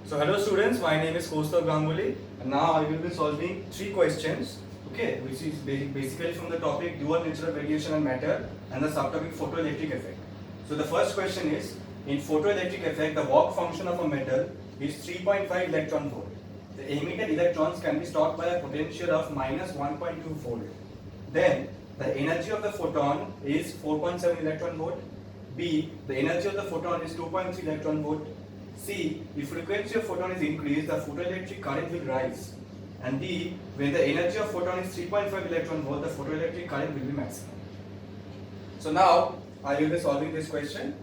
So hello students, my name is Kaustav Ganguly and now I will be solving 3 questions, okay, which is basically from the topic dual nature of radiation and matter and the subtopic photoelectric effect. So the first question is, in photoelectric effect, the work function of a metal is 3.5 electron volt. The emitted electrons can be stopped by a potential of minus 1.2 volt. Then the energy of the photon is 4.7 electron volt. B, the energy of the photon is 2.3 electron volt. C, if frequency of photon is increased, the photoelectric current will rise. And D, when the energy of photon is 3.5 electron volt, the photoelectric current will be maximum. So now I will be solving this question.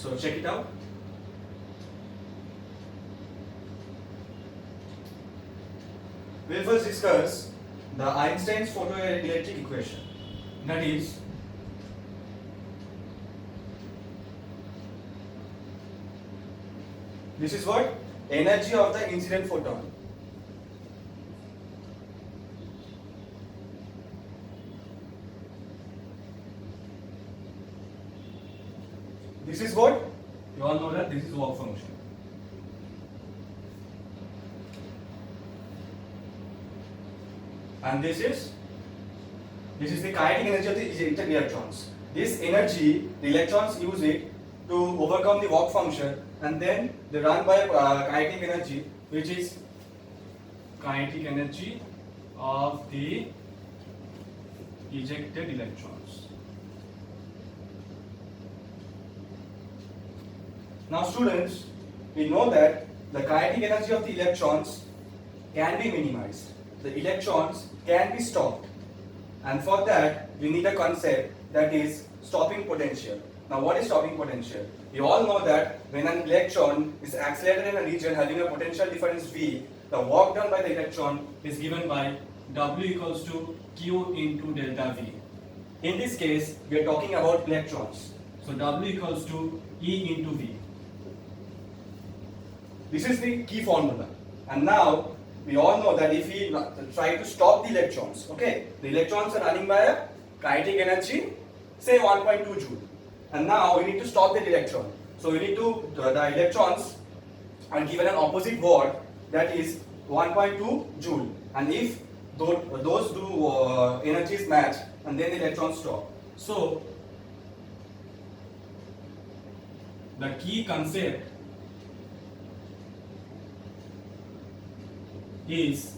So check it out. We'll first discuss the Einstein's photoelectric equation. That is, this is what? Energy of the incident photon. This is what? You all know that this is work function. And this is the kinetic energy of the ejected electrons. This energy, the electrons use it to overcome the work function, and then they run by kinetic energy, which is kinetic energy of the ejected electrons. Now students, we know that the kinetic energy of the electrons can be minimized. The electrons can be stopped. And for that, we need a concept that is stopping potential. Now what is stopping potential? You all know that when an electron is accelerated in a region having a potential difference V, the work done by the electron is given by W equals to Q into delta V. In this case, we are talking about electrons. So W equals to E into V. This is the key formula. And now we all know that if we try to stop the electrons, okay, the electrons are running by a kinetic energy, say 1.2 joule. And now we need to stop that electron. So we need to, the electrons are given an opposite work, that is 1.2 joule. And if those two energies match, and then the electrons stop. So the key concept is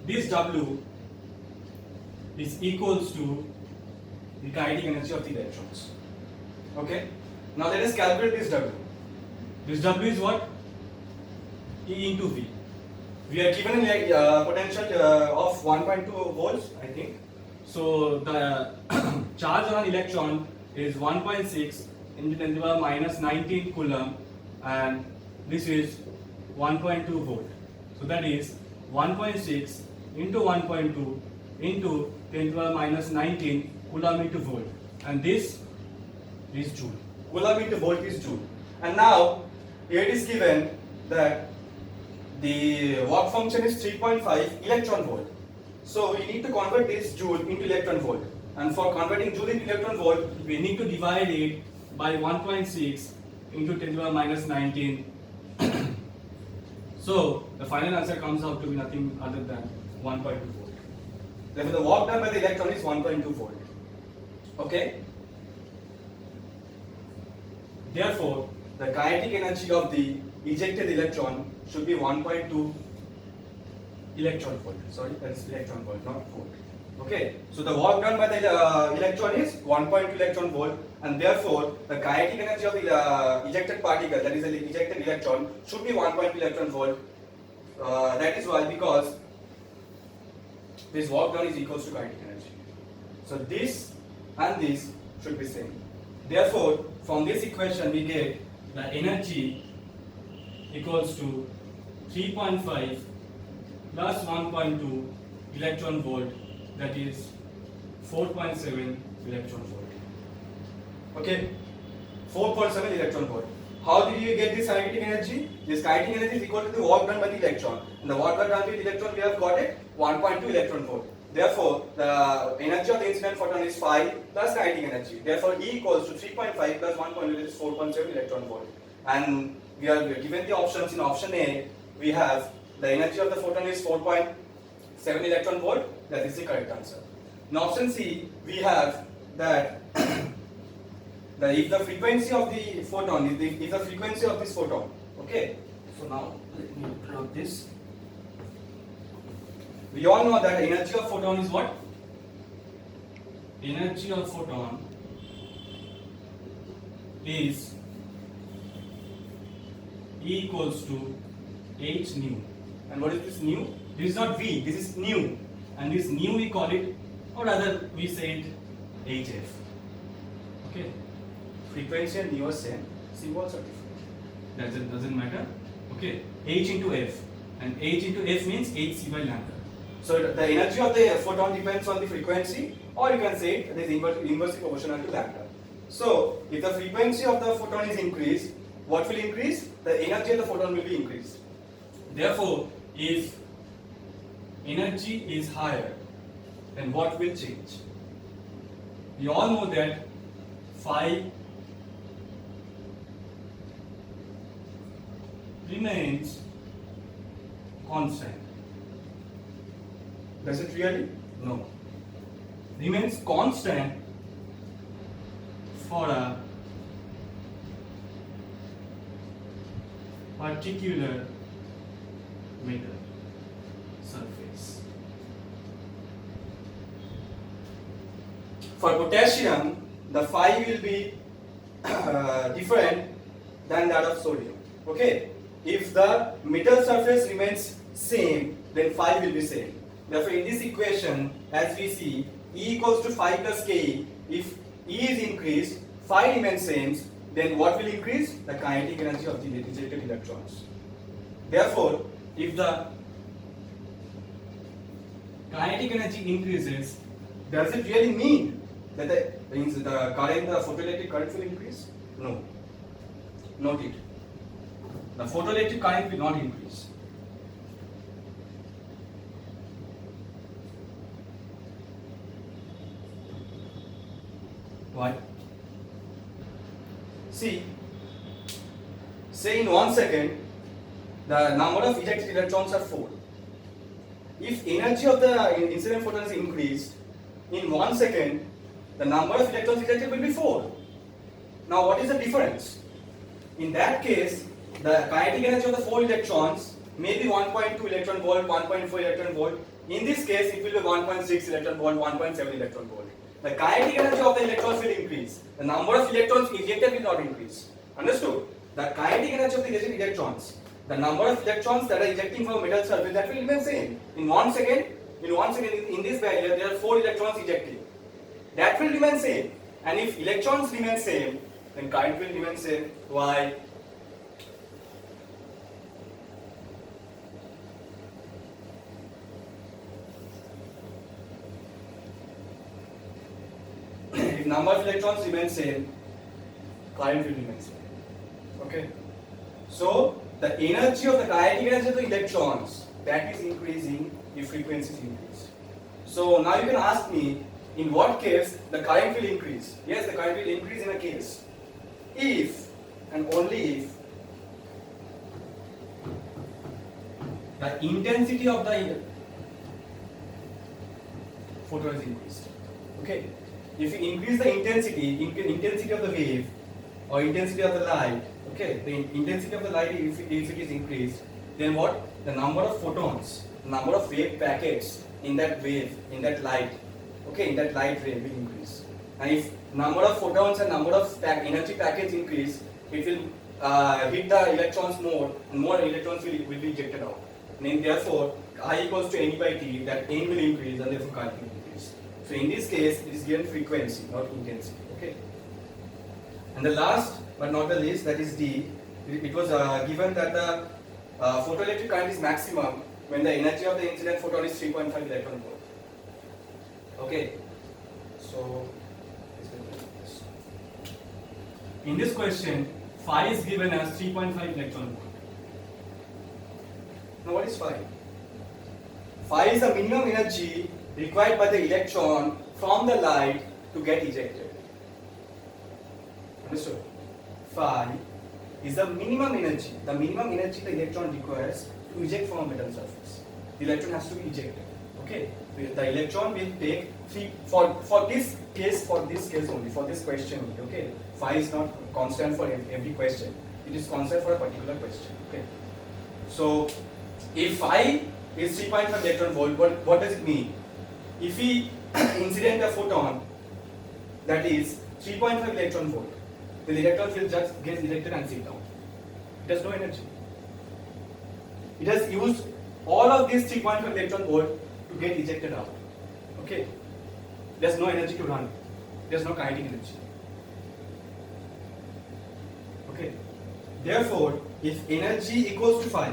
this W is equals to the kinetic energy of the electrons. Okay. Now let us calculate this W. This W is what? E into V. We are given a potential of 1.2 volts, I think. So the charge on an electron is 1.6 into 10 to the power minus 19 coulomb, and this is 1.2 volt. So that is 1.6 into 1.2 into 10 to the power minus 19 coulomb into volt. And this is joule. Coulomb into volt is joule. And now here it is given that the work function is 3.5 electron volt. So we need to convert this joule into electron volt. And for converting joule into electron volt, we need to divide it by 1.6 into 10 to the power minus 19. So the final answer comes out to be nothing other than 1.2 volt. Therefore the work done by the electron is 1.2 volt. Okay? Therefore the kinetic energy of the ejected electron should be 1.2 electron volt. Sorry, that's electron volt, not volt. Okay, so the work done by the electron is 1.2 electron volt, and therefore the kinetic energy of the ejected particle, that is the ejected electron, should be 1.2 electron volt. That is why, because this work done is equals to kinetic energy. So this and this should be same. Therefore, from this equation we get the energy equals to 3.5 plus 1.2 electron volt, that is 4.7 electron volt. Okay, 4.7 electron volt. How did you get this kinetic energy? This kinetic energy is equal to the work done by the electron. And the work done by the electron, we have got it 1.2 electron volt. Therefore, the energy of the incident photon is 5 plus kinetic energy. Therefore, E equals to 3.5 plus 1.2 is 4.7 electron volt. And we are given the options. In option A, we have the energy of the photon is 4.7 electron volt. That is the correct answer. In option C, we have that if the frequency of the photon is the frequency of this photon. Okay. So now let me plug this. We all know that energy of photon is what? Energy of photon is E equals to h nu. And what is this nu? This is not V, this is nu. And this nu we call it, or rather we say it hf. Okay. Frequency and nu are same, symbols are different. Doesn't matter. Okay. H into f. And h into f means hc by lambda. So the energy of the photon depends on the frequency, or you can say it is inversely proportional to lambda. So if the frequency of the photon is increased, what will increase? The energy of the photon will be increased. Therefore, if energy is higher, then what will change? We all know that phi remains constant. Does it really? No. Remains constant for a particular metal surface. For potassium, the phi will be different than that of sodium. Okay? If the metal surface remains same, then phi will be same. Therefore, in this equation, as we see, E equals to phi plus Ke. If E is increased, phi remains same, then what will increase? The kinetic energy of the ejected electrons. Therefore, if the kinetic energy increases, does it really mean that the current, the photoelectric current will increase? No. Note it. The photoelectric current will not increase. Why? See, say in 1 second, the number of ejected electrons are 4. If energy of the incident photon is increased, in 1 second, the number of electrons ejected will be 4. Now, what is the difference? In that case, the kinetic energy of the 4 electrons may be 1.2 electron volt, 1.4 electron volt. In this case, it will be 1.6 electron volt, 1.7 electron volt. The kinetic energy of the electrons will increase. The number of electrons ejected will not increase. Understood? The kinetic energy of the ejected electrons, the number of electrons that are ejecting from a metal surface, that will remain same. In 1 second, in this barrier, there are 4 electrons ejecting. That will remain same. And if electrons remain same, then current will remain same. Why? If number of electrons remain same, current will remain same. Okay. So the energy of the kinetic energy of the electrons, that is increasing if frequency is increased. So now you can ask me, in what case the current will increase? Yes, the current will increase in a case if and only if the intensity of the photon is increased. Okay. If you increase the intensity of the wave or intensity of the light, okay, the intensity of the light, if it is increased, then what? The number of photons, number of wave packets in that wave, in that light, okay, in that light ray will increase. And if number of photons and number of energy packets increase, it will hit the electrons more, and more electrons will be ejected out. And therefore, I equals to n by t, that n will increase and therefore current will increase. So in this case, it is given frequency, not intensity. Okay. And the last but not the least, that is D. It was given that the photoelectric current is maximum when the energy of the incident photon is 3.5 electron volt. Okay. So In this question, phi is given as 3.5 electron volt. Now what is phi? Phi is the minimum energy required by the electron from the light to get ejected. Understood? Phi is the minimum energy the electron requires to eject from a metal surface. The electron has to be ejected. Okay? The electron will take for this case only, for this question only. Okay? Phi is not constant for every question. It is constant for a particular question. Okay? So if phi is 3.5 electron volt, what does it mean? If we incident a photon that is 3.5 electron volt, the electron will just get ejected and sit down. It has no energy. It has used all of this 3.5 electron volt to get ejected out. Okay? There's no energy to run. There's no kinetic energy. Okay? Therefore, if energy equals to phi,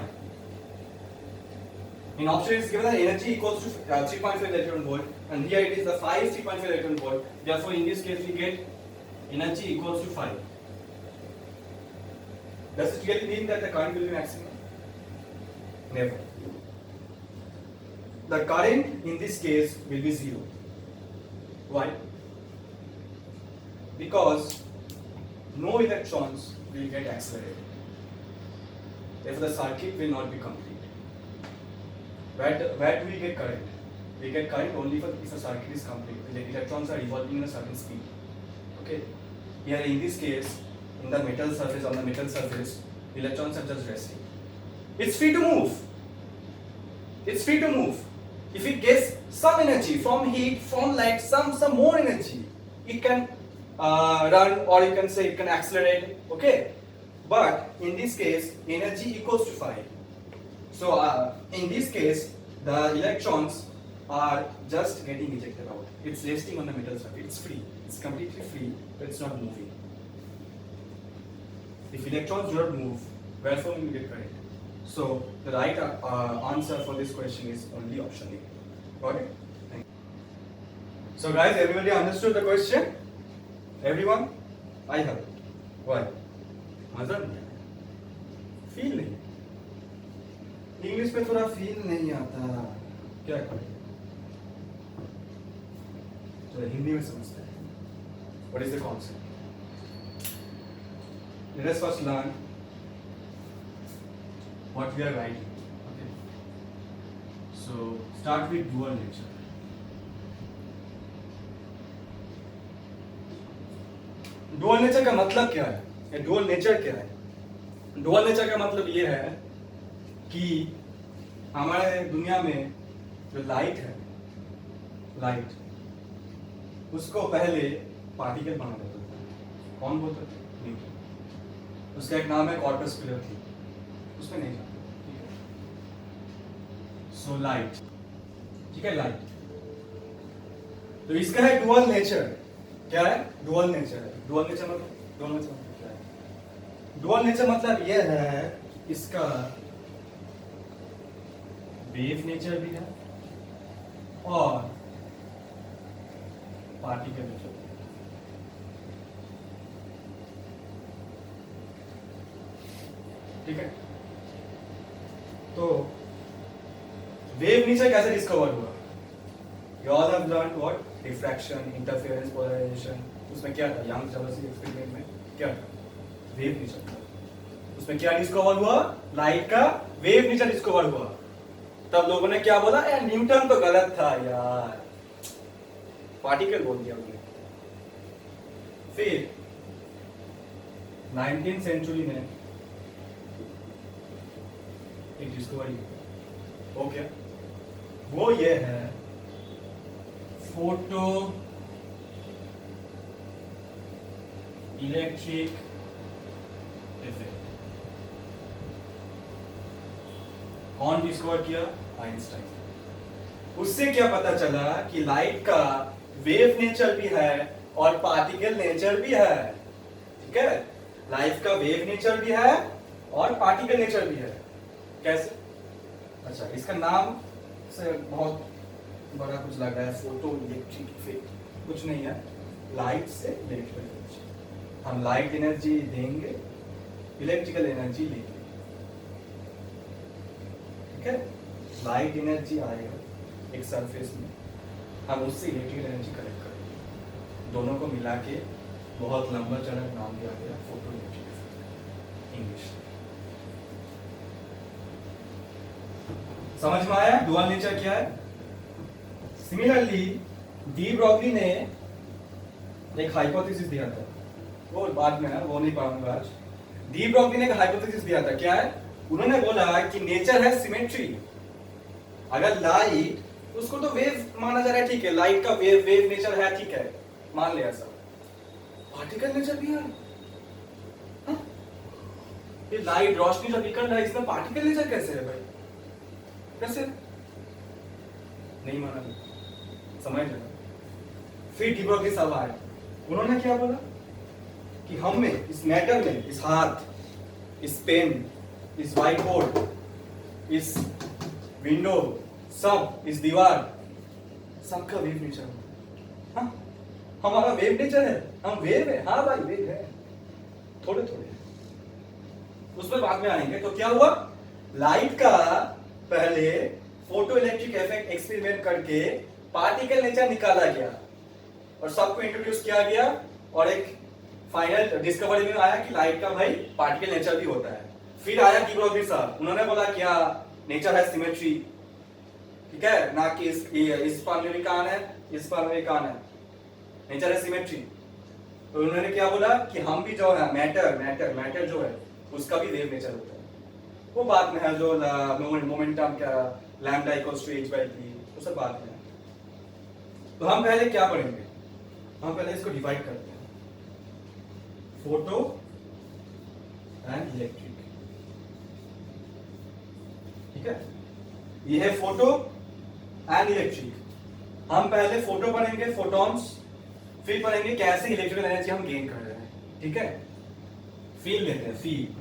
in option it is given that energy equals to 3.5 electron volt, and here it is the phi is 3.5 electron volt. Therefore, in this case we get energy equals to phi. Does it really mean that the current will be maximum? Never. The current in this case will be 0. Why? Because no electrons will get accelerated. Therefore, the circuit will not be complete. Where do we get current? We get current only if the circuit is complete. The electrons are revolving in a certain speed. Okay? Here in this case, on the metal surface, electrons are just resting. It's free to move. It's free to move. If it gets some energy from heat, from light, some more energy, it can run, or you can say it can accelerate. Okay? But in this case, energy equals to phi. So in this case, the electrons are just getting ejected out. It's resting on the metal surface. It's free. It's completely free, but it's not moving. If electrons do not move, wherefore will we get current? So the right answer for this question is only option A. Got it? Thank you. So guys, everybody understood the question? Everyone? I have. Why? मजा नहीं आया, feel नहीं, English में थोड़ा feel नहीं आता, क्या करें? तो हिंदी में समझते हैं. What is the concept? Let us first learn what we are writing. Okay. So start with dual nature. Dual nature का मतलब क्या है? ये डुअल नेचर क्या है? डुअल नेचर का मतलब ये है कि हमारे दुनिया में जो लाइट है, लाइट उसको पहले पार्टिकल बना देता था. कौन बोलता था? न्यूटन. उसका एक नाम है कॉर्पस्कुलर थी, उसमें नहीं जाता. ठीक है. सो लाइट, ठीक है, लाइट. तो इसका है डुअल नेचर. क्या है? डुअल नेचर है. डुअल नेचर मतलब क्या है? डुअल नेचर मतलब यह है, इसका वेव नेचर भी है और पार्टिकल नेचर. ठीक है. तो वेव नेचर कैसे डिस्कवर हुआ? You all have learned what? Diffraction, interference, polarization. उसमें क्या था? यंग चेबीशेव एक्सपेरिमेंट में क्या था? वेव नेचर था. उसमें क्या डिस्कवर हुआ? लाइट का वेव नेचर डिस्कवर हुआ. तब लोगों ने क्या बोला? यार न्यूटन तो गलत था यार, पार्टिकल बोल दिया उन्होंने. फिर 19th सेंचुरी में एक डिस्कवरी हो गया. वो ये है फोटो इलेक्ट्रिक इफेक्ट. कौन डिस्कवर किया? आइंस्टाइन. उससे क्या पता चला कि लाइट का वेव नेचर भी है और पार्टिकल नेचर भी है. ठीक है. लाइट का वेव नेचर भी है और पार्टिकल नेचर भी है. कैसे? अच्छा, इसका नाम से बहुत बड़ा कुछ लग रहा है, फोटो इलेक्ट्रिक इफेक्ट. कुछ नहीं है, लाइट से इलेक्ट्रिकल एनर्जी. हम लाइट एनर्जी देंगे, इलेक्ट्रिकल एनर्जी लेंगे, ठीक है। लाइट एनर्जी आएगा एक सरफेस में, हम उससे इलेक्ट्रिकल एनर्जी कलेक्ट करेंगे, दोनों को मिला के बहुत लंबा चौड़ा नाम दिया गया फोटो इलेक्ट्रिक इफेक्ट, इंग्लिश। समझ में आया डुअल नेचर क्या है? सिमिलरली डी ब्रॉगली ने एक हाइपोथेसिस दिया था, वो बाद में है, वो नहीं पढ़ाऊंगा आज। डी ब्रॉगली ने एक हाइपोथेसिस दिया था, क्या है? उन्होंने बोला कि नेचर है सिमेट्री। अगर लाइट, उसको तो वेव माना जा रहा है, ठीक है, लाइट का वेव नेचर है, ठीक है, मान लिया सब। पार्टिकल नेचर भी है, हाँ? ये लाइट रोशनी जो निकल रहा है, इसमें पार्टिकल नेचर कैसे है भाई? कैसे? नहीं माना, समझ लेना। फिर डी ब्रॉगली साहब आए, उन्होंने क्या बोला कि हम में, इस मैटर में, इस हाथ, इस पेन, इस व्हाइट बोर्ड, इस विंडो, सब, इस दीवार, सबका वेव नेचर है, हाँ? हमारा वेव नेचर है, हम वेव है, हाँ भाई वेव है, थोड़े थोड़े, उसमें बाद में आएंगे। तो क्या हुआ, लाइट का पहले फोटो इलेक्ट्रिक इफेक्ट एक्सपेरिमेंट करके पार्टिकल नेचर निकाला गया और सबको इंट्रोड्यूस किया गया, और एक फाइनल डिस्कवरी में आया कि लाइट का भाई पार्टिकल नेचर भी होता है। फिर आया डी ब्रॉगली साहब, उन्होंने बोला क्या नेचर है सिमेट्री, ठीक है, ना कि इस पार में भी कान है, इस पार में भी कान है, नेचर है सिमेट्री। तो उन्होंने क्या बोला कि हम भी जो है मैटर जो है उसका भी वेव नेचर होता है। वो बात में है जो मोमेंटम क्या लैम्डा इक्वल्स टू h/p, वो सब बात में है। तो हम पहले क्या पढ़ेंगे, हम पहले इसको डिवाइड करते हैं, फोटो एंड इलेक्ट्रिक, ठीक है। ये है फोटो एंड इलेक्ट्रिक। हम पहले फोटो पढ़ेंगे, फोटॉन्स, फिर पढ़ेंगे कैसे इलेक्ट्रिकल एनर्जी हम गेन कर रहे हैं, ठीक है। फील लेते हैं, फील।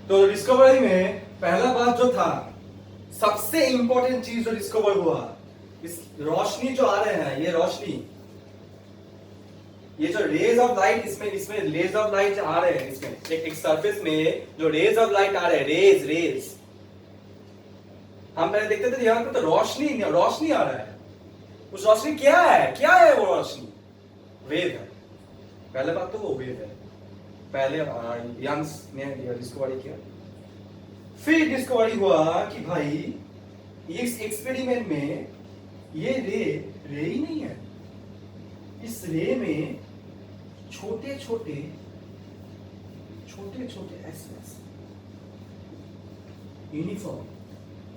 तो डिस्कवरी में पहला बात जो था, सबसे इंपॉर्टेंट चीज जो डिस्कवर हुआ, इस रोशनी जो आ रहे हैं, ये रोशनी, ये जो रेज ऑफ लाइट, इसमें रेज ऑफ लाइट आ रहे हैं, इसमें एक सरफेस में जो रेज ऑफ लाइट आ रहे हैं, रेज हम पहले देखते थे यहाँ पे तो रोशनी आ रहा है। उस रोशनी क्या है वो रोशनी? वेव है। पहले बात तो वो वेव है, पहले यंग्स ने डिस्कवरी किया। फिर डिस्कवरी हुआ कि भाई इस एक्सपेरिमेंट में ये रे ही नहीं है, इस रे में छोटे छोटे एस यूनिफॉर्म,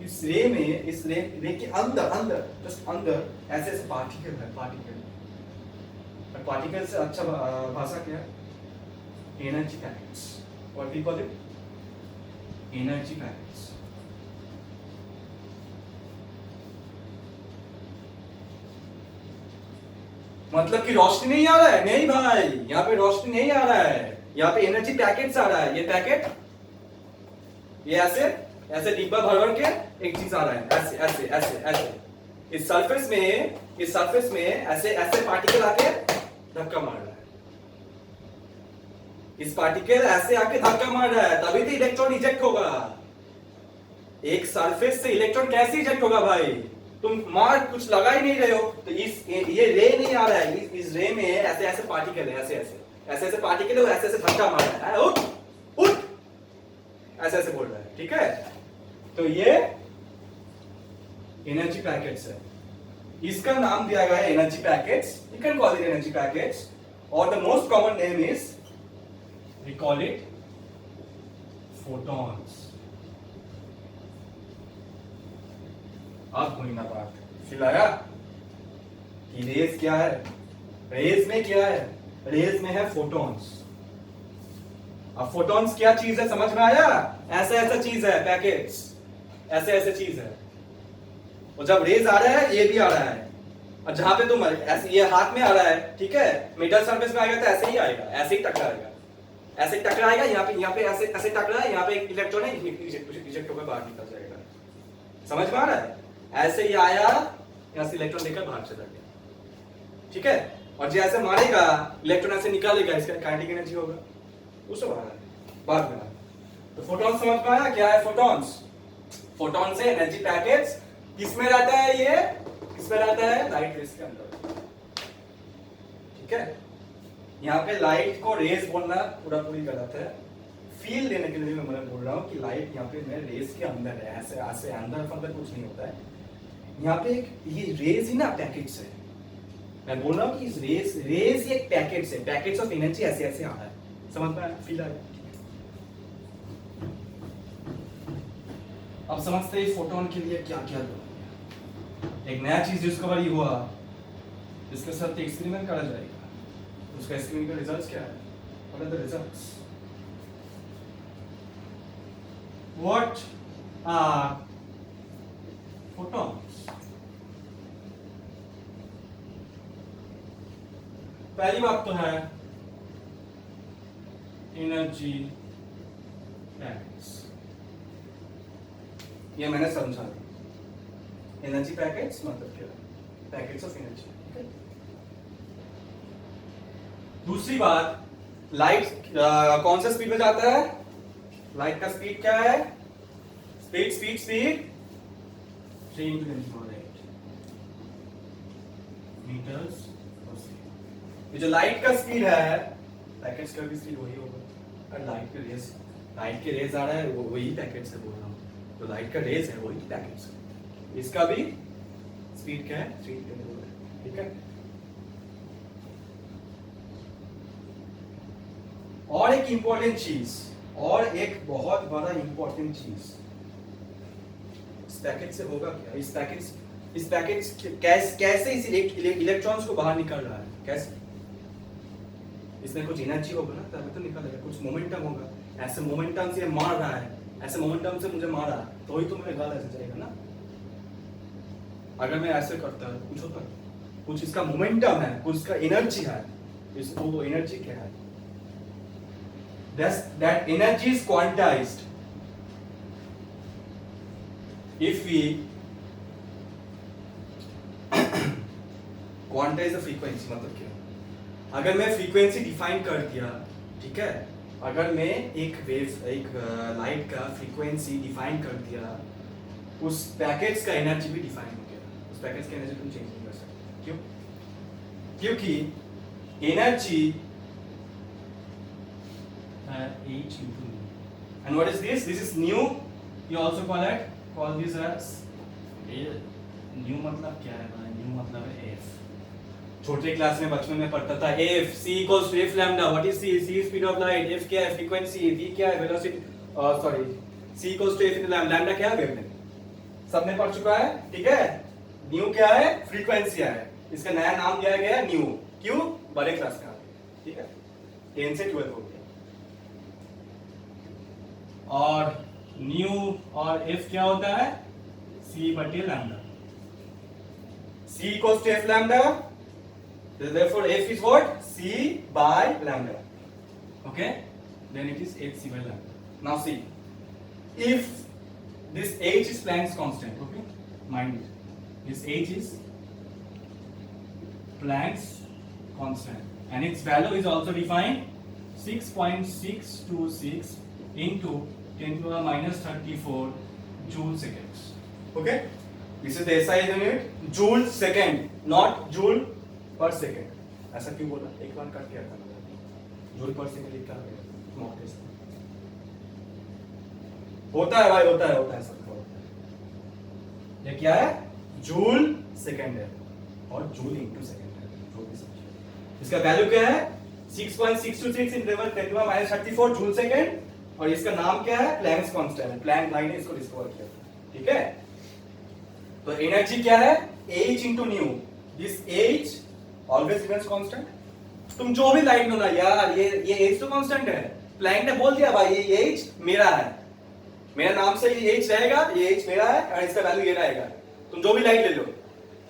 इस रे के अंदर जस्ट अंदर ऐसे पार्टिकल है, पार्टिकल से अच्छा भाषा क्या है? Energy packets. What we call it? Energy packets. मतलब कि रोशनी नहीं आ रहा है? नहीं भाई, यहाँ पे रोशनी नहीं आ रहा है, यहाँ पे एनर्जी पैकेट्स आ रहा है। ये पैकेट, ये ऐसे डिब्बा भर के एक चीज आ रहा है, ऐसे इस सरफेस में ऐसे पार्टिकल आके धक्का मार रहा है। इस पार्टिकल ऐसे आके धक्का मार रहा है, तभी तो इलेक्ट्रॉन इजेक्ट होगा। एक सरफेस से इलेक्ट्रॉन कैसे इजेक्ट होगा भाई? तुम मार कुछ लगा ही नहीं रहे हो, तो ये रे नहीं आ रहा है, इस रे में ऐसे पार्टिकल है, ऐसे पार्टिकल है, ऐसे धक्का मार रहा है, उठ ऐसे बोल रहा है, ठीक है। तो ये एनर्जी पैकेट्स है, इसका नाम दिया गया है energy packets. You can call it energy packets, और the most common name is we call it photons. अब हुई ना बात, खिलाया कि रेज क्या है? रेज में क्या है? रेज में है फोटॉन्स। अब फोटॉन्स क्या चीज है, समझ में आया? ऐसा चीज है, पैकेट्स ऐसे चीज है। और जब रेज आ रहा है, ये भी आ रहा है, और जहां पे तुम ऐसे ये हाथ में आ रहा है, ठीक है, मेटल सरफेस में आएगा तो ऐसे ही आएगा, ऐसे ही टकराएगा, यहाँ पे ऐसे टकरा है, यहाँ पे एक इलेक्ट्रॉन है, इजेक्ट होकर बाहर निकल जाएगा। समझ में आ रहा है? ऐसे ही आया, यहाँ से इलेक्ट्रॉन लेकर बाहर चला गया, ठीक है। और जैसे मारेगा इलेक्ट्रॉन ऐसे निकालेगा, इसका काइनेटिक एनर्जी होगा, उससे बाहर बाद में। तो फोटॉन समझ में आया क्या है फोटॉन्स? फोटॉन से एनर्जी पैकेट्स किसमें रहता है? ये किसमें रहता है? लाइट रेस के अंदर। ठीक है, यहाँ पे लाइट को रेस बोलना पूरा पूरी गलत है। फील देने के लिए मैं बोल रहा हूँ कि लाइट यहाँ पे मेरे रेस के अंदर है, ऐसे ऐसे अंदर कुछ नहीं होता है। यहाँ पे एक ये रेस ही ना पैकेट्स है, मैं बोल रहा हूँ कि रेस ये एक पैकेट्स है, पैकेट्स ऑफ एनर्जी ऐसे ऐसे आ रहा है, समझ में आया? फील आया? अब समझते हैं फोटोन के लिए क्या क्या हुआ। एक नया चीज डिस्कवरी हुआ, इसके साथ एक्सपेरिमेंट करा जाएगा, उसका एक्सपेरिमेंट का रिजल्ट्स क्या है? What are the results? What are photons? पहली बात तो है एनर्जी पैकेट्स, ये मैंने समझा दिया। एनर्जी पैकेट्स मतलब क्या है? Packets of energy. दूसरी बात, लाइट कौन सा स्पीड में जाता है? लाइट का स्पीड क्या है? स्पीड 3 into 10⁸ मीटर्स पर सेकंड। ये जो लाइट का स्पीड है, पैकेट्स का भी स्पीड वही होगा। और लाइट के रेज आ रहा है, वो वही पैकेट्स से बोल रहा हूँ, तो लाइट का रेज है वही पैकेट्स है। इसका भी स्पीड क्या है? 3 into 10⁻⁷। ठीक है, और एक इंपॉर्टेंट चीज, और एक बहुत बड़ा इंपॉर्टेंट चीज, इस पैकेट से होगा क्या? इस पैकेट कैसे इस इलेक्ट्रॉन्स को बाहर निकल रहा है? कैसे? इसमें कुछ एनर्जी होगा ना, तभी तो निकलेगा, कुछ मोमेंटम होगा। ऐसे मोमेंटम से मार रहा है, ऐसे मोमेंटम से मुझे मारा, तो ही तो मेरा गाल ऐसे जाएगा ना। अगर मैं ऐसे करता कुछ होता, कुछ इसका मोमेंटम है, कुछ इसका एनर्जी है, वो एनर्जी क्या है? That energy is quantized if we quantize the frequency। मतलब क्या? अगर मैं फ्रीक्वेंसी डिफाइन कर दिया, ठीक है, अगर मैं एक लाइट का फ्रीक्वेंसी डिफाइन कर दिया, उस पैकेट्स का एनर्जी भी डिफाइन हो गया। उस पैकेट्स की एनर्जी तुम चेंज नहीं कर सकते। क्यों? क्योंकि energy H into nu. And what is this? This is nu. You also call this as nu। मतलब क्या है भाई? nu मतलब है f। छोटे क्लास में बचपन में पढ़ता था f, c equals to f lambda। What is c? c is speed of light, f क्या है? frequency, v क्या है? velocity, sorry, c equals to f into lambda क्या है? wavelength। सबने पढ़ चुका है, ठीक है। nu क्या है? frequency है, इसका नया नाम दिया गया है nu। क्यों? बड़े क्लास में आते, ठीक है, 10 से 12 हो गया। और न्यू और एफ क्या होता है? c बटे lambda. c equals to f lambda, therefore f is what? c by lambda। Okay, then it is h c by lambda। Now see, if this h is Planck's constant, okay, mind it, this h is Planck's constant and its value is also defined 6.626 into 10⁻34 joule seconds। Okay, this is the SI unit, joule second, not joule per second। ऐसा क्यों बोला? एक बार cut किया था मैंने, joule per second लिखा है mock test होता है भाई, होता है सबका होता है। ये क्या है? joule second है और joule into second है, जो भी समझिए। इसका वैल्यू क्या है? 6.626 into 10⁻34 joule second, और इसका नाम क्या है? Planck's constant. प्लैंक भाई ने इसको डिस्कवर किया, ठीक है। तो एनर्जी क्या है? h into nu। This h always remains constant. तुम जो भी लाइट लो ना यार, ये h तो कांस्टेंट है। प्लैंक ने बोल दिया भाई ये h मेरा है, मेरा नाम से ये h रहेगा, ये h मेरा है और इसका वैल्यू ये रहेगा। तुम जो भी लाइट ले लो,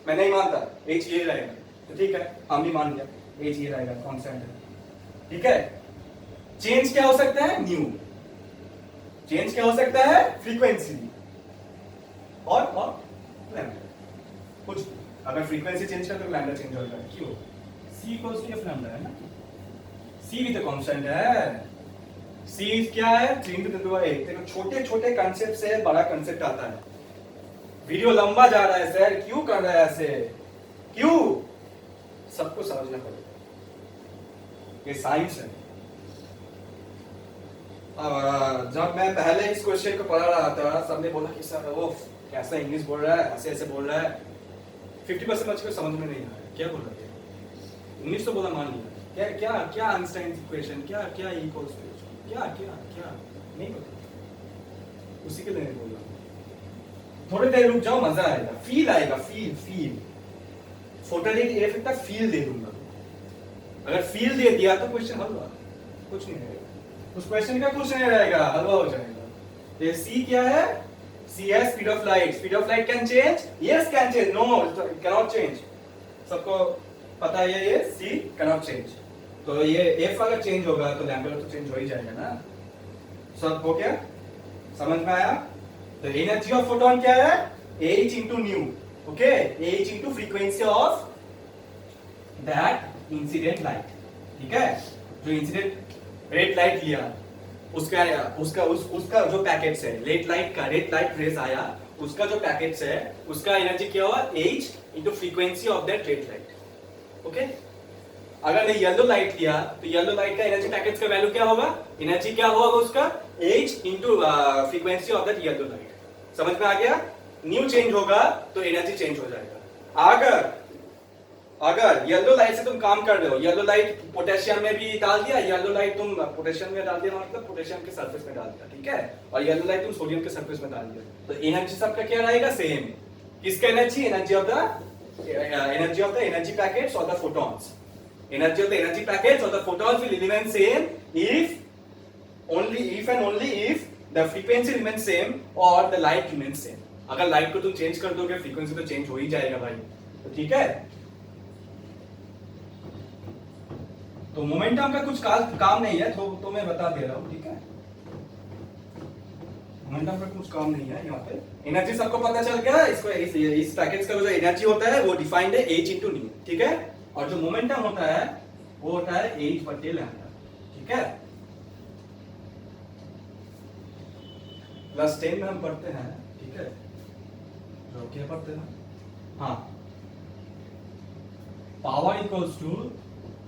मैं नहीं मानता h ये रहेगा, तो ठीक है, हम भी मान लिया h ये रहेगा, कांस्टेंट है, ठीक है। चेंज क्या हो सकता है? न्यू। चेंज क्या हो सकता है? फ्रीक्वेंसी और लैम्डा। कुछ अगर फ्रीक्वेंसी चेंज कर तो लैम्डा चेंज होगा। क्यों? c C equals to F lambda है ना, C भी तो कांस्टेंट है। C क्या है 3 into 10 to the 8। देखो छोटे छोटे कंसेप्ट से बड़ा कंसेप्ट आता है। वीडियो लंबा जा रहा है सर, क्यों कर रहा है ऐसे, क्यों? सबको समझना पड़ेगा, ये साइंस है। जब मैं पहले इस क्वेश्चन को पढ़ा रहा था, सबने बोला कि सर वो कैसा इंग्लिश बोल रहा है, ऐसे ऐसे बोल रहा है। 50% बच्चे को समझ में नहीं आया क्या बोल रहा है। इंग्लिश तो बोला मान लिया, क्या क्या क्या आइंस्टाइन इक्वेशन, क्या क्या इक्वल्स टू, क्या क्या क्या नहीं पता, उसी के लिए नहीं बोल रहा। थोड़ी देर रुक जाओ, मजा आएगा, फील आएगा, फील फील फोटोलिक इफेक्ट का फील दे दूंगा। अगर फील दे दिया तो क्वेश्चन हल हुआ, कुछ नहीं रहेगा उस क्वेश्चन का, कुछ नहीं रहेगा, हलवा हो जाएगा। ये सी क्या है, सी है speed of light. Speed of light can change, yes can change, no can not change. सबको पता है ये सी कैन नॉट चेंज। तो ये एफ अगर चेंज होगा तो लैम्डा तो चेंज हो ही जाएगा ना। सब हो गया, समझ में आया? तो एनर्जी ऑफ फोटोन क्या है, h into nu, okay, h into frequency of that incident light, ठीक है। जो इंसिडेंट रेड लाइट लिया, उसका जो पैकेट्स है, रेड लाइट रेस आया, उसका जो पैकेट्स है, उसका एनर्जी क्या हुआ, h into frequency of that red light, okay. अगर मैं येलो लाइट लिया तो येलो लाइट का एनर्जी पैकेट्स का वैल्यू क्या होगा, एनर्जी क्या होगा उसका, h into frequency of that yellow light. समझ में आ गया? न्यू चेंज होगा तो एनर्जी चेंज हो जाएगा। अगर येलो लाइट से तुम काम कर रहे हो, येलो लाइट पोटेशियम में भी डाल दिया, येलो लाइट तुम पोटेशियम में डाल दिया, मतलब पोटेशियम के सरफेस में डाल दिया, ठीक है, और येलो लाइट तुम सोडियम के सरफेस में डाल दिया, तो एनर्जी सबका क्या रहेगा, सेम। किसका energy, energy of the energy packets और the photons. Energy of the energy packets और the photons will remain same if and only if the frequency remains same or the light remains same। अगर light को तुम change कर दोगे, frequency तो change हो ही जाएगा भाई, तो ठीक है। तो मोमेंटम का कुछ काम नहीं है, तो मैं बता दे रहा हूं, ठीक है। मोमेंटम का कुछ काम नहीं है यहाँ पे। एनर्जी सबको पता चल गया, इसको इस पैकेज का जो एनर्जी होता है वो डिफाइंड है h into nu, ठीक है। और जो मोमेंटम होता है वो होता है h बटे लैम्डा, ठीक है। क्लास 10 में हम पढ़ते हैं, ठीक है, जो क्या पढ़ते हैं, हाँ, power equals to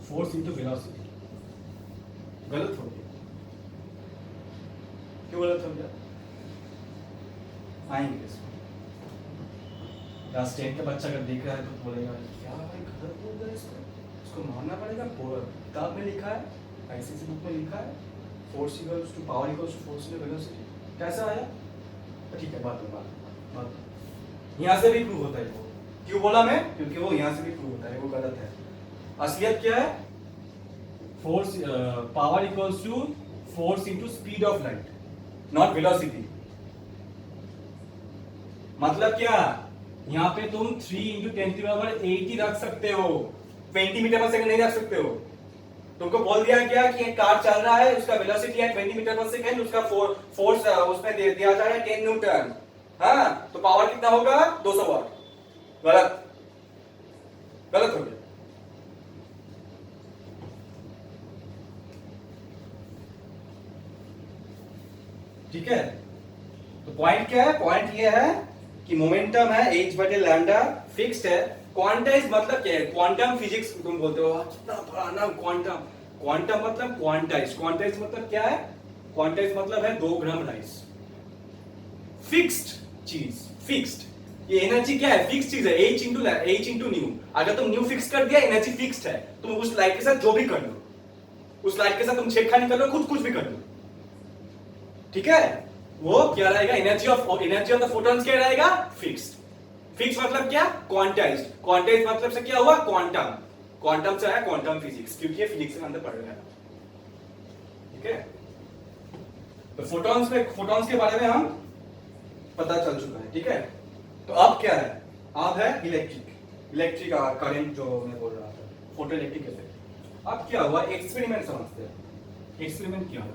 force into velocity. गलत हो गया, क्यों गलत हो गया, आएंगे इसमें। क्लास 10 का बच्चा अगर देख रहा है तो बोलेगा क्या भाई गलत बोल रहा है, इसको मानना पड़ेगा, किताब में लिखा है, आईसीसी बुक में लिखा है, force equals to power equals to force into velocity, कैसा आया? ठीक है, बात यहाँ से भी प्रूव होता है वो। क्यों बोला मैं? क्योंकि वो यहाँ से भी प्रूव होता है, वो गलत है। असलियत क्या है, force power equals to force into speed of light, not velocity. मतलब क्या, यहाँ पे तुम 3 into 10 to the power 8 ही रख सकते हो, 20 मीटर पर सेकंड नहीं रख सकते हो। तुमको बोल दिया क्या कि एक कार चल रहा है, उसका वेलोसिटी है 20 मीटर पर सेकंड, उसका फोर्स उसमें दिया जा रहा है 10 न्यूटन, हाँ, तो पावर कितना होगा, 200 वाट। गलत हो गया। ठीक है, तो पॉइंट क्या है, पॉइंट ये है कि मोमेंटम है h बटे लैम्डा, फिक्स्ड है। क्वांटाइज मतलब क्या है, क्वांटम फिजिक्स तुम बोलते हो, कितना बड़ा नाम क्वांटम। क्वांटम मतलब क्वांटाइज, क्वांटाइज मतलब क्या है, क्वांटाइज मतलब है 2 ग्राम राइस। फिक्स्ड चीज, फिक्स्ड, ये एनर्जी क्या है, फिक्स्ड चीज है, h into न्यू। अगर तुम न्यू फिक्स कर दिया, एनर्जी फिक्स्ड है, तुम उस लाइट के साथ जो भी कर लो, उस लाइट के साथ तुम छेड़खानी कर लो, कुछ भी कर लो, ठीक है, वो क्या रहेगा, एनर्जी ऑफ द फोटॉन्स क्या रहेगा, फिक्स्ड। फिक्स मतलब क्या, क्वांटाइज्ड। क्वांटाइज्ड मतलब से क्या हुआ, क्वांटम। क्वांटम से आया क्वांटम फिजिक्स, क्योंकि ये फिजिक्स में अंदर पढ़ रहे हैं, ठीक है। तो फोटॉन्स के बारे में हम पता चल चुका है, ठीक है। तो अब क्या है, अब है इलेक्ट्रिक करंट, जो मैं बोल रहा था, फोटो इलेक्ट्रिक इफेक्ट। अब क्या हुआ, एक्सपेरिमेंट समझते हैं। एक्सपेरिमेंट क्या हुआ,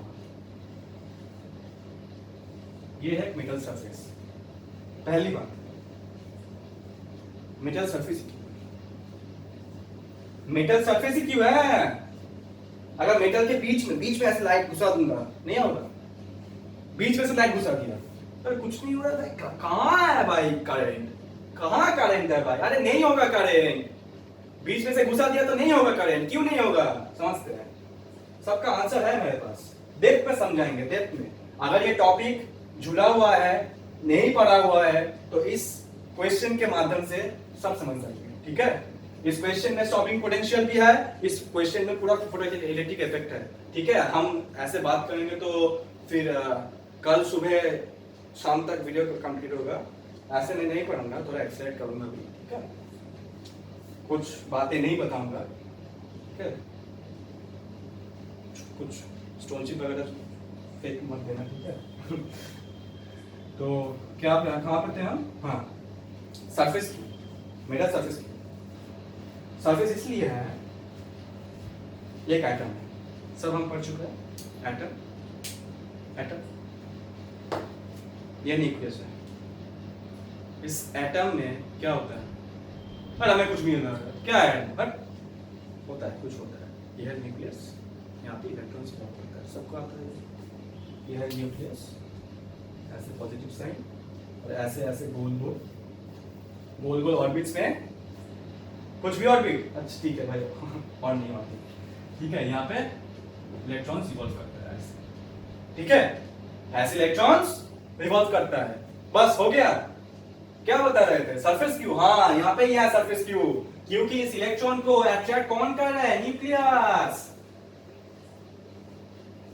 ये है मेटल सरफेस। पहली बात, मेटल सरफेस मेटल सरफेस ही क्यों है? अगर मेटल के बीच में ऐसे लाइट घुसा दूंगा, नहीं होगा? बीच में से लाइट घुसा दिया, अरे कुछ नहीं हो रहा है। कहाँ है भाई करंट? कहाँ करंट है भाई? अरे नहीं होगा करंट। बीच में से घुसा दिया तो नहीं होगा करंट। क्यों नहीं होगा? समझते हैं? सबका आंसर है मेरे पास। डेप्थ में समझाएंगे, डेप्थ में। अगर ये टॉपिक झूला हुआ है, नहीं पढ़ा हुआ है, तो इस क्वेश्चन के माध्यम से सब समझ जाएंगे। ठीक है? इस क्वेश्चन में स्टॉपिंग पोटेंशियल भी है, इस क्वेश्चन में पूरा फोटोइलेक्ट्रिक इफेक्ट है। ठीक है? हम ऐसे बात करेंगे तो फिर कल सुबह शाम तक वीडियो कंप्लीट होगा। ऐसे मैं नहीं पढ़ूंगा, थोड़ा एक्सप्लेन करूंगा भी। ठीक है? कुछ बातें नहीं बताऊंगा। ठीक है? कुछ स्टोन चिप वगैरह फेक मत देना। ठीक है? तो क्या कहाँ पे थे हम? हाँ, सरफेस की, मेरा सरफेस की। सरफेस इसलिए है, एक एटम है, सब हम पढ़ चुके हैं। एटम ये न्यूक्लियस है। इस एटम में क्या होता है? पर हमें कुछ भी नहीं होता। क्या है? बट होता है, कुछ होता है। यह है न्यूक्लियस, यहाँ पे इलेक्ट्रॉन से बात करता है, सबको आता है। यह है न्यूक्लियस, ऐसे पॉजिटिव साइन, और ऐसे ऐसे गोल गोल ऑर्बिट्स में कुछ भी ऑर्बिट। अच्छा ठीक है भाई, और नहीं ऑर्बिट। ठीक है? यहाँ पे इलेक्ट्रॉन्स रिवॉल्व करता है ऐसे। ठीक है? ऐसे इलेक्ट्रॉन्स रिवॉल्व करता है। बस हो गया। क्या बता रहे थे? Surface Q. हाँ, यहाँ पे ही है सरफेस क्यू, क्योंकि इस इलेक्ट्रॉन को अट्रैक्ट कौन कर रहा है? न्यूक्लियस।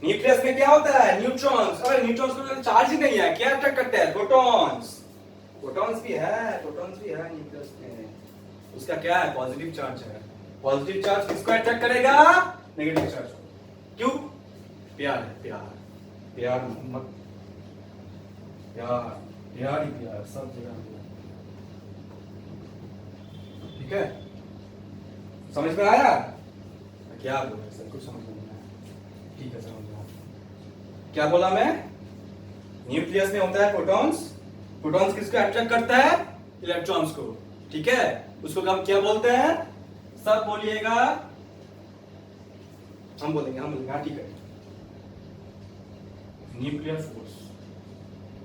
न्यूक्लियस में क्या होता है? न्यूट्रॉन्स। अरे न्यूट्रॉन्स को चार्ज ही नहीं है, क्या अट्रैक्ट करते हैं? प्रोटॉन्स। प्रोटॉन्स भी है न्यूक्लियस में। उसका क्या है? पॉजिटिव चार्ज है। पॉजिटिव चार्ज किसको अट्रैक्ट करेगा? नेगेटिव चार्ज को। क्यों? प्यार है, प्यार मोहब्बत, प्यार ही प्यार, सब जगह। ठीक है? समझ में आया? क्या बोला सर? कुछ समझ में नहीं आया। ठीक है, समझ में आया। क्या बोला मैं? न्यूक्लियस में होता है प्रोटॉन्स। प्रोटॉन्स किसको अट्रैक्ट करता है? इलेक्ट्रॉन्स को। ठीक है? उसको हम क्या बोलते हैं? सब बोलिएगा। हम बोलेंगे। हाँ ठीक है, न्यूक्लियर फोर्स।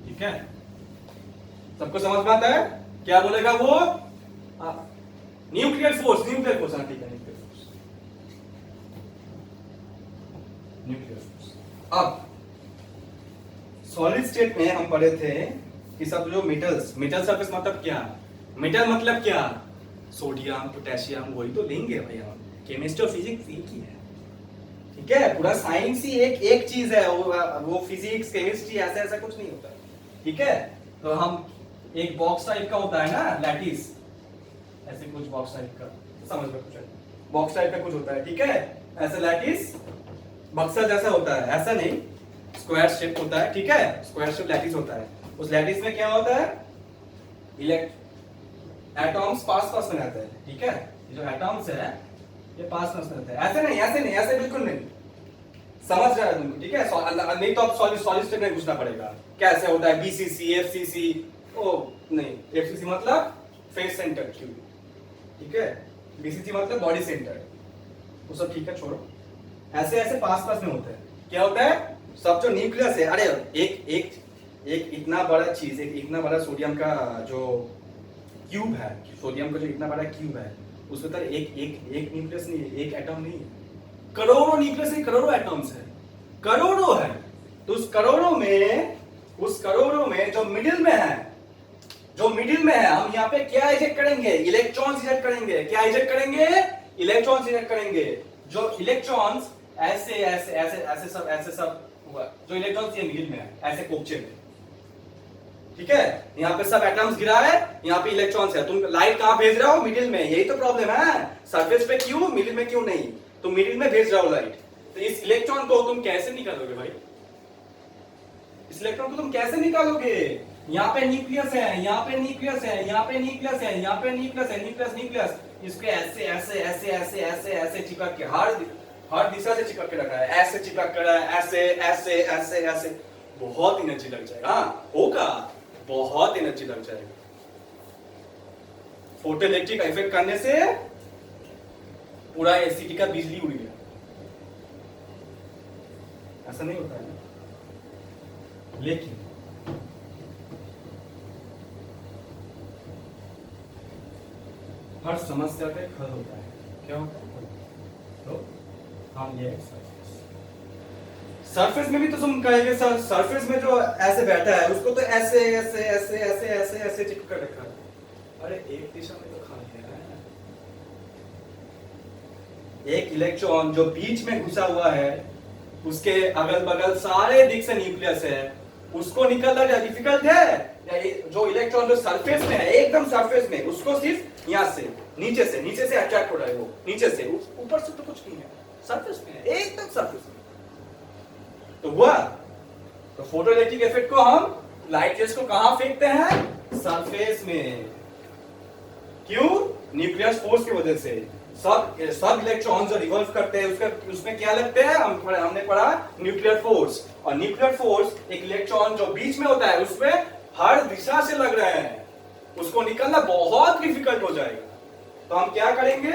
ठीक है? सबको समझ में आता है? क्या बोलेगा वो? Nuclear force. हाँ ठीक है, न्यूक्लियर फोर्स। अब सॉलिड स्टेट में हम पढ़े थे कि सब जो मेटल सरफेस मतलब क्या? मेटल मतलब क्या? सोडियम, पोटेशियम, वही तो लेंगे भाई हम। केमिस्ट्री और फिजिक्स एक ही है। ठीक है? पूरा साइंस ही एक चीज है। वो फिजिक्स, केमिस्ट्री ऐसा कुछ नहीं होता। ठीक है? तो हम एक बॉक्स टाइप का होता है ना, लैटिस, ऐसे कुछ बॉक्स टाइप का, समझ में कुछ है? बॉक्स टाइप का कुछ होता है। ठीक है? ऐसे लैटिस बक्सा जैसा होता है, ऐसा नहीं, स्क्वायर शेप होता है। ठीक है? स्क्वायर शेप लैटिस होता है। उस लैटिस में क्या होता है? एटॉम्स पास में रहते हैं। ठीक है? ये जो एटॉम्स है ये पास रहते हैं। ऐसे बिल्कुल नहीं। समझ रहा है तुमको? ठीक है? नहीं तो अब सॉलिड स्टेट में घुसना पड़ेगा। कैसे होता है? बीसीसी, एफसीसी, ओ नहीं, एफसीसी मतलब फेस सेंटर क्यूब। ठीक है? बीसीसी मतलब बॉडी सेंटर। वो सब ठीक है, छोड़ो। ऐसे पास में होते हैं। क्या होता है? सब जो न्यूक्लियस है, अरे एक इतना बड़ा चीज, एक इतना बड़ा सोडियम का जो क्यूब है, सोडियम का जो इतना बड़ा क्यूब है, उसके अंदर एक न्यूक्लियस नहीं है, एक एटम नहीं है, करोड़ों न्यूक्लियस है, करोड़ों एटम्स है, करोड़ों है। तो उस करोड़ों में जो मिडिल में है, हम यहाँ पे क्या इजेक्ट करेंगे? इलेक्ट्रॉन्स इजेक्ट करेंगे। क्या इजेक्ट करेंगे? इलेक्ट्रॉन्स इजेक्ट करेंगे। जो इलेक्ट्रॉन्स ऐसे सब हुआ, जो इलेक्ट्रॉन्स ये मिडिल में है, ऐसे कोपचे में। ठीक है? यहाँ पे सब एटम्स गिरा है, यहाँ पे इलेक्ट्रॉन्स है। तुम लाइट कहाँ भेज रहे हो? मिडिल में। यही तो प्रॉब्लम है। सरफेस पे क्यों, मिडिल में क्यों नहीं? तुम मिडिल में भेज रहे हो लाइट। तो इस इलेक्ट्रॉन को तुम कैसे निकालोगे भाई? इस इलेक्ट्रॉन को तुम कैसे निकालोगे? यहाँ पे न्यूक्लियस है, यहाँ पे न्यूक्लियस है, यहाँ पे न्यूक्लियस है, यहाँ पे न्यूक्लियस है, न्यूक्लियस। इसको ऐसे चिपक के हर दिशा से चिपक के रखा है, ऐसे चिपक कर रहा है, ऐसे बहुत एनर्जी लग जाएगा। हाँ होगा, बहुत एनर्जी लग जाएगा। फोटोइलेक्ट्रिक इफेक्ट करने से पूरा सिटी का बिजली उड़ गया। ऐसा नहीं होता है ना, लेकिन हर समस्या का एक हल होता है। क्या होता है? तो हम ये सरफेस में भी तो तुम कहेंगे सर, सरफेस में जो ऐसे बैठा है उसको तो ऐसे ऐसे ऐसे ऐसे ऐसे ऐसे चिपक कर रखा है। अरे एक दिशा में तो खाली है। एक इलेक्ट्रॉन जो बीच में घुसा हुआ है, उसके अगल बगल सारे दिक से न्यूक्लियस है, उसको निकलना क्या डिफिकल्ट है? या जो इलेक्ट्रॉन जो सरफेस में है, एकदम सरफेस में, उसको सिर्फ यहाँ से नीचे से अट्रैक्ट हो रहा है, वो नीचे से, ऊपर से तो कुछ नहीं है, सरफेस में है, एकदम सरफेस में। तो हुआ, तो फोटोइलेक्ट्रिक इफेक्ट को हम लाइट रेज को कहां फेंकते हैं? सरफेस में। क्यों? न्यूक्लियस फोर्स की वजह से। सब इलेक्ट्रॉन जो रिवॉल्व करते हैं उसमें क्या लगते हैं? हमने पढ़ा न्यूक्लियर फोर्स। और न्यूक्लियर फोर्स एक इलेक्ट्रॉन जो बीच में होता है उसमें हर दिशा से लग रहे हैं, उसको निकलना बहुत डिफिकल्ट हो जाएगा। तो हम क्या करेंगे?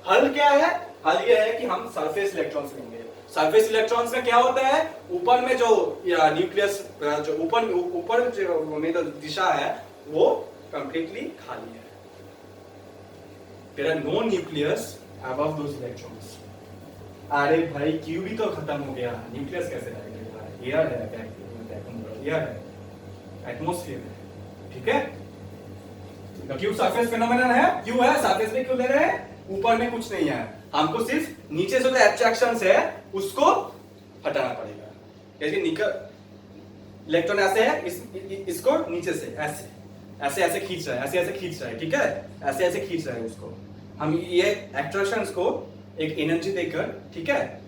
हल क्या है? हल यह है कि हम सरफेस इलेक्ट्रॉन्स लेंगे। सरफेस इलेक्ट्रॉन्स में क्या होता है? ऊपर में जो न्यूक्लियस जो ऊपर जो में जो दिशा है वो कंप्लीटली खाली है। There are no nucleus above those electrons. अरे भाई क्यू भी तो खत्म हो गया, न्यूक्लियस कैसे रहेगा? एयर है, एयर है, एटमॉस्फेयर है, ठीक है? तो क्यू सरफेस फिनोमेनन है, क्यू है, सरफेस में क्यों ले रहे हैं? ऊपर में कुछ नहीं है, हमको सिर्फ नीचे से जो एब्स्ट्रैक्शंस है उसको हटाना पड़ेगा। कैसे? इलेक्ट्रॉन ऐसे है, इसको नीचे से ऐसे ऐसे ऐसे खींच रहा है, ऐसे ऐसे खींच रहा है, ठीक है? ऐसे ऐसे खींच रहा है उसको। हम ये एट्रैक्शंस को एक एनर्जी देकर, ठीक है,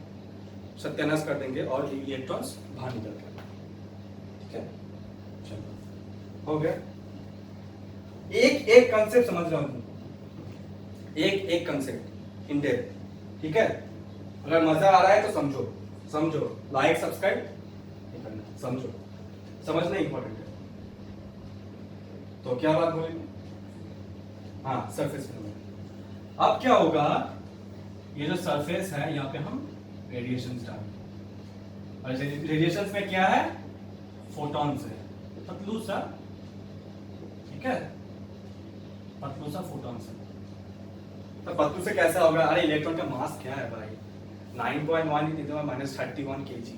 सत्यानाश कर देंगे और इलेक्ट्रॉन्स बाहर निकल गए, ठीक है? चलो हो गया। एक एक कंसेप्ट समझ रहा हूं, एक कंसेप्ट इन डेप्थ, ठीक है? अगर मजा आ रहा है तो समझो, लाइक सब्सक्राइब नहीं करना, समझना इंपॉर्टेंट है। तो क्या बात बोलेंगे? हाँ, सरफेस फिनोमेनन। अब क्या होगा? ये जो सरफेस है यहाँ पे हम रेडिएशंस डालेंगे, और रेडिएशंस में क्या है? फोटॉन्स है, पतलू सा, ठीक है, पतलू सा फोटॉन्स है। तो पतलू से कैसा होगा? अरे इलेक्ट्रॉन का मास क्या है भाई? 9.1 × 10⁻31 kg।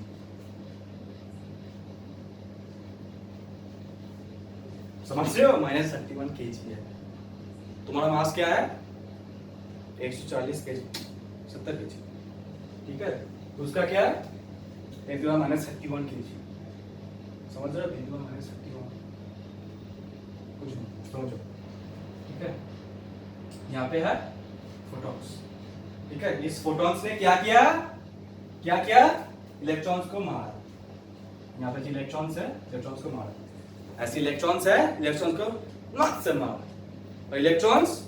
समझ रहे हो? -31 kg है। तुम्हारा मास क्या है? 140 kg, 70 kg, ठीक है? तो उसका क्या है? 10⁻31 kg। समझ रहे हो? 10⁻31 कुछ नहीं, समझो, ठीक है? यहाँ पे है फोटॉन्स, ठीक है? इस फोटॉन्स ने क्या किया? इलेक्ट्रॉन्स को मारा। यहाँ पे इलेक्ट्रॉन्स है, इलेक्ट्रॉन्स को मारा। ऐसे इलेक्ट्रॉन्स है, इलेक्ट्रॉन्स को नॉट से मारा। और इलेक्ट्रॉन्स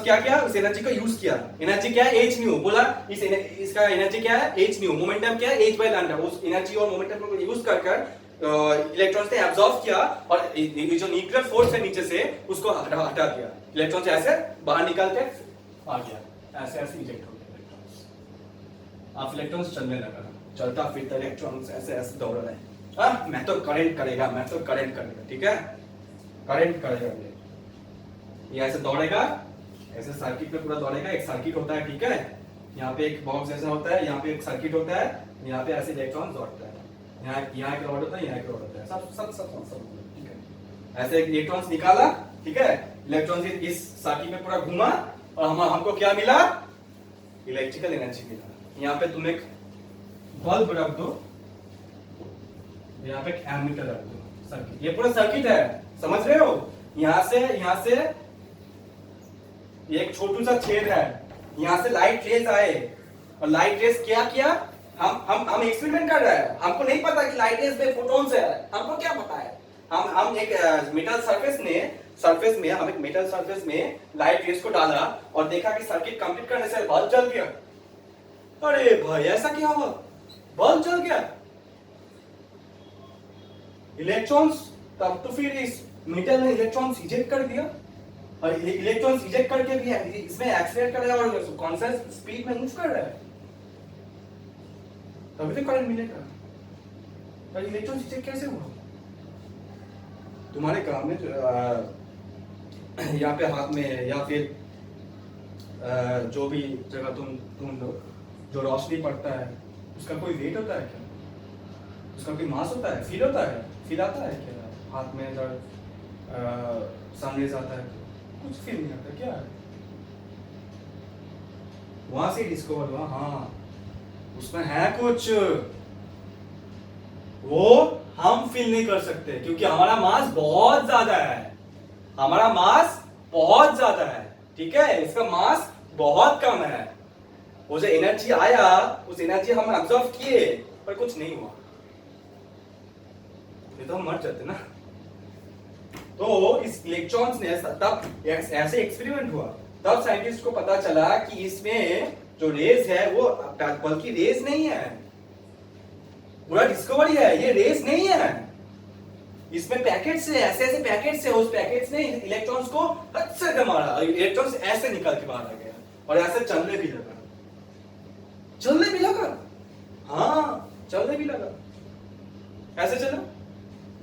क्या किया? उस एनर्जी को यूज किया। एनर्जी क्या है? h new. बोला इसका एनर्जी क्या है? h new. मोमेंटम क्या है? h/λ। उस एनर्जी और मोमेंटम को यूज कर इलेक्ट्रॉन्स ने एब्जॉर्ब किया और ये जो न्यूक्लियर फोर्स है नीचे से उसको हटा दिया। इलेक्ट्रॉन्स ऐसे बाहर निकल के आ गया, ऐसे ऐसे इजेक्ट हो गए इलेक्ट्रॉन्स। अब इलेक्ट्रॉन्स चलने लगा, चलता फिरता इलेक्ट्रॉन्स ऐसे ऐसे दौड़ रहे हैं। मैं तो करंट करेगा, ठीक है? करंट करेगा, ये ऐसे दौड़ेगा, ऐसे सर्किट में पूरा दौड़ेगा। एक सर्किट होता है, ठीक है? यहाँ पे एक बॉक्स जैसा होता है, यहाँ पे एक सर्किट होता है, यहाँ पे ऐसे इलेक्ट्रॉन दौड़ता है, यहाँ एक रॉड होता है, यहाँ एक रॉड होता है, सब, ठीक है? ऐसे इलेक्ट्रॉन्स निकाला, ठीक है? इलेक्ट्रॉन्स इस सर्किट में पूरा घूमा और हमको क्या मिला? इलेक्ट्रिकल एनर्जी मिला। यहाँ पे तुम एक बल्ब रख दो, यहाँ पे एक एमीटर रख दो, सर्किट, ये पूरा सर्किट है, समझ रहे हो? यहाँ से एक छोटू सा छेद है, यहाँ से लाइट रेज आए, और लाइट रेज क्या किया? हम एक्सपेरिमेंट कर रहे हैं, हमको नहीं पता कि लाइट रेज में फोटॉन्स है, हमको क्या पता है? हम एक मेटल सरफेस में लाइट रेज को डाला और देखा कि सर्किट कंप्लीट करने से बल्ब जल गया। अरे भाई ऐसा क्या हुआ? बल्ब जल गया। इलेक्ट्रॉन्स, तब तो फिर इस मेटल ने इलेक्ट्रॉन्स इजेक्ट कर दिया, और इलेक्ट्रॉन्स इजेक्ट करके भी इसमें एक्सीलरेट कर रहा है और कांस्टेंट स्पीड में मूव कर रहा है, तभी तो करंट मिलेगा। पर इलेक्ट्रॉन इजेक्ट कैसे हुआ? तुम्हारे काम में यहाँ पे हाथ में है या फिर जो भी जगह तुम लोग जो रोशनी पड़ता है उसका कोई वेट होता है क्या? उसका कोई मास होता है? फील होता है? फील आता है क्या हाथ में जब सनरेज आता है? कुछ फील नहीं आता क्या? वहां से डिस्कवर हुआ हाँ उसमें है कुछ, वो हम फील नहीं कर सकते क्योंकि हमारा मास बहुत ज्यादा है, हमारा मास बहुत ज्यादा है, ठीक है, इसका मास बहुत कम है। वो जो एनर्जी आया उस एनर्जी हम ऑब्जर्व किए पर कुछ नहीं हुआ, ये तो हम मर जाते ना। तो इस इलेक्ट्रॉन्स ने तब ऐसे एक्सपेरिमेंट हुआ, तब साइंटिस्ट को पता चला कि इसमें जो रेज है वो बल्कि रेज नहीं है, पूरा डिस्कवरी है, ये रेज नहीं है, इसमें पैकेट्स है, ऐसे ऐसे पैकेट्स है, उस पैकेट्स ने इलेक्ट्रॉन्स को हद से मारा, इलेक्ट्रॉन्स ऐसे निकल के बाहर आ गया और ऐसे चलने भी लगा, चलने भी लगा, हाँ चलने भी लगा, ऐसे चला।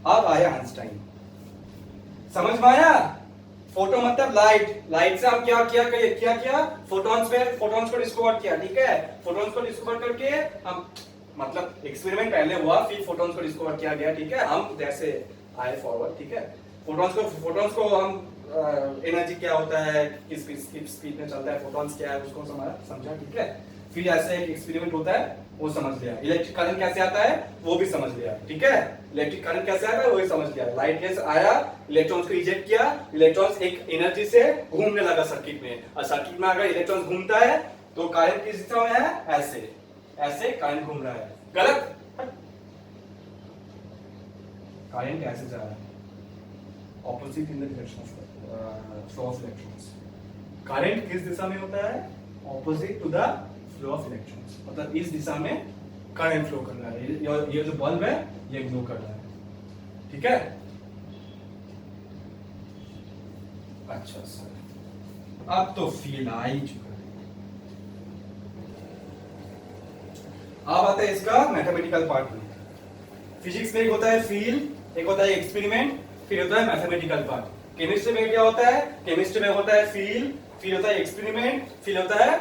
अब आया आइंस्टाइन, समझ में आया? फोटो मतलब लाइट, लाइट से हम क्या किया फोटॉन्स को डिस्कवर किया, ठीक है, फोटॉन्स को डिस्कवर करके हम मतलब एक्सपेरिमेंट पहले हुआ फिर फोटॉन्स को डिस्कवर किया गया, ठीक है, हम जैसे आए फॉरवर्ड, ठीक है, फोटॉन्स को हम एनर्जी क्या होता है, किस स्पीड में चलता है, फोटॉन्स क्या है उसको समझा, ठीक है, फिर ऐसे एक एक्सपेरिमेंट होता है वो समझ लिया, इलेक्ट्रिक करंट कैसे आता है वो भी समझ लिया, ठीक है, इलेक्ट्रिक करंट कैसे आता है वो भी समझ लिया, लाइट कैसे आया, इलेक्ट्रॉन्स को इजेक्ट किया, इलेक्ट्रॉन्स एक एनर्जी से घूमने लगा सर्किट में, और सर्किट में अगर इलेक्ट्रॉन्स घूमता है तो करंट किस दिशा में है, ऐसे ऐसे करंट घूम रहा है, गलत, करंट ऐसे जा रहा है, opposite in the direction of flow of electrons, current किस दिशा में होता है, opposite to the flow of electrons, मतलब इस दिशा में करंट फ्लो कर रहा है, ये जो बल्ब है ये ग्लो कर रहा है, ठीक है। अच्छा सर अब तो फील आ ही चुका है, अब आता है इसका मैथमेटिकल पार्ट में। फिजिक्स में एक होता है फील, एक होता है एक्सपेरिमेंट, फिर होता है मैथमेटिकल पार्ट। केमिस्ट्री में क्या होता है, केमिस्ट्री में होता है फील, फिर होता है एक्सपेरिमेंट, फिर होता है,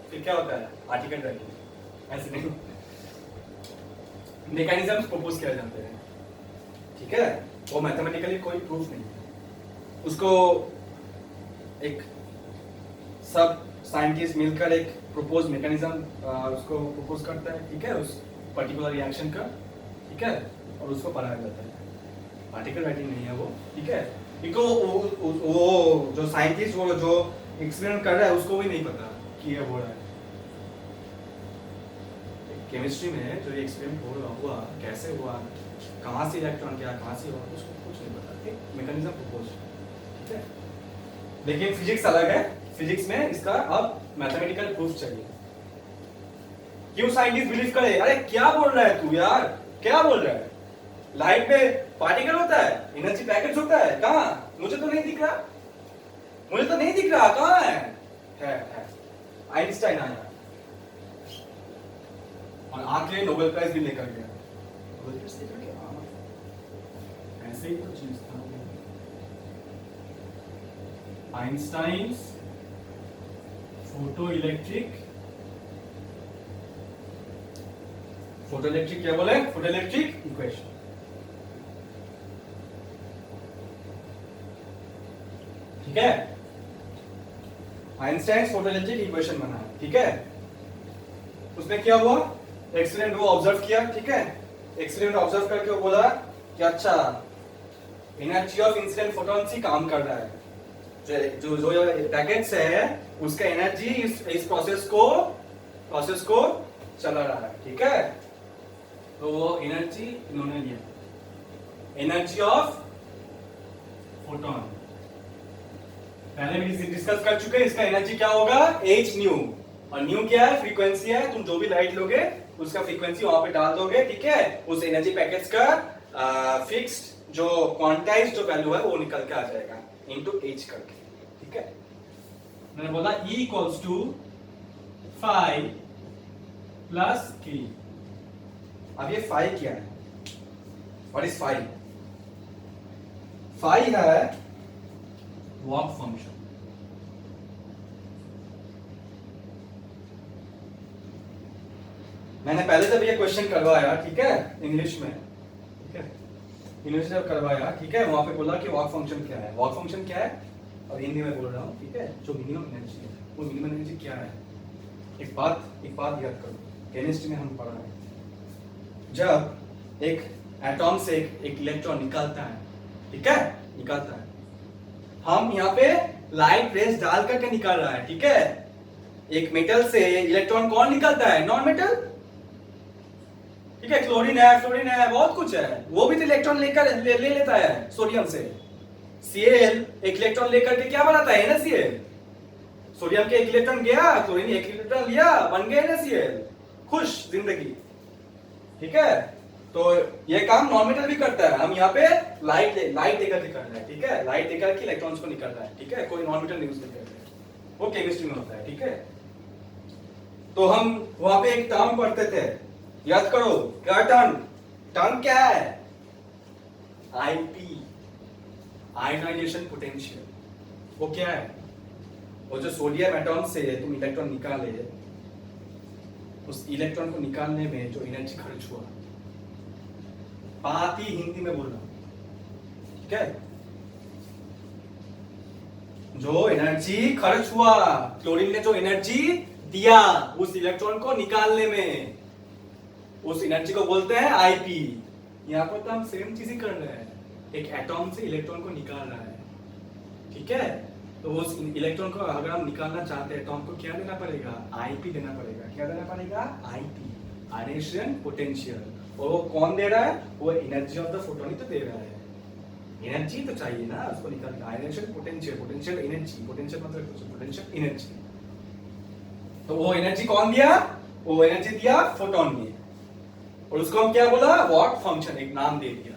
फिर क्या होता है, आर्टिकल राइटिंग, ऐसे नहीं, मैकेनिज्म्स प्रपोज किए जाते हैं, ठीक है, वो मैथमेटिकली कोई प्रूफ नहीं है, उसको एक सब साइंटिस्ट मिलकर एक प्रपोज मैकेनिज्म उसको प्रपोज करता है, ठीक है, उस पर्टिकुलर रिएक्शन का, ठीक है, और उसको पढ़ाया जाता है, आर्टिकल राइटिंग नहीं है वो, ठीक है, क्योंकि वो जो साइंटिस्ट वो जो एक्सपेरिमेंट कर रहा है उसको भी नहीं पता कि ये हो रहा है। केमिस्ट्री में जो एक्सपेरिमेंट हुआ कैसे हुआ, कहाँ से इलेक्ट्रॉन गया, कहाँ से हुआ, उसको कुछ नहीं पता, एक मैकेनिज्म प्रपोज, ठीक है, लेकिन फिजिक्स अलग है, फिजिक्स में इसका अब मैथमेटिकल प्रूफ चाहिए। क्यों साइंटिस्ट बिलीव करे, अरे क्या बोल रहा है तू यार, क्या बोल रहा है, लाइट में पार्टिकल होता है, एनर्जी पैकेट्स होता है, कहाँ, मुझे तो नहीं दिख रहा, मुझे तो नहीं दिख रहा, कहाँ है। आइंस्टाइन आया और आके नोबेल प्राइज भी लेकर गया, नोबेल प्राइज लेकर गया, ऐसे ही कुछ चीज था। आइंस्टाइन्स फोटो इलेक्ट्रिक क्या बोले, फोटो इलेक्ट्रिक इक्वेशन, ठीक है, आइंस्टाइन फोटो इलेक्ट्रिक इक्वेशन बनाया, ठीक है, उसमें क्या हुआ, एक्सपेरिमेंट वो ऑब्जर्व किया, ठीक है, एक्सपेरिमेंट ऑब्जर्व करके वो बोला कि अच्छा एनर्जी ऑफ इंसिडेंट फोटॉन्स ही काम कर रहा है, जो जो पैकेट्स है उसका एनर्जी इस प्रोसेस को चला रहा है, ठीक है, तो वो एनर्जी इन्होंने लिया, एनर्जी ऑफ फोटॉन, पहले भी डिस्कस कर चुके हैं, इसका एनर्जी क्या होगा, h न्यू, और न्यू क्या है, फ्रीक्वेंसी है, तुम जो भी लाइट लोगे उसका फ्रीक्वेंसी वहां पे डाल दोगे, ठीक है, उस एनर्जी पैकेट्स का फिक्स्ड जो क्वांटाइज्ड जो वैल्यू है वो निकल के आ जाएगा, इंटू एच करके, ठीक है। मैंने बोला E equals to phi plus K। अब ये फाई क्या है? What is phi? फाई है वर्क फंक्शन। मैंने पहले जब ये क्वेश्चन करवाया, ठीक है, इंग्लिश में, ठीक है, इंग्लिश जब करवाया, ठीक है, वहां पे बोला कि वर्क फंक्शन क्या है, वर्क फंक्शन क्या है, और हिंदी में बोल रहा हूँ, ठीक है, जो मिनिमम एनर्जी है, वो मिनिमम एनर्जी क्या है? एक बात याद करो, केमिस्ट्री में हम पढ़ा है, जब एक एटॉम से एक इलेक्ट्रॉन निकालता है, ठीक है, निकालता है, हम यहाँ पे लाइट रेस डाल करके निकाल रहा है, ठीक है। एक मेटल से इलेक्ट्रॉन कौन निकालता है? नॉन मेटल, ठीक है, क्लोरीन है, फ्लोरीन है, बहुत कुछ है, वो भी तो इलेक्ट्रॉन लेकर ले लेता है सोडियम से। Cl एक इलेक्ट्रॉन लेकर के क्या बनाता है? NaCl। सोडियम के एक इलेक्ट्रॉन गया, क्लोरीन एक इलेक्ट्रॉन लिया, बन गया NaCl। खुश जिंदगी, ठीक है। तो ये काम नॉन मेटल भी करता है। हम यहाँ पे लाइट लेकर के कर रहे हैं, ठीक है, लाइट लेकर के इलेक्ट्रॉन्स को निकाल रहा है, ठीक है, कोई नॉन मेटल यूज नहीं कर रहे हैं, वो केमिस्ट्री में होता है, ठीक है। तो हम वहां पे एक टर्म पढ़ते थे, याद करो, क्या टर्म क्या है? IP, ionisation potential. वो क्या है? वो जो सोडियम एटॉम से तुम इलेक्ट्रॉन निकाले, उस इलेक्ट्रॉन को निकालने में जो एनर्जी खर्च हुआ, बात ही हिंदी में बोल रहा हूं, ठीक है, जो एनर्जी खर्च हुआ, क्लोरीन ने जो एनर्जी दिया उस इलेक्ट्रॉन को निकालने में, उस एनर्जी को बोलते हैं आईपी। यहां पर तो हम सेम चीज ही कर रहे हैं, एक एटॉम से इलेक्ट्रॉन को निकाल रहा है, ठीक है। तो उस इलेक्ट्रॉन को अगर हम निकालना चाहते हैं तो हमको क्या देना पड़ेगा? आईपी देना पड़ेगा। क्या देना पड़ेगा? IP, ionisation potential. और वो कौन दे रहा है? वो एनर्जी ऑफ द फोटोन ही तो दे रहा है, एनर्जी तो चाहिए ना उसको निकालने। Ionisation potential, potential energy, potential मतलब पोटेंशियल एनर्जी। तो वो एनर्जी कौन दिया? वो एनर्जी दिया फोटोन ने, और उसको हम क्या बोला? वर्क फंक्शन, एक नाम दे दिया,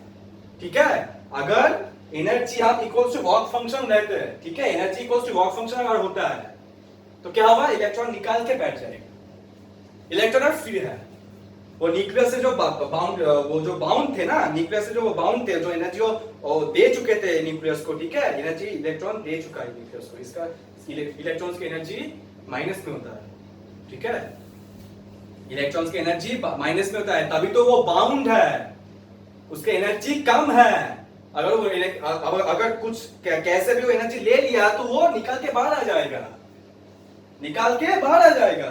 ठीक है। अगर एनर्जी आप इक्वल्स टू वर्क फंक्शन रहते हैं, ठीक है, energy equals to work function अगर होता है तो क्या होगा? इलेक्ट्रॉन निकाल के बैठ जाएगा। इलेक्ट्रॉन फ्री है, वो न्यूक्लियस से जो बाउंड, वो जो बाउंड थे ना, न्यूक्लियस से जो वो बाउंड थे, जो एनर्जी वो दे चुके थे न्यूक्लियस को, ठीक है, एनर्जी इलेक्ट्रॉन दे चुका है न्यूक्लियस को। इसका इलेक्ट्रॉन्स की एनर्जी माइनस में होता है, ठीक है, इलेक्ट्रॉन्स की एनर्जी माइनस में होता है, तभी तो वो बाउंड है, उसकी एनर्जी कम है। अगर वो अगर कुछ कैसे भी वो एनर्जी ले लिया तो वो निकाल के बाहर आ जाएगा, निकाल के बाहर आ जाएगा।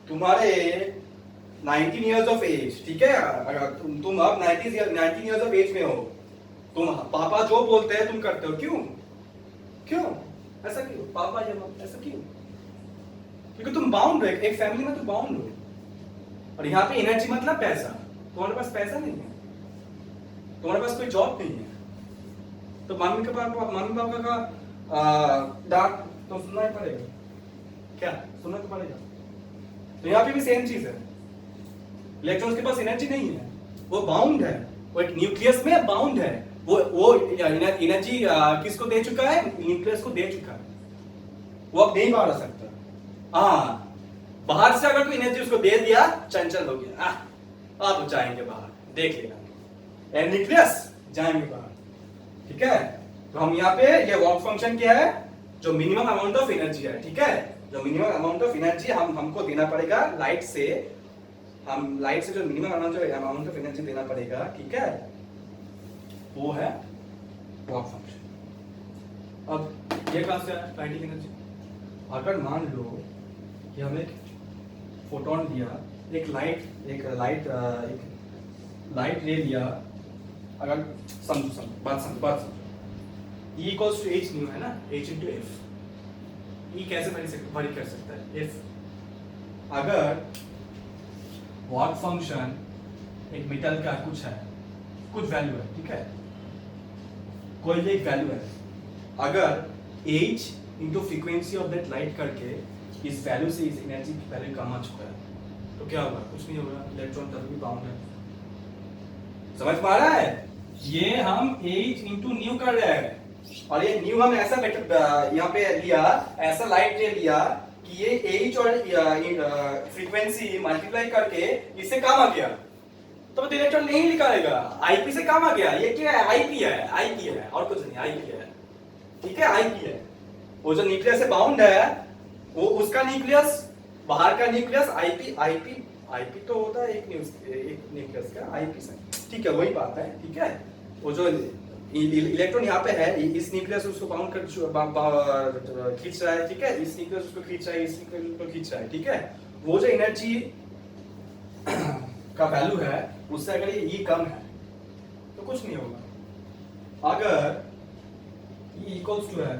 तुम्हारे 19 इयर्स ऑफ एज, ठीक है, अगर तुम अब 19 इयर्स ऑफ एज में हो, तुम पापा जो बोलते हैं तुम करते हो, क्यों ऐसा क्यों? पापा या मम्मी ऐसा क्यों? क्योंकि तुम बाउंड हो, एक फैमिली में तुम बाउंड हो। और यहाँ पे एनर्जी मतलब पैसा। तुम्हारे पास पैसा नहीं है, तुम्हारे पास कोई जॉब नहीं है, तो मम्मी पापा का डांट तो सुनना ही पड़ेगा, क्या सुनना तो पड़ेगा। तो यहाँ पे भी सेम चीज है, इलेक्ट्रॉन्स के पास एनर्जी नहीं है, वो बाउंड है, वो एक न्यूक्लियस में बाउंड है। वो एनर्जी किसको दे चुका है? न्यूक्लियस को दे चुका है, वो अब नहीं बाहर आ सकता। हाँ, बाहर से अगर कोई एनर्जी उसको दे दिया, चंचल हो गया, आप जाएंगे बाहर, देख लेना, न्यूक्लियस जाएंगे बाहर, ठीक है। तो हम यहाँ पे ये वर्क फंक्शन क्या है? जो मिनिमम अमाउंट ऑफ एनर्जी है, ठीक है, जो मिनिमम अमाउंट ऑफ एनर्जी हमको देना पड़ेगा लाइट से, हम लाइट से जो मिनिमम अमाउंट ऑफ एनर्जी देना पड़ेगा, ठीक है, वो है वर्क फंक्शन। अब ये कहां से है? Kinetic energy. अगर मान लो कि हमें फोटोन दिया, एक लाइट रे लिया, अगर समझो बात समझो, E equals to H nu है ना, H इंटू F। E कैसे वैरी कर सकता है? F। अगर वर्क फंक्शन एक मेटल का कुछ है, कुछ वैल्यू है, ठीक है, कोई भी एक वैल्यू है, अगर H into frequency of that light करके इस वैल्यू से इस एनर्जी की वैल्यू कम आ चुका है, तो क्या होगा? कुछ नहीं होगा, इलेक्ट्रॉन तब भी बाउंड है। समझ में आ रहा है? ये हम H इंटू न्यू कर रहे हैं, और ये न्यू हम ऐसा यहाँ पे लिया, ऐसा लाइट ले लिया कि ये एज और फ्रीक्वेंसी मल्टीप्लाई करके इससे काम आ गया, तो इलेक्ट्रॉन नहीं निकालेगा। आईपी से काम आ गया, ये क्या है? आईपी है, आईपी है और कुछ नहीं, आईपी है। ठीक है, आईपी है। वो जो न्यूक्लियस से बाउंड है वो उसका न्यूक्लियस, बाहर का न्यूक्लियस आईपी, आईपी आईपी तो होता है एक न्यूक्लियस का आईपी से। ठीक है, वही बात है। ठीक है, वो जो इलेक्ट्रॉन यहाँ पे है, इस न्यूक्लियस उसको बाउंड कर खींच रहा है। ठीक है, इस न्यूक्लियस उसको खींच रहा है, इस न्यूक्लियस उसको खींच रहा है। ठीक है, वो जो एनर्जी का वैल्यू है उससे अगर ये E कम है तो कुछ नहीं होगा। अगर E इक्वल्स टू है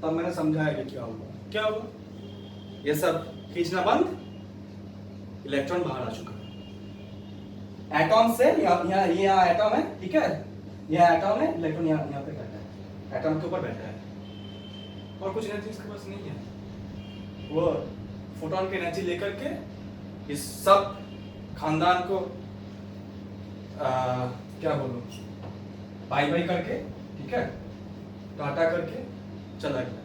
तब मैंने समझाया कि क्या होगा। क्या होगा? ये सब खींचना बंद, इलेक्ट्रॉन बाहर आ चुका है एटॉम से। यहाँ एटॉम है, ठीक है, यहाँ एटॉम है, इलेक्ट्रॉन यहाँ पे बैठा है, एटॉम के ऊपर बैठा है और कुछ एनर्जी इसके पास नहीं है। वो फोटोन की एनर्जी लेकर के इस सब खानदान को क्या बोलूं, बाई बाई करके, ठीक है, टाटा करके चला गया।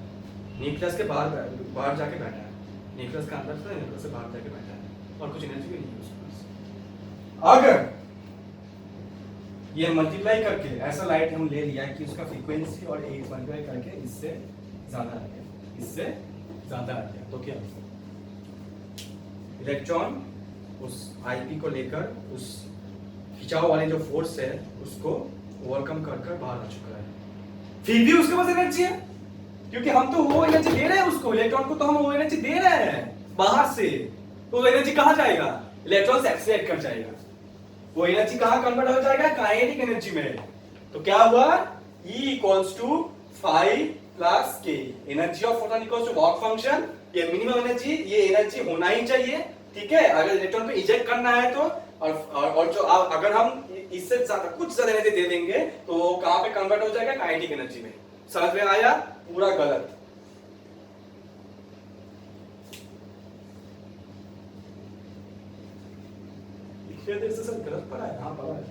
न्यूक्लियस के बाहर जाके बैठा है, न्यूक्लियस का अंदर से न्यूक्लियस से बाहर जाके बैठा है और कुछ एनर्जी भी नहीं है उसके पास। अगर ये मल्टीप्लाई करके ऐसा लाइट हम ले लिया कि उसका फ्रीक्वेंसी और एज मल्टीप्लाई करके इससे ज्यादा आ गया, इससे ज्यादा आ गया, तो क्या इलेक्ट्रॉन उस आईपी को लेकर उस खिंचाव वाले जो फोर्स है उसको ओवरकम कर बाहर आ चुका है। फिर भी उसके पास एनर्जी है, क्योंकि हम तो वो एनर्जी दे रहे हैं उसको, इलेक्ट्रॉन को तो हम वो एनर्जी दे रहे हैं बाहर से। तो एनर्जी कहां जाएगा? इलेक्ट्रॉन से एक्सीलरेट कर जाएगा। वो एनर्जी कहां कन्वर्ट हो जाएगा? काइनेटिक एनर्जी में। तो क्या हुआ? E equals to 5 plus k। Energy of photon equals to work function, ये मिनिमम एनर्जी, ये एनर्जी होना ही चाहिए। ठीक है, अगर इलेक्ट्रॉन को इजेक्ट करना है तो और जो अगर हम इससे ज्यादा कुछ ज्यादा एनर्जी दे देंगे तो वो कहां पे कन्वर्ट हो जाएगा? काइनेटिक एनर्जी में। समझ में आया? पूरा गलत। से सब गलत पढ़ा है। हाँ पढ़ा है,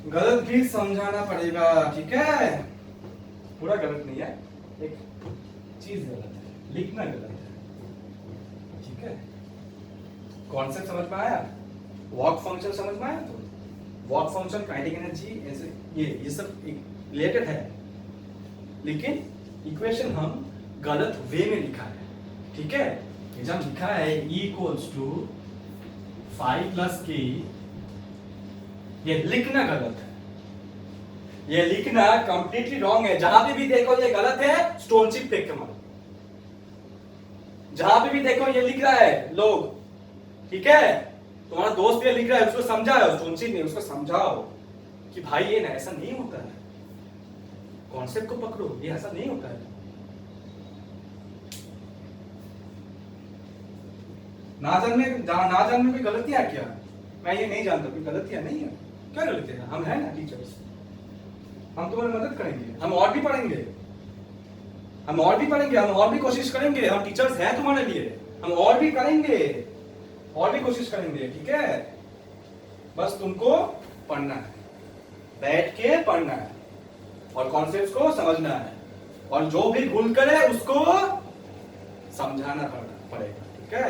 गलत भी समझाना पड़ेगा। ठीक है, पूरा गलत नहीं है, एक चीज गलत है, लिखना गलत है। ठीक है, कॉन्सेप्ट समझ में आया? वर्क फंक्शन समझ में आया? तो वर्क फंक्शन, काइनेटिक एनर्जी, ऐसे ये सब रिलेटेड है, लेकिन इक्वेशन हम गलत वे में लिखा है। ठीक है, ये जब लिखा है E equals to 5 plus k, ये लिखना गलत है, ये लिखना कंप्लीटली रॉन्ग है। जहां पे भी देखो ये गलत है, स्टोन चिप फेंक के मारो। जहां पे भी देखो ये लिख रहा है लोग, ठीक है, तुम्हारा दोस्त ये लिख रहा है, उसको समझाओ, स्टोन चिप नहीं, उसको समझाओ कि भाई ये ना ऐसा नहीं होता है, कॉन्सेप्ट को पकड़ो, ये ऐसा नहीं होता है। ना जानने कोई गलतियां क्या? मैं ये नहीं जानता कोई गलतियां नहीं है। क्या गलतियां? हम हैं ना टीचर्स, हम तुम्हारी मदद करेंगे, हम और भी पढ़ेंगे, हम और भी पढ़ेंगे, हम और भी कोशिश करेंगे। हम टीचर्स हैं तुम्हारे लिए, हम और भी करेंगे, और भी कोशिश करेंगे। ठीक है, बस तुमको पढ़ना है, बैठ के पढ़ना है और कॉन्सेप्ट्स को समझना है, और जो भी भूल करे उसको समझाना पड़ेगा। ठीक है,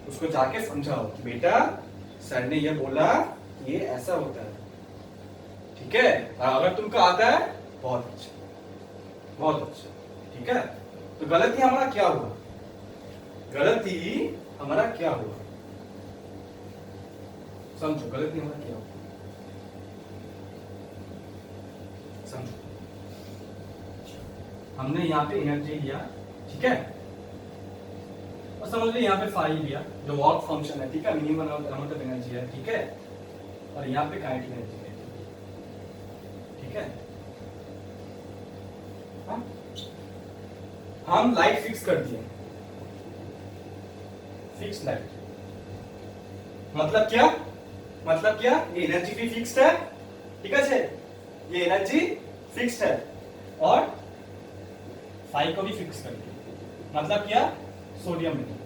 उसको जाके समझाओ कि बेटा सर ने ये बोला, ये ऐसा होता है। ठीक है, अगर तुमको आता है बहुत अच्छा, बहुत अच्छा। ठीक है, तो गलती हमारा क्या हुआ? गलती हमारा क्या हुआ? समझो, गलती हमारा क्या हुआ, समझो। हमने यहाँ पे एनर्जी लिया, ठीक है, और समझ लो यहाँ पे फाई लिया जो वर्क फंक्शन है, ठीक है, मिनिमम अमाउंट ऑफ एनर्जी है। ठीक है, और यहाँ पे काइनेटिक एनर्जी है। ठीक है, हम लाइट फिक्स कर दिए, फिक्स लाइट। मतलब क्या? मतलब क्या? ये एनर्जी भी फिक्स्ड है, ठीक है, ये एनर्जी फिक्स्ड है और फाई को भी फिक्स कर दिया। मतलब क्या? Sodium metre.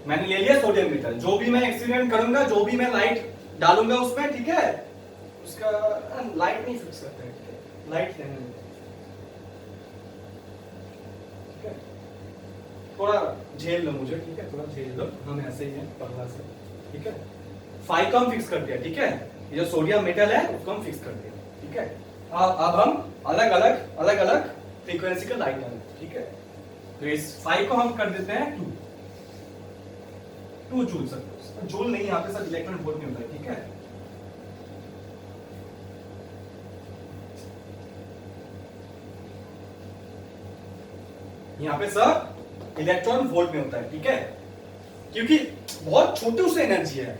मैंने ले लिया सोडियम मीटर, जो भी मैं एक्सपेरिमेंट करूंगा, जो भी मैं लाइट डालूंगा उसमें, ठीक है, उसका लाइट नहीं फिक्स करते हैं, लाइट लेने देते हैं, ठीक है। थोड़ा झेल लो मुझे, ठीक है, थोड़ा झेल लो, हम ऐसे ही हैं पगला से, ठीक है। फाइव को हम फिक्स कर दिया, ठीक है। ये जो सोडियम मेटल है उसको हम फिक्स कर दिया, ठीक है। अब हम अलग अलग फ्रीक्वेंसी का लाइट डालें, ठीक है। तो इस 5 को हम कर देते हैं 2 जूल, सर जूल नहीं, यहाँ पे सर इलेक्ट्रॉन वोल्ट में होता है, ठीक है। यहाँ पे सर इलेक्ट्रॉन वोल्ट में होता है, ठीक है, क्योंकि बहुत छोटी उससे एनर्जी है,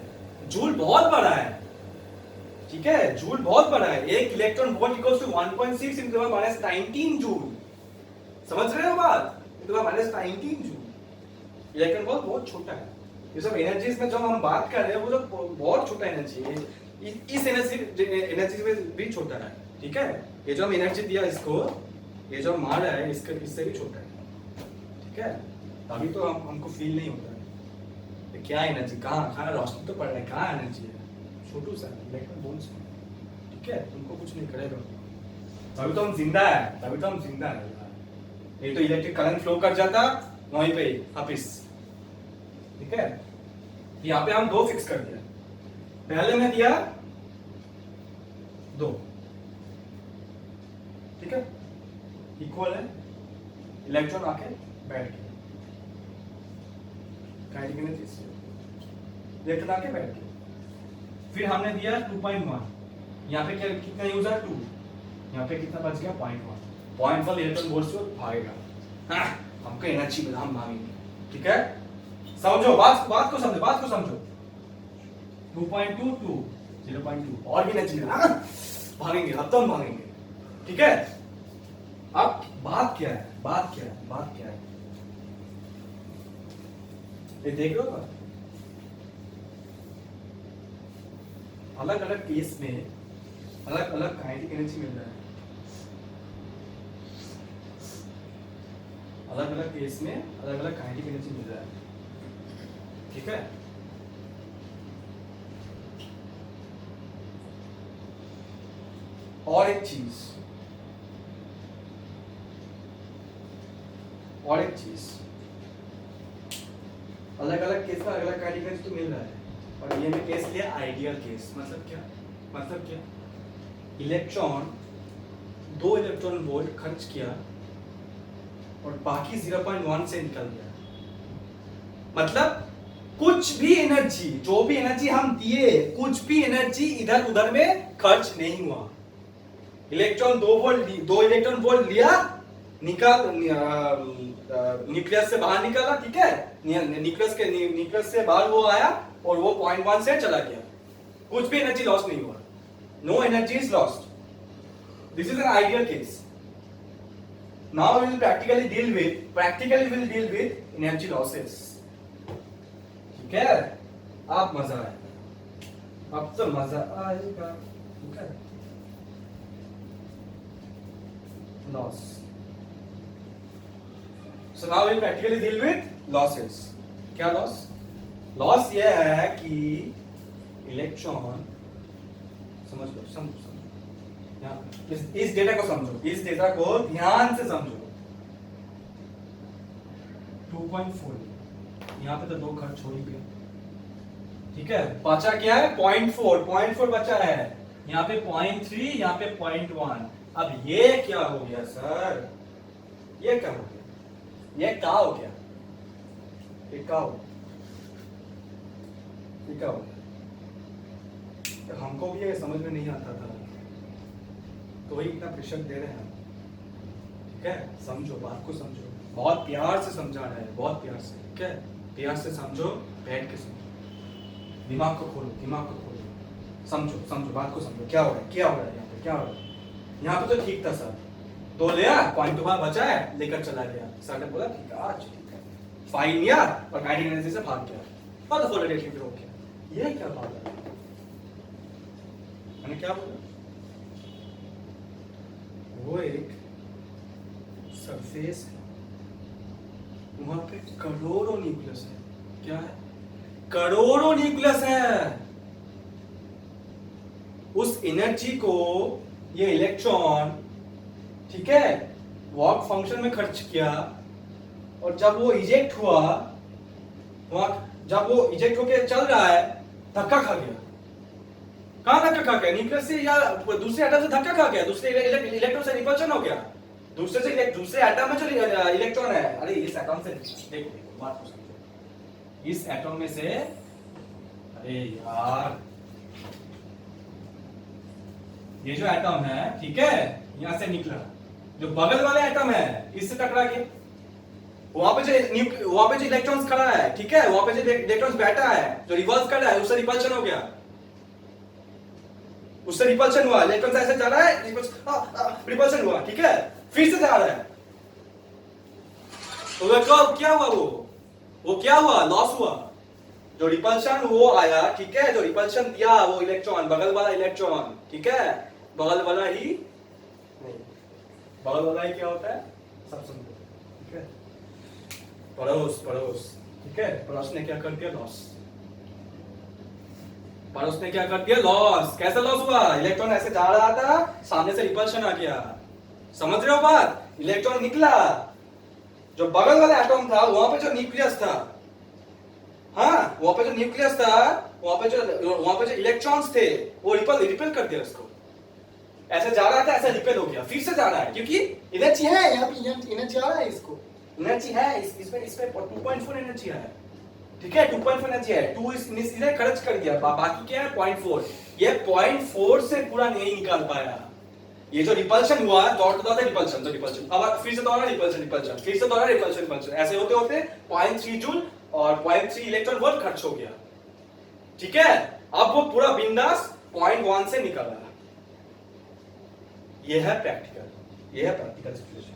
जूल बहुत बड़ा है, ठीक है, जूल बहुत बड़ा है। एक electron volt equals to 1.6 × 10⁻⁹ joule, समझ रहे हो बात, -19 जूल। इलेक्ट्रॉन वोल्ट बहुत छोटा है। ये सब एनर्जीज में जब हम बात कर रहे हैं वो जो बहुत छोटा एनर्जी है, इस एनर्जी में भी छोटा है, ठीक है। ये जो हम एनर्जी दिया इसको, ये जो मार रहा है इससे भी छोटा है, ठीक है। अभी तो हमको फील नहीं होता है क्या एनर्जी, कहाँ रोशनी तो पड़ रहा है, कहाँ एनर्जी है, छोटू सा इलेक्ट्रॉन वोल्ट, ठीक है, तुमको कुछ नहीं करेगा, तभी तो हम जिंदा है, तभी तो हम जिंदा है। ये तो इलेक्ट्रिक करंट फ्लो कर जाता वहीं पे वापिस, ठीक है। यहाँ पे हम 2 फिक्स कर दिया, पहले में दिया 2, ठीक है, इक्वल है, इलेक्ट्रॉन आके बैठ गया, काइनेटिक एनर्जी से इलेक्ट्रॉन आके बैठ गया। फिर हमने दिया 2.1, यहाँ पे क्या कितना यूज है 2, यहाँ पे कितना बच गया 0.1 इलेक्ट्रॉन वोल्ट से भागेगा, हमको एनर्जी मिला, हम भागेंगे, ठीक है। समझो बात को समझो 2.2 2 0.2 और भी एनर्जी मिला, भागेंगे, अब तो हम भागेंगे, ठीक है। अब बात क्या है, ये देख रहे हो, अलग अलग केस में अलग अलग काइनेटिक एनर्जी मिल रहा है, अलग अलग केस में अलग अलग काइनेटिक एनर्जी मिल रहा है, ठीक है। और एक चीज अलग अलग केस में अलग अलग काइनेटिक एनर्जी तो मिल रहा है, और ये में केस लिया आइडियल केस, मतलब क्या, इलेक्ट्रॉन 2 इलेक्ट्रॉन वोल्ट खर्च किया और बाकी 0.1 से निकल गया, मतलब कुछ भी एनर्जी, जो भी एनर्जी हम दिए, कुछ भी एनर्जी इधर उधर में खर्च नहीं हुआ। इलेक्ट्रॉन 2 इलेक्ट्रॉन वोल्ट लिया, न्यूक्लियस से बाहर निकाला, ठीक है, न्यूक्लियस से बाहर वो आया और वो 0.1 से चला गया, कुछ भी एनर्जी लॉस नहीं हुआ, no energy is lost. This is an ideal case. Now we will practically deal with energy losses, ठीक है। अब मजा आएगा, अब तो मजा आएगा, ठीक है। Loss. So now we will practically deal with losses. क्या लॉस? लॉस ये है कि इलेक्ट्रॉन, समझ लो, इस डेटा को समझो, इस डेटा को ध्यान से समझो। 2.4, यहाँ पे तो 2 खर्च हो ही गया, ठीक है, बचा क्या है 0.4 बचा है, यहाँ पे 0.3, यहाँ पे 0.1। अब ये क्या हो गया सर, ये क्या हो गया, ये क्या हो गया, हमको भी ये समझ में नहीं आता था, तो ही इतना प्रेशर दे रहे हैं, ठीक है। समझो, बात को समझो, बहुत प्यार से समझा रहा है, बहुत प्यार से, ठीक है, प्यार से समझो, बैठ के समझो, दिमाग को खोलो, समझो, बात को समझो, क्या हो रहा है यहाँ पे, क्या हो रहा है यहाँ पे। तो ठीक था सर, 2 लिया, 0.2 बचा है, लेकर चला गया, सर ने बोला ठीक है, आज ठीक है, फाइन लिया और काइनेटिक एनर्जी से भाग गया, और तो रिलेटिव हो गया। ये क्या बात है, मैंने क्या बोला, वो एक सरफेस है, वहां पे करोड़ों न्यूक्लियस है, क्या है, करोड़ों न्यूक्लियस है, उस एनर्जी को ये इलेक्ट्रॉन, ठीक है, वर्क फंक्शन में खर्च किया, और जब वो इजेक्ट हुआ, जब वो इजेक्ट होके चल रहा है, धक्का खा गया। कहां धक्का खा गया? न्यूक्लियस से या दूसरे एटम से धक्का खा गया, दूसरे इलेक्ट्रॉन से रिपल्शन हो गया, दूसरे एटम में जो इलेक्ट्रॉन है, अरे इस एटम से देखो बात को समझो, इस एटम में से, अरे यार ये जो एटम है, ठीक है, यहां से निकला, जो बगल वाले एटम है इससे टकरा गया, वहां पे जो इलेक्ट्रॉन्स खड़ा है, ठीक है, वहां पे जो इलेक्ट्रॉन्स बैठा है, जो रिवर्स कर रहा है, उससे रिपल्शन हो गया, उससे रिपल्शन हुआ, इलेक्ट्रॉन ऐसे जा रहा है, रिपल्शन हुआ, ठीक है, फिर से जा रहा है, तो वो क्या हुआ? वो क्या हुआ? लॉस हुआ। जो रिपल्शन वो आया, ठीक है, जो रिपल्शन दिया वो इलेक्ट्रॉन, बगल वाला इलेक्ट्रॉन, ठीक है, बगल वाला ही नहीं, बगल वाला ही क्या होता है, सब समझो, ठीक है, पड़ोस, ठीक है, पड़ोस ने क्या कर दिया? लॉस। पड़ोस ने क्या कर दिया? लॉस। कैसे लॉस हुआ? इलेक्ट्रॉन ऐसे जा रहा था, सामने से रिपल्शन आ गया, समझ रहे हो बात? इलेक्ट्रॉन निकला, जो बगल वाला एटम था वहां पे जो न्यूक्लियस था, हाँ, वहां पे जो न्यूक्लियस था, वहां पे जो इलेक्ट्रॉन्स थे, वो रिपेल कर दिया उसको, ऐसे जा रहा था, ऐसे रिपेल हो गया, फिर से जा रहा है, क्योंकि एनर्जी है, यहाँ पे एनर्जी आ रहा है, इसको एनर्जी है, इसमें 2.4 एनर्जी है, ठीक है, 2.4 एनर्जी है, 2 इसने खर्च कर दिया, बाकी क्या है? 0.4, ये 0.4 से पूरा नहीं निकाल पाया, ये जो रिपल्शन हुआ, रिपल्शन, अब फिर से दोबारा रिपल्शन, फिर से दोबारा रिपल्शन, ऐसे होते होते 0.3 जूल और 0.3 इलेक्ट्रॉन वोल्ट खर्च हो गया, ठीक है, अब वो पूरा बिंदास 0.1 से निकल रहा है। ये है प्रैक्टिकल सिचुएशन,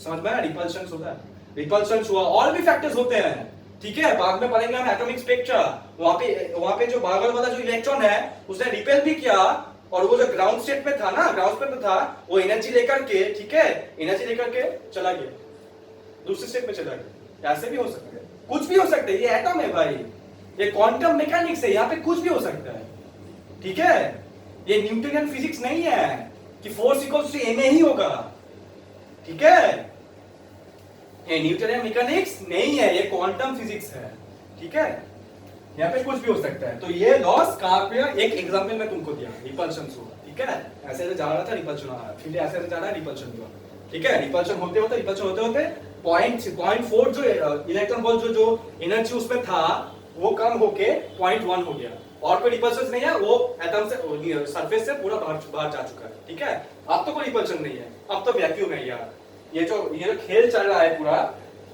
समझ में आया? रिपल्शन होता है, रिपल्शन हुआ, और भी फैक्टर्स होते हैं, ठीक है, बाद में पढ़ेंगे हम एटॉमिक स्पेक्ट्रा, वहां पे जो बगल वाला जो इलेक्ट्रॉन है उसने रिपेल भी किया, और वो जो ग्राउंड स्टेट में था ना, ग्राउंड स्टेट में था, वो एनर्जी लेकर के, ठीक है, एनर्जी लेकर के चला गया, दूसरे स्टेट में चला गया, ऐसे भी हो सकता है, कुछ भी हो सकता है, ये एटम है भाई, ये क्वांटम मैकेनिक्स है, यहाँ पे कुछ भी हो सकता है, ठीक है, ये न्यूटनियन फिजिक्स नहीं है कि फोर्स इक्वल्स टू ma ही होगा, ठीक है, ये न्यूटनियन मैकेनिक्स नहीं है, ये क्वांटम फिजिक्स है, ठीक है, यहाँ पे कुछ भी हो सकता है। तो ये लॉस कहां पे? एक एग्जांपल मैं तुमको दिया, रिपल्शन हुआ, ठीक है, ऐसे जा रहा था, रिपल्शन आया, फिर ऐसे जा रहा है, रिपल्शन हुआ, ठीक है, रिपल्शन होते होते 0.4 जो इलेक्ट्रॉन वोल्ट जो एनर्जी उसमें था वो कम होके 0.1 हो गया, और कोई रिपल्शन नहीं है, वो एटम से, सरफेस से पूरा बाहर जा चुका है, ठीक है, अब तो कोई रिपल्शन नहीं है, अब तो वैक्यूम है यार, ये जो खेल चल रहा है पूरा,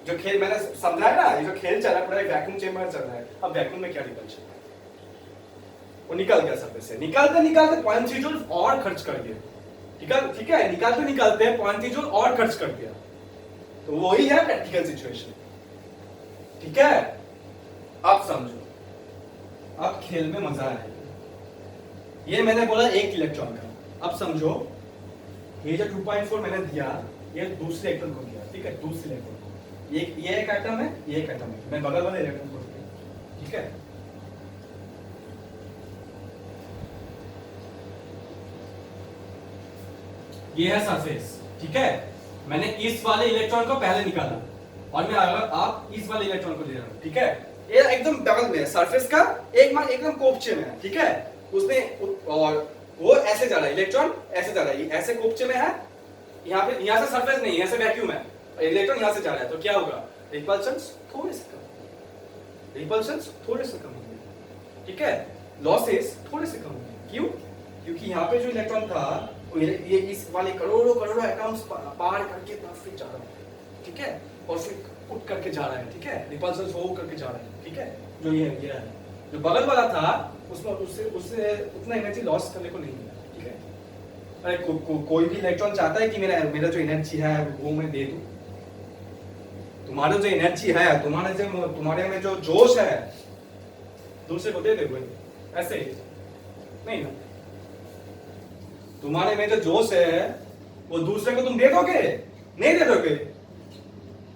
जो खेल मैंने समझाया ना, ये जो खेल चल रहा है पूरा वैक्यूम चेंबर चल रहा है, अब वैक्यूम में क्या रिपल्शन? वो निकल गया सरफेस से, निकालते 0.3 जूल और खर्च कर दिया, ठीक है, निकालते 0.3 जूल और खर्च कर दिया, तो वही है प्रैक्टिकल सिचुएशन, ठीक है, अब समझो, अब खेल में मजा आएगा। ये मैंने बोला एक इलेक्ट्रॉन का, अब समझो ये जो 2.4 मैंने दिया, ये दूसरे इलेक्ट्रॉन को दिया, ठीक है, दूसरे इलेक्ट्रॉन को, ये एक एटम है, ये एक एटम है, मैं बगल वाले इलेक्ट्रॉन को दिया, ठीक है, ये है सरफेस, ठीक है, मैंने इस वाले इलेक्ट्रॉन को पहले निकाला, और मैं अगर आप इस वाले इलेक्ट्रॉन को ले रहा हूं, ठीक है, ये एकदम बगल में है, सरफेस का एकदम कोपचे में है, ठीक है, उसमें, और वो ऐसे जा रहा है, इलेक्ट्रॉन ऐसे जा रहा है, ऐसे कोपचे में है, यहाँ से सरफेस नहीं, यहाँ से वैक्यूम है, इलेक्ट्रॉन यहाँ से जा रहा है, तो क्या होगा? रिपल्शंस थोड़े से कम होंगे, ठीक है, लॉसेस थोड़े से कम होंगे, क्यों? क्योंकि यहाँ पे जो इलेक्ट्रॉन था ये इस वाले करोड़ों एटम्स पार करके फिर जा रहा है, ठीक है, और फिर उठ करके जा रहा है, ठीक है, रिपल्शंस हो करके जा रहा है, ठीक है, जो ये है, जो बगल वाला था उसमें उससे उतना एनर्जी लॉस करने को नहीं मिला, ठीक है, अरे कोई भी इलेक्ट्रॉन चाहता है कि मेरा जो एनर्जी है वो मैं दे दूं, तुम्हारा जो एनर्जी है, तुम्हारे में जो जोश है, दूसरे को दे दे, ऐसे ही नहीं ना, तुम्हारे में जो जोश है वो दूसरे को तुम दे दोगे? नहीं दे दोगे,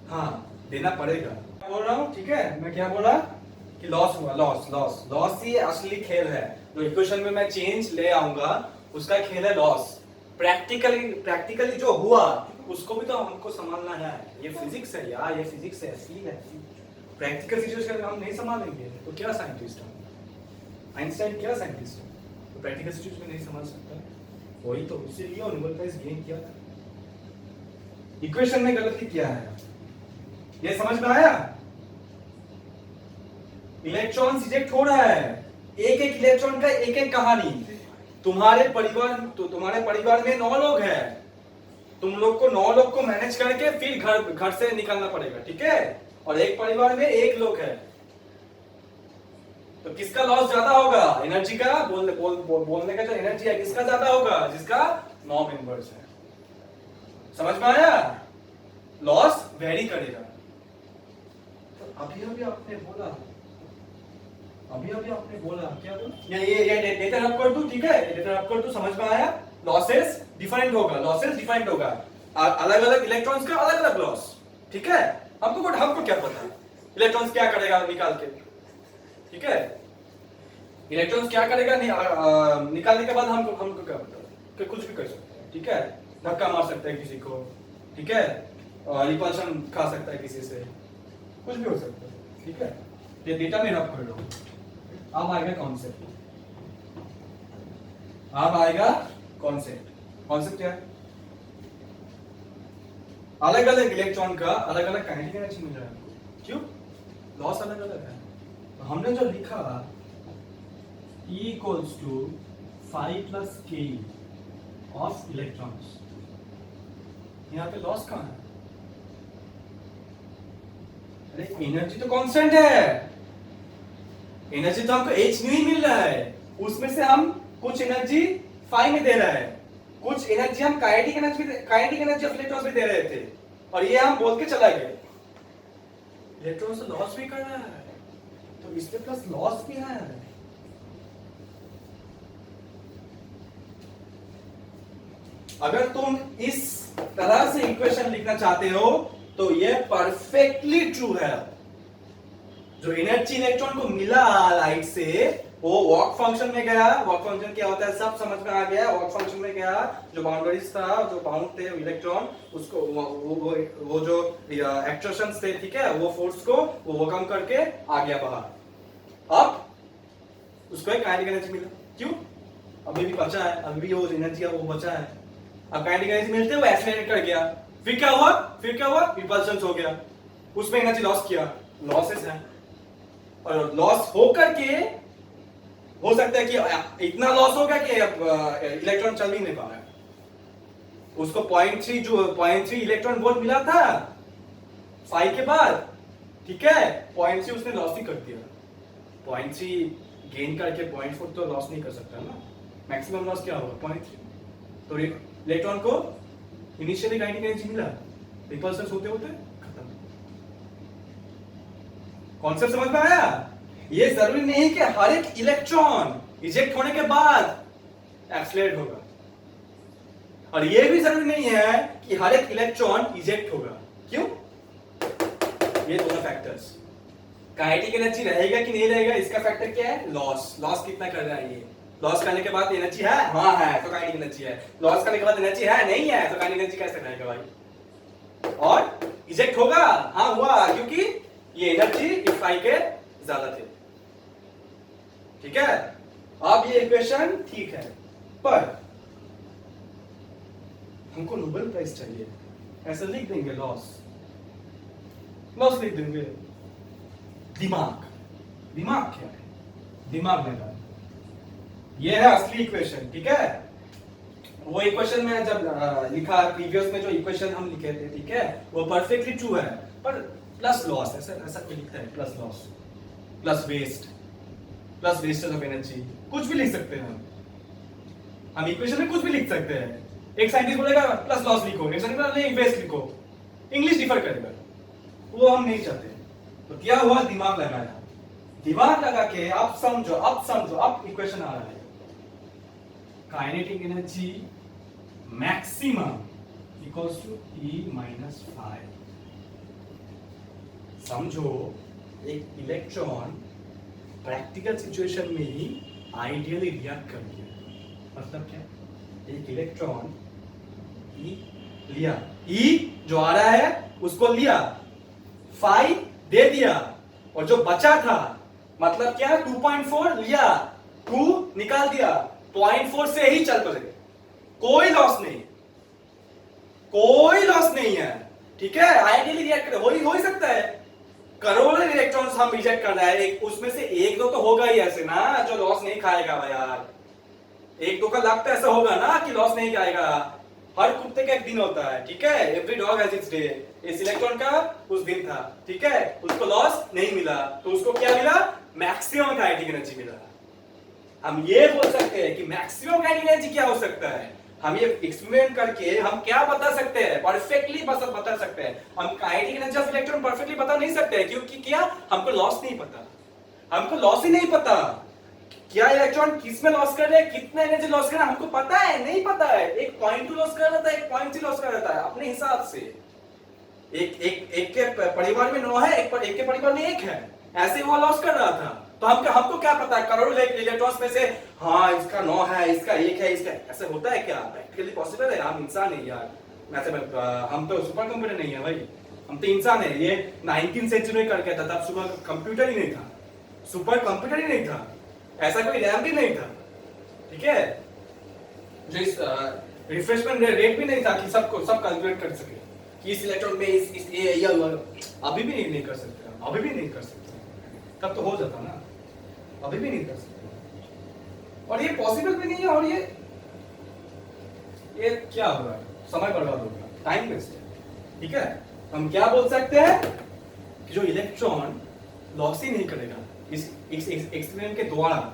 हाँ, देना पड़ेगा। बोल रहा हूँ, ठीक है, मैं क्या बोला कि लॉस हुआ, लॉस ही असली खेल है, जो इक्वेशन में मैं चेंज ले आऊंगा उसका खेल है लॉस। प्रैक्टिकली जो हुआ उसको भी तो हमको संभालना है। ये फिजिक्स है यार, ये फिजिक्स है, फील है। प्रैक्टिकल सिचुएशन हम नहीं संभालेंगे तो क्या साइंटिस्ट हम? आइंस्टाइन क्या साइंटिस्ट है? तो प्रैक्टिकल सिचुएशन नहीं संभाल सकता। वही तो इसीलिए नोबेल प्राइज गेन किया था। इक्वेशन में गलत किया है, ये समझ में आया? इलेक्ट्रॉन इजेक्ट हो रहा है, एक एक इलेक्ट्रॉन का एक एक कहानी। तुम्हारे परिवार में 9 लोग हैं, तुम लोग को 9 लोग को मैनेज करके फिर घर से निकलना पड़ेगा, ठीक है? और एक परिवार में 1 लोग है, तो किसका लॉस ज्यादा होगा? एनर्जी का बोलने का जो एनर्जी है किसका ज्यादा होगा? जिसका 9 मेंबर्स है। समझ में आया? लॉस वेरी करेगा। तो अभी आपने बोला क्या बोला? ये डेटा रब कर दूं, ठीक है? डेटा रब कर दूं, समझ में आया? लॉसेस डिफरेंट होगा, अलग अलग इलेक्ट्रॉन्स का अलग अलग लॉस, ठीक है? हमको क्या पता इलेक्ट्रॉन्स क्या करेगा निकाल के, ठीक है? इलेक्ट्रॉन्स क्या करेगा निकालने के बाद हमको क्या पता कि कुछ भी कर सकते हैं, ठीक है? धक्का मार सकता है किसी को, ठीक है? रिपल्शन खा सकता है किसी से, कुछ भी हो सकता है, ठीक है? ये डेटा में रब कर लो। अब आएगा कॉन्सेप्ट क्या है? अलग अलग इलेक्ट्रॉन का अलग अलग काइनेटिक एनर्जी मिल रहा है हमको। क्यों? लॉस अलग अलग है। तो हमने जो लिखा E equals to phi plus k of electrons, यहाँ पे लॉस कहाँ है? अरे एनर्जी तो कांस्टेंट है, एनर्जी तो हमको h न्यू ही मिल रहा है, उसमें से हम कुछ एनर्जी फाई में दे रहा है, कुछ एनर्जी हम काइनेटिक एनर्जी ऑफ इलेक्ट्रॉन्स में दे रहे थे, और ये हम बोल के चला गया इलेक्ट्रॉन्स तो लॉस भी कर रहा है, तो इसमें प्लस लॉस भी है। अगर तुम इस तरह से इक्वेशन लिखना चाहते हो तो ये परफेक्टली ट्रू है। जो एनर्जी इलेक्ट्रॉन को मिला लाइट से, वो वर्क फंक्शन में गया। वर्क फंक्शन क्या होता है सब समझ में आ गया। वर्क फंक्शन में गया, जो बाउंड्रीज था, जो बाउंड थे इलेक्ट्रॉन, उसको वो जो एक्सट्रैक्शंस थे, ठीक है, वो फोर्स को वो ओवरकम करके आ गया बाहर। अब उसको एक काइनेटिक एनर्जी मिला। क्यों? अभी भी बचा है, अभी भी वो एनर्जी है वो बचा है। अब काइनेटिक एनर्जी मिलते हुए एक्सेलरेट कर गया, फिर क्या हुआ? रिपल्शन हो गया, उसमें एनर्जी लॉस किया, लॉसेस है। और लॉस होकर के हो सकता है कि इतना लॉस होगा कि इलेक्ट्रॉन चल ही नहीं पा रहा है। उसको 0.3 इलेक्ट्रॉन वोल्ट मिला था 5 के बाद, ठीक है? 0.3 उसने लॉस ही कर दिया। 0.3 गेन करके 0.4 तो लॉस नहीं कर सकता ना। मैक्सिमम लॉस क्या होगा? 0.3। तो इलेक्ट्रॉन को इनिशियली काइनेटिक एनर्जी मिला, रिपल्शन होते होते खत्म। कॉन्सेप्ट समझ में आया? ये जरूरी नहीं कि हर एक इलेक्ट्रॉन इजेक्ट होने के बाद एक्सेलरेट होगा, और ये भी जरूरी नहीं है कि हर एक इलेक्ट्रॉन इजेक्ट होगा। क्यों? ये दोनों फैक्टर्स, काइनेटिक एनर्जी रहेगा कि नहीं रहेगा, इसका फैक्टर क्या है? लॉस कितना कर रहा है ये। लॉस करने के बाद एनर्जी है, हाँ है, तो काइनेटिक एनर्जी है। लॉस करने के बाद एनर्जी है, नहीं है, तो काइनेटिक एनर्जी कैसे रहेगा भाई? और इजेक्ट होगा, हाँ हुआ, क्योंकि ये एनर्जी इस फाई के ज्यादा थे, ठीक है? अब ये इक्वेशन ठीक है, पर हमको नोबेल प्राइज चाहिए। ऐसा लिख देंगे लॉस लिख देंगे। दिमाग क्या है? दिमाग लगा, ये है असली इक्वेशन, ठीक है? वो इक्वेशन में जब लिखा प्रीवियस में जो इक्वेशन हम लिखे थे, ठीक है, वो परफेक्टली ट्रू है, पर प्लस लॉस ऐसा कोई लिखता है, plus loss, plus wastage of energy, कुछ भी लिख सकते हैं हम इक्वेशन में कुछ भी लिख सकते हैं। एक साइंटिस्ट बोलेगा प्लस लॉस लिखो, एक साइंटिस्ट बोलेगा नहीं वेस्ट लिखो, इंग्लिश डिफर करेगा, वो हम नहीं चाहते। तो क्या हुआ? दिमाग लगाया, दिमाग लगा के अब समझो, अब इक्वेशन आ रहा है। Kinetic energy maximum equals to E minus 5। समझो एक इलेक्ट्रॉन प्रैक्टिकल सिचुएशन में ही आइडियली रिएक्ट कर दिया। मतलब क्या? एक इलेक्ट्रॉन ई लिया, ई जो आ रहा है उसको लिया, फाई दे दिया, और जो बचा था मतलब क्या 2.4 लिया, 2 निकाल दिया, 0.4 से ही चल पड़े, कोई लॉस नहीं, कोई लॉस नहीं है, ठीक है। आइडियली रिएक्ट हो ही सकता है, करोड़ों इलेक्ट्रॉन्स हम रिजेक्ट कर रहे हैं, उसमें से एक दो तो होगा ही ऐसे ना जो लॉस नहीं खाएगा भाई यार, एक दो का लक तो ऐसा होगा ना कि लॉस नहीं खाएगा। हर कुत्ते का एक दिन होता है, ठीक है, every dog has its day. इस इलेक्ट्रॉन का उस दिन था, ठीक है, उसको लॉस नहीं मिला तो उसको क्या मिला, मैक्सिमम काइनेटिक एनर्जी मिला। हम ये बोल सकते हैं कि मैक्सिमम काइनेटिक एनर्जी क्या हो सकता है, हम ये एक्सपेरिमेंट करके हम क्या बता सकते हैं, परफेक्टली बता सकते हैं। हम kinetic energy of electron perfectly बता नहीं सकते क्योंकि क्या, हमको लॉस नहीं पता, हमको लॉस ही नहीं पता, क्या इलेक्ट्रॉन किस में लॉस कर रहे हैं, कितना एनर्जी लॉस कर रहा है हमको पता है नहीं पता है। एक 0.2 लॉस कर रहा था, एक 0.3 लॉस कर रहा था अपने हिसाब से। एक के परिवार में 9 है, एक के परिवार में 1 है, ऐसे वो लॉस कर रहा था। तो हमको क्या पता है करोड़ों इलेक्ट्रॉन्स में से हाँ इसका 9 है, इसका 1 है, इसका ऐसे होता है क्या, प्रैक्टिकली पॉसिबल है? हम इंसान है यार, हम तो सुपर कंप्यूटर नहीं है भाई, हम तो इंसान है। ये 19th सेंचुरी में करके था, तब सुपर कंप्यूटर ही नहीं था, सुपर कंप्यूटर ही नहीं था, ऐसा कोई रैम भी नहीं था, ठीक है, जो इस रिफ्रेशमेंट रेट भी नहीं था कि सब कैलकुलेट कर सके कि इस इलेक्ट्रॉन में इस ये अभी भी नहीं कर सकते, अभी भी नहीं कर सकते, तब तो हो जाता ना, अभी भी नहीं कर सकते, और ये पॉसिबल भी नहीं है, और ये क्या हो रहा है, समय बर्बाद होगा, टाइम वेस्ट है, ठीक है। हम क्या बोल सकते हैं कि जो इलेक्ट्रॉन लॉस ही नहीं करेगा इस एक्सपेरिमेंट के दौरान,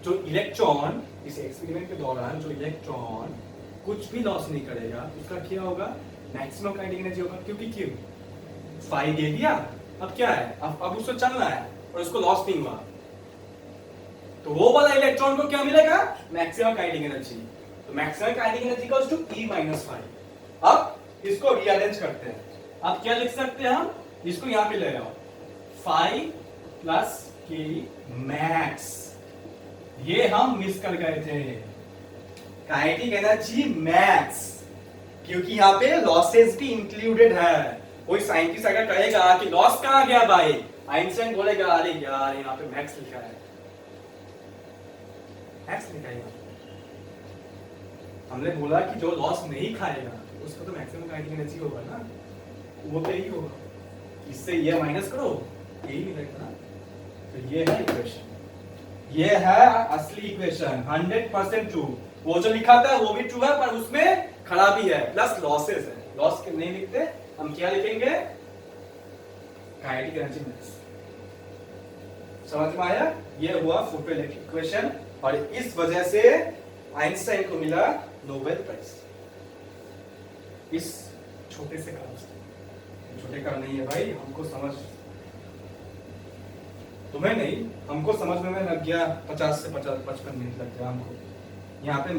जो इलेक्ट्रॉन इस एक्सपेरिमेंट के दौरान जो इलेक्ट्रॉन कुछ भी लॉस नहीं करेगा, उसका क्या होगा, मैक्सिमम काइनेटिक एनर्जी होगा, क्योंकि क्यों, फाई दे दिया, अब क्या है, अब उसको चलना है और उसको लॉस नहीं हुआ, तो वो वाला इलेक्ट्रॉन को क्या मिलेगा, मैक्सिमम काइनेटिक एनर्जी। तो maximum kinetic energy equals to E - 5। अब इसको रीअरेंज करते हैं, अब क्या लिख सकते हैं हम, इसको यहां पे ले आओ, 5 + K मैक्स, ये हम मिस कर गए थे, काइनेटिक एनर्जी मैक्स, क्योंकि यहाँ पे लॉसेस भी इंक्लूडेड है। कोई साइंटिस्ट अगर कहेगा कि लॉस कहां गया भाई, आइंस्टाइन बोलेगा अरे यार यहाँ पे मैक्स लिखा है, मैक्स लिखा है, हमने बोला कि जो लॉस नहीं खाएगा उसका तो मैक्सिमम काइनेटिक एनर्जी होगा ना, वो तो यही होगा, इससे ये माइनस करो यही मिलेगा ना। तो ये है इक्वेशन, ये है असली इक्वेशन, 100% ट्रू। वो जो लिखा था वो भी ट्रू है, पर उसमें खराबी है, प्लस लॉसेस है, लॉस के नहीं लिखते, हम क्या लिखेंगे, काइनेटिक एनर्जी मैक्स। समझ में आया, ये हुआ फोटोइलेक्ट्रिक इक्वेशन, और इस वजह से आइंस्टाइन को मिला नोबेल प्राइज, इस छोटे से काम से। छोटे काम नहीं है भाई, हमको समझ, तुम्हें नहीं, हमको समझने में लग गया 50 से 55 मिनट लग गया हमको, यहाँ पे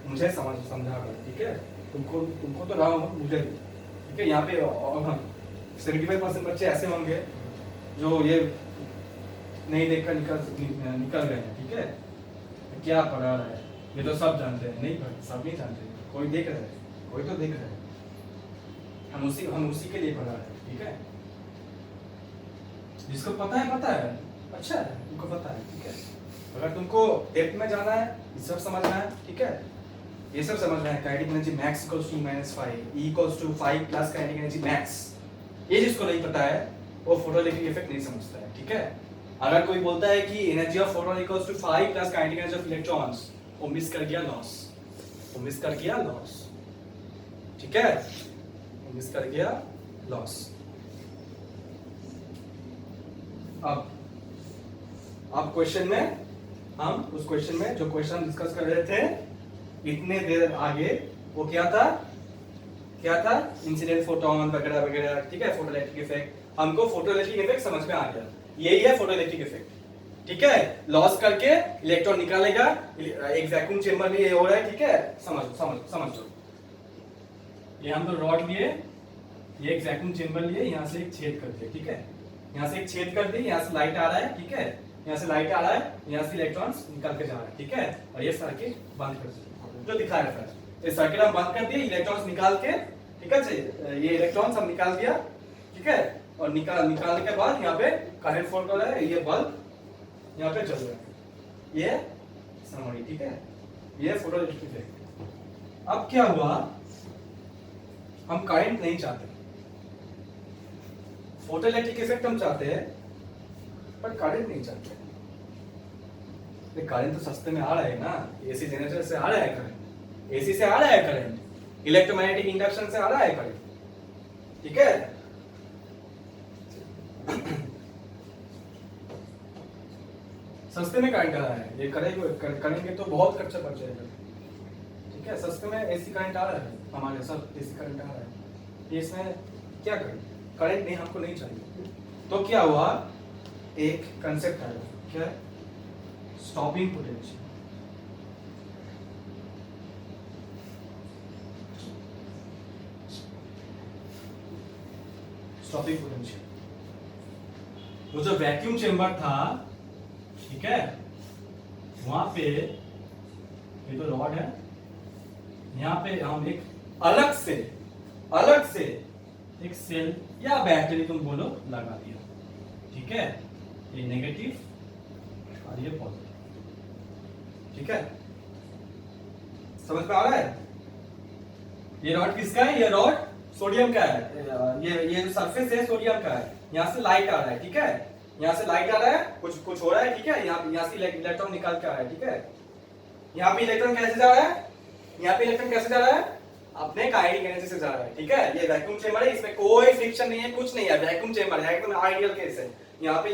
मुझे समझा रहा, ठीक है, तुमको तो रहा हूँ, मुझे, ठीक है। यहाँ पे 75% बच्चे ऐसे होंगे जो ये नहीं देखकर निकल गए हैं, ठीक है, क्या पढ़ा रहा है, ये तो सब जानते हैं, नहीं भाई सब नहीं जानते, कोई देख रहा है, कोई तो देख रहा है, हम उसी के लिए पढ़ा रहे हैं, ठीक है। जिसको पता है अच्छा है, तुमको पता है, ठीक है। अगर तुमको डेप्थ में जाना है, ये सब समझना है, ठीक है, ये सब समझना है, kinetic energy max equals to E - 5, E equals to 5 plus kinetic energy max, ये जिसको नहीं पता है वो फोटोइलेक्ट्रिक इफेक्ट नहीं समझता है, ठीक है। अगर कोई बोलता है कि energy of photon equals to 5 plus kinetic energy of electrons, वो मिस कर गया लॉस, वो मिस कर गया लॉस, ठीक है, वो मिस कर गया लॉस। अब क्वेश्चन में, हम उस क्वेश्चन में जो क्वेश्चन डिस्कस कर रहे थे इतने देर आगे, वो क्या था इंसिडेंट फोटोन वगैरह वगैरह, ठीक है, फोटोइलेक्ट्रिक इफेक्ट। हमको फोटोइलेक्ट्रिक इफेक्ट समझ में आ गया, यही है फोटोइलेक्ट्रिक इफेक्ट, ठीक है। लॉस करके इलेक्ट्रॉन निकालेगा, एक वैक्यूम चेंबर में ये हो रहा है, ठीक है, समझ लो। ये हम तो रॉड लिए, ये एक वैक्यूम चेंबर लिए, यहाँ से एक छेद कर दिया, ठीक है, यहाँ से एक छेद कर दी, यहाँ से लाइट आ रहा है, ठीक है, यहाँ से लाइट आ रहा है, यहाँ से इलेक्ट्रॉन्स निकल के जा रहा है, ठीक है, और ये सर्किट बंद कर दिया, जो दिखाया था। ये सर्किट हम बंद कर दिए, इलेक्ट्रॉन्स निकाल के, ठीक है जी, ये इलेक्ट्रॉन्स हम निकाल दिया, ठीक है, और निकालने के बाद यहाँ पे करंट फ्लो कर रहा है, ये बल्ब यहाँ पे चल रहा है, ये समरी, ठीक है, ये फोटोइलेक्ट्रिक इफेक्ट। अब क्या हुआ, हम करंट नहीं चाहते, फोटोइलेक्ट्रिक इफेक्ट हम चाहते हैं पर करंट नहीं चाहते। करंट तो सस्ते में आ रहा है ना, एसी जनरेटर से आ रहा है करंट, एसी से आ रहा है करंट, इलेक्ट्रोमैग्नेटिक इंडक्शन से आ रहा है करंट, ठीक है। सस्ते में करंट आ रहा है, ये करेंगे तो बहुत खर्चा पड़ जाएगा, ठीक है। सस्ते में एसी करंट आ रहा है, हमारे साथ एसी करंट आ रहा है, इसमें क्या करें, करंट नहीं, हमको नहीं चाहिए। तो क्या हुआ, एक कंसेप्ट आया, क्या है, स्टॉपिंग पोटेंशियल। स्टॉपिंग पोटेंशियल, वो जो वैक्यूम चेंबर था, ठीक है, वहां पे ये तो रॉड है, यहाँ पे हम एक अलग से एक सेल या बैटरी तुम बोलो लगा दिया, ठीक है, ये नेगेटिव और ये पॉजिटिव, ठीक है, समझ में आ रहा है। ये रॉड किसका है, ये रॉड सोडियम का है, ये जो सरफेस है सोडियम का है, यहाँ से लाइट आ रहा है, ठीक है, यहाँ से लाइट आ रहा है, कुछ हो रहा है, ठीक है, यहाँ से इलेक्ट्रॉन निकाल के आ रहा है, ठीक है। यहाँ पे इलेक्ट्रॉन कैसे जा रहा है, यहाँ पे इलेक्ट्रॉन कैसे जा रहा है, अपने काइनेटिक एनर्जी से जा रहा है, ठीक है। ये वैक्यूम चेंबर है, इसमें कोई फ्रिक्शन नहीं है, कुछ नहीं है, वैक्यूम चेंबर है, एकदम आइडियल केस है। यहाँ पे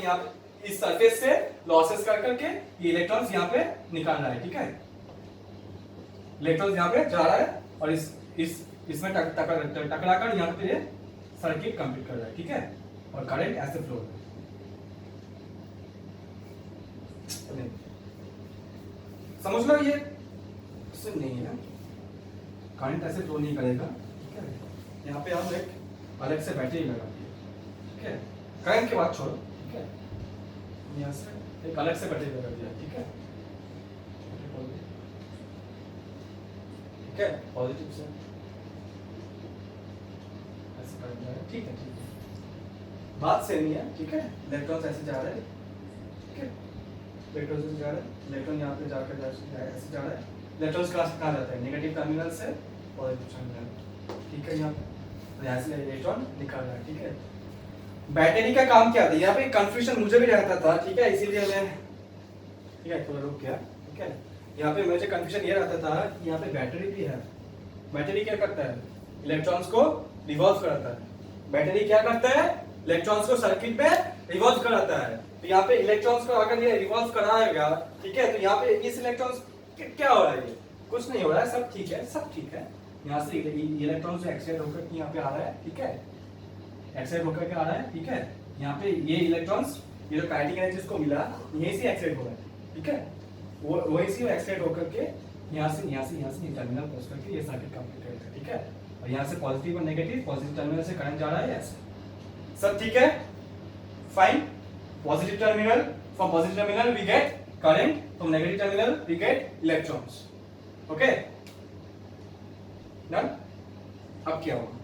इस सरफेस से लॉसेस कर करके ये इलेक्ट्रॉन्स यहाँ पे निकाल रहा है, ठीक है, इलेक्ट्रॉन्स यहाँ पे जा रहा है और इसमें टकरा कर यहाँ पे सर्किट कंप्लीट कर रहा है, ठीक है, और करंट ऐसे फ्लो हो रहा है। समझ लो, ये इससे नहीं है, करंट ऐसे फ्लो नहीं करेगा, ठीक है। यहाँ पे हम एक अलग से बैटरी लगा दिए, ठीक है, करंट की बात छोड़ो, ठीक है, यहाँ से एक अलग से बैटरी लगा दिया, ठीक है, ठीक है, पॉजिटिव से ऐसे करंट जा रहा है, ठीक है, ठीक है, बात सेम ही है, ठीक है। इलेक्ट्रॉन्स ऐसे जा रहे हैं, ठीक है, इलेक्ट्रॉन से जा रहा है, इलेक्ट्रॉन यहाँ पे जाकर ऐसे जा रहा है, इलेक्ट्रॉन्स कहाँ जाता है, नेगेटिव टर्मिनल से पॉजिटिव टर्मिनल, ठीक है, यहाँ से इलेक्ट्रॉन निकाल रहा है, ठीक है। बैटरी का काम क्या था, यहाँ पे कंफ्यूजन मुझे भी रहता था, ठीक है, इसीलिए मैं, ठीक है, थोड़ा रुक गया, ठीक है। यहाँ पे मुझे कंफ्यूजन ये रहता था कि यहाँ पे बैटरी भी है, बैटरी क्या करता है, इलेक्ट्रॉन्स को रिवॉल्व कराता है, बैटरी क्या करता है, इलेक्ट्रॉन्स को सर्किट में रिवॉल्व कराता है। तो यहाँ पे इलेक्ट्रॉन्स को अगर ये रिवॉल्व कराएगा, ठीक है, तो यहाँ पे इस इलेक्ट्रॉन्स क्या हो रहा है, ये कुछ नहीं हो रहा है, सब ठीक है, सब ठीक है। यहाँ से इलेक्ट्रॉन्स एक्साइट होकर के यहाँ पे आ रहा है, ठीक है, एक्साइट होकर के आ रहा है, ठीक है। यहाँ पे ये इलेक्ट्रॉन्स, ये जो काइनेटिक एनर्जी इसको मिला, यहीं से एक्साइट हो रहा है, ठीक है, वो वहीं से एक्साइट होकर के यहाँ से टर्मिनल पहुंच करके ये सर्किट कंप्लीट करेगा, ठीक है। और यहाँ से पॉजिटिव और नेगेटिव, पॉजिटिव टर्मिनल से करंट जा रहा है ऐसे, सब ठीक है, fine. Positive terminal, from positive terminal we get current, from negative terminal we get electrons, okay, done. अब क्या होगा,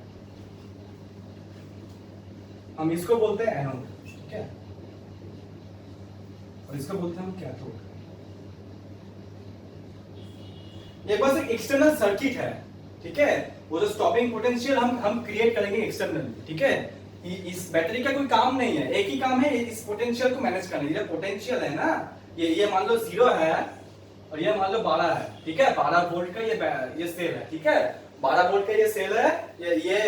हम इसको बोलते हैं एनोड, ठीक है, और इसको बोलते हैं हम कैथोड। ये बस एक एक्सटर्नल सर्किट है, ठीक है, वो जो स्टॉपिंग पोटेंशियल हम क्रिएट करेंगे एक्सटर्नली, ठीक है। इस बैटरी का कोई काम नहीं है, एक ही काम है, इस पोटेंशियल को मैनेज करना। ये पोटेंशियल है ना, ये मान लो 0 है और ये मान लो 12 है, ठीक है, 12 वोल्ट का ये सेल है, ठीक है, 12 वोल्ट का ये सेल है, ये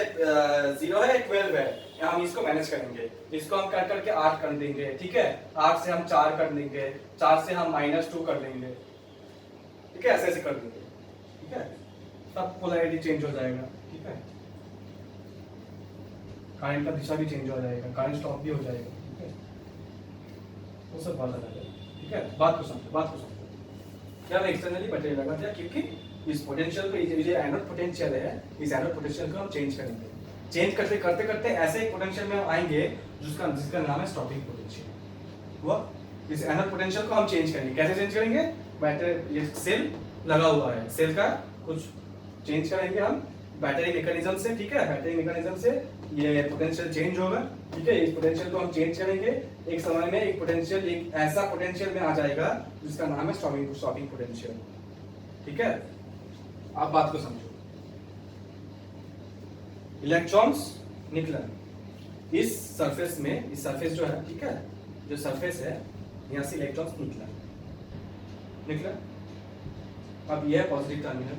0 है, 12 है, हम इसको मैनेज करेंगे, इसको हम कर करके 8 कर देंगे, ठीक है, 8 से हम 4 कर देंगे, 4 से हम -2 कर देंगे, ठीक है, ऐसे कर देंगे, ठीक है, तब पोलैरिटी चेंज हो जाएगा, ठीक है, करंट का दिशा भी चेंज हो जाएगा, करंट स्टॉप भी हो जाएगा, ठीक है, वो सब बात अलग है, ठीक है। बात को समझो क्या मैं एक्सटर्नली बैटरी लगा दिया, क्योंकि इस पोटेंशियल को, ये एनोड पोटेंशियल है, इस एनोड पोटेंशियल को हम चेंज करेंगे, चेंज करते करते ऐसे एक पोटेंशियल में हम आएंगे जिसका नाम है स्टॉपिंग पोटेंशियल। वो इस एनोड पोटेंशियल को हम चेंज करेंगे, कैसे चेंज करेंगे, बैटरी ये सेल लगा हुआ है, सेल का कुछ चेंज करेंगे हम बैटरी मैकेनिज्म से, ठीक है, बैटरी मैकेनिज्म से ये पोटेंशियल चेंज होगा, ठीक है, इस पोटेंशियल को हम चेंज करेंगे, एक समय में एक पोटेंशियल, एक ऐसा पोटेंशियल में आ जाएगा जिसका नाम है स्टॉपिंग पोटेंशियल, ठीक है। आप बात को समझो, इलेक्ट्रॉन्स निकला इस सरफेस में, इस सरफेस जो है, ठीक है, जो सरफेस है यहां से इलेक्ट्रॉन्स निकला। अब यह पॉजिटिव टर्मिनल,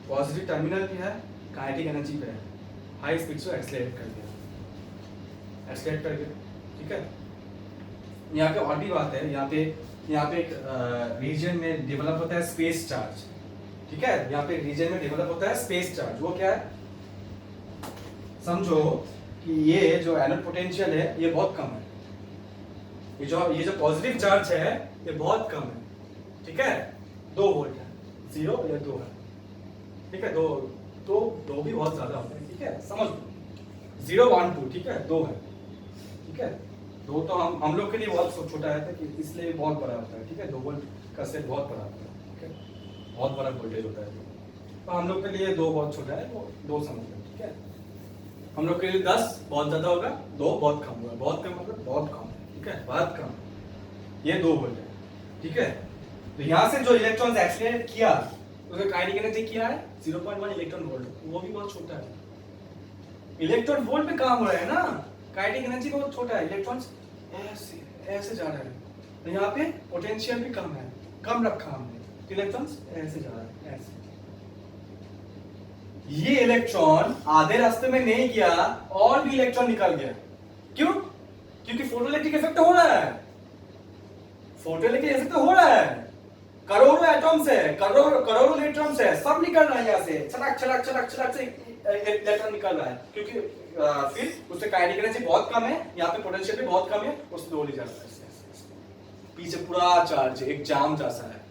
पॉजिटिव टर्मिनल भी है, काइनेटिक एनर्जी पे है, हाई स्पीड से एक्सेलरेट कर गया, ठीक है। यहाँ पे और भी बात है, यहाँ पे एक रीजन में डेवलप होता है स्पेस चार्ज, ठीक है, यहाँ पे रीजन में डेवलप होता है स्पेस चार्ज। वो क्या है, समझो कि ये जो एनोड पोटेंशियल है ये बहुत कम है, ये जो पॉजिटिव चार्ज है ये बहुत कम है, ठीक है, 2 वोल्ट है, 0 या 2 है, ठीक है, 2 भी बहुत ज्यादा होता है, ठीक है, समझ लो 0 1 2, ठीक है, 2 है, ठीक है, 2 तो हम लोग के लिए बहुत छोटा है कि इसलिए बहुत बड़ा होता है, ठीक है, 2 वोल्ट का सेट बहुत बड़ा होता है, ठीक है, बहुत बड़ा वोल्टेज होता है, तो हम लोग के लिए 2 बहुत छोटा है, वो 2 समझ लो, ठीक है। हम लोग के लिए 10 बहुत ज्यादा होगा, 2 बहुत कम होगा, बहुत कम होगा, बहुत कम है, ठीक है, बहुत कम, ये 2 वोल्ट है, ठीक है। तो यहाँ से जो इलेक्ट्रॉन्स एक्सीलरेट किया उसका काइनेटिक एनर्जी क्या है 0.1 इलेक्ट्रॉन वोल्ट, वो भी बहुत छोटा है, इलेक्ट्रॉन वोल्ट में काम हो रहा है ना, काइनेटिक एनर्जी बहुत छोटा है, इलेक्ट्रॉन्स ऐसे जा रहा है, तो यहाँ पे पोटेंशियल भी कम है, कम रखा हमने, तो इलेक्ट्रॉन्स ऐसे जा रहा है, ऐसे। ये इलेक्ट्रॉन आधे रास्ते में नहीं गया और भी इलेक्ट्रॉन निकल गया, क्यों? क्योंकि फोटोइलेक्ट्रिक इफेक्ट हो रहा है, फोटोइलेक्ट्रिक इफेक्ट हो रहा है, करोड़ों एटम्स है, करोड़ों इलेक्ट्रॉन्स है, सब निकल रहा है यहाँ से, छटक छटक छटक छटक से इलेक्ट्रॉन निकल रहा है, क्योंकि फिर उससे काइनेटिक एनर्जी बहुत कम है, यहाँ पे पोटेंशियल भी बहुत कम है, उससे दो ले जाता है, पीछे पूरा चार्ज एक जाम जैसा है,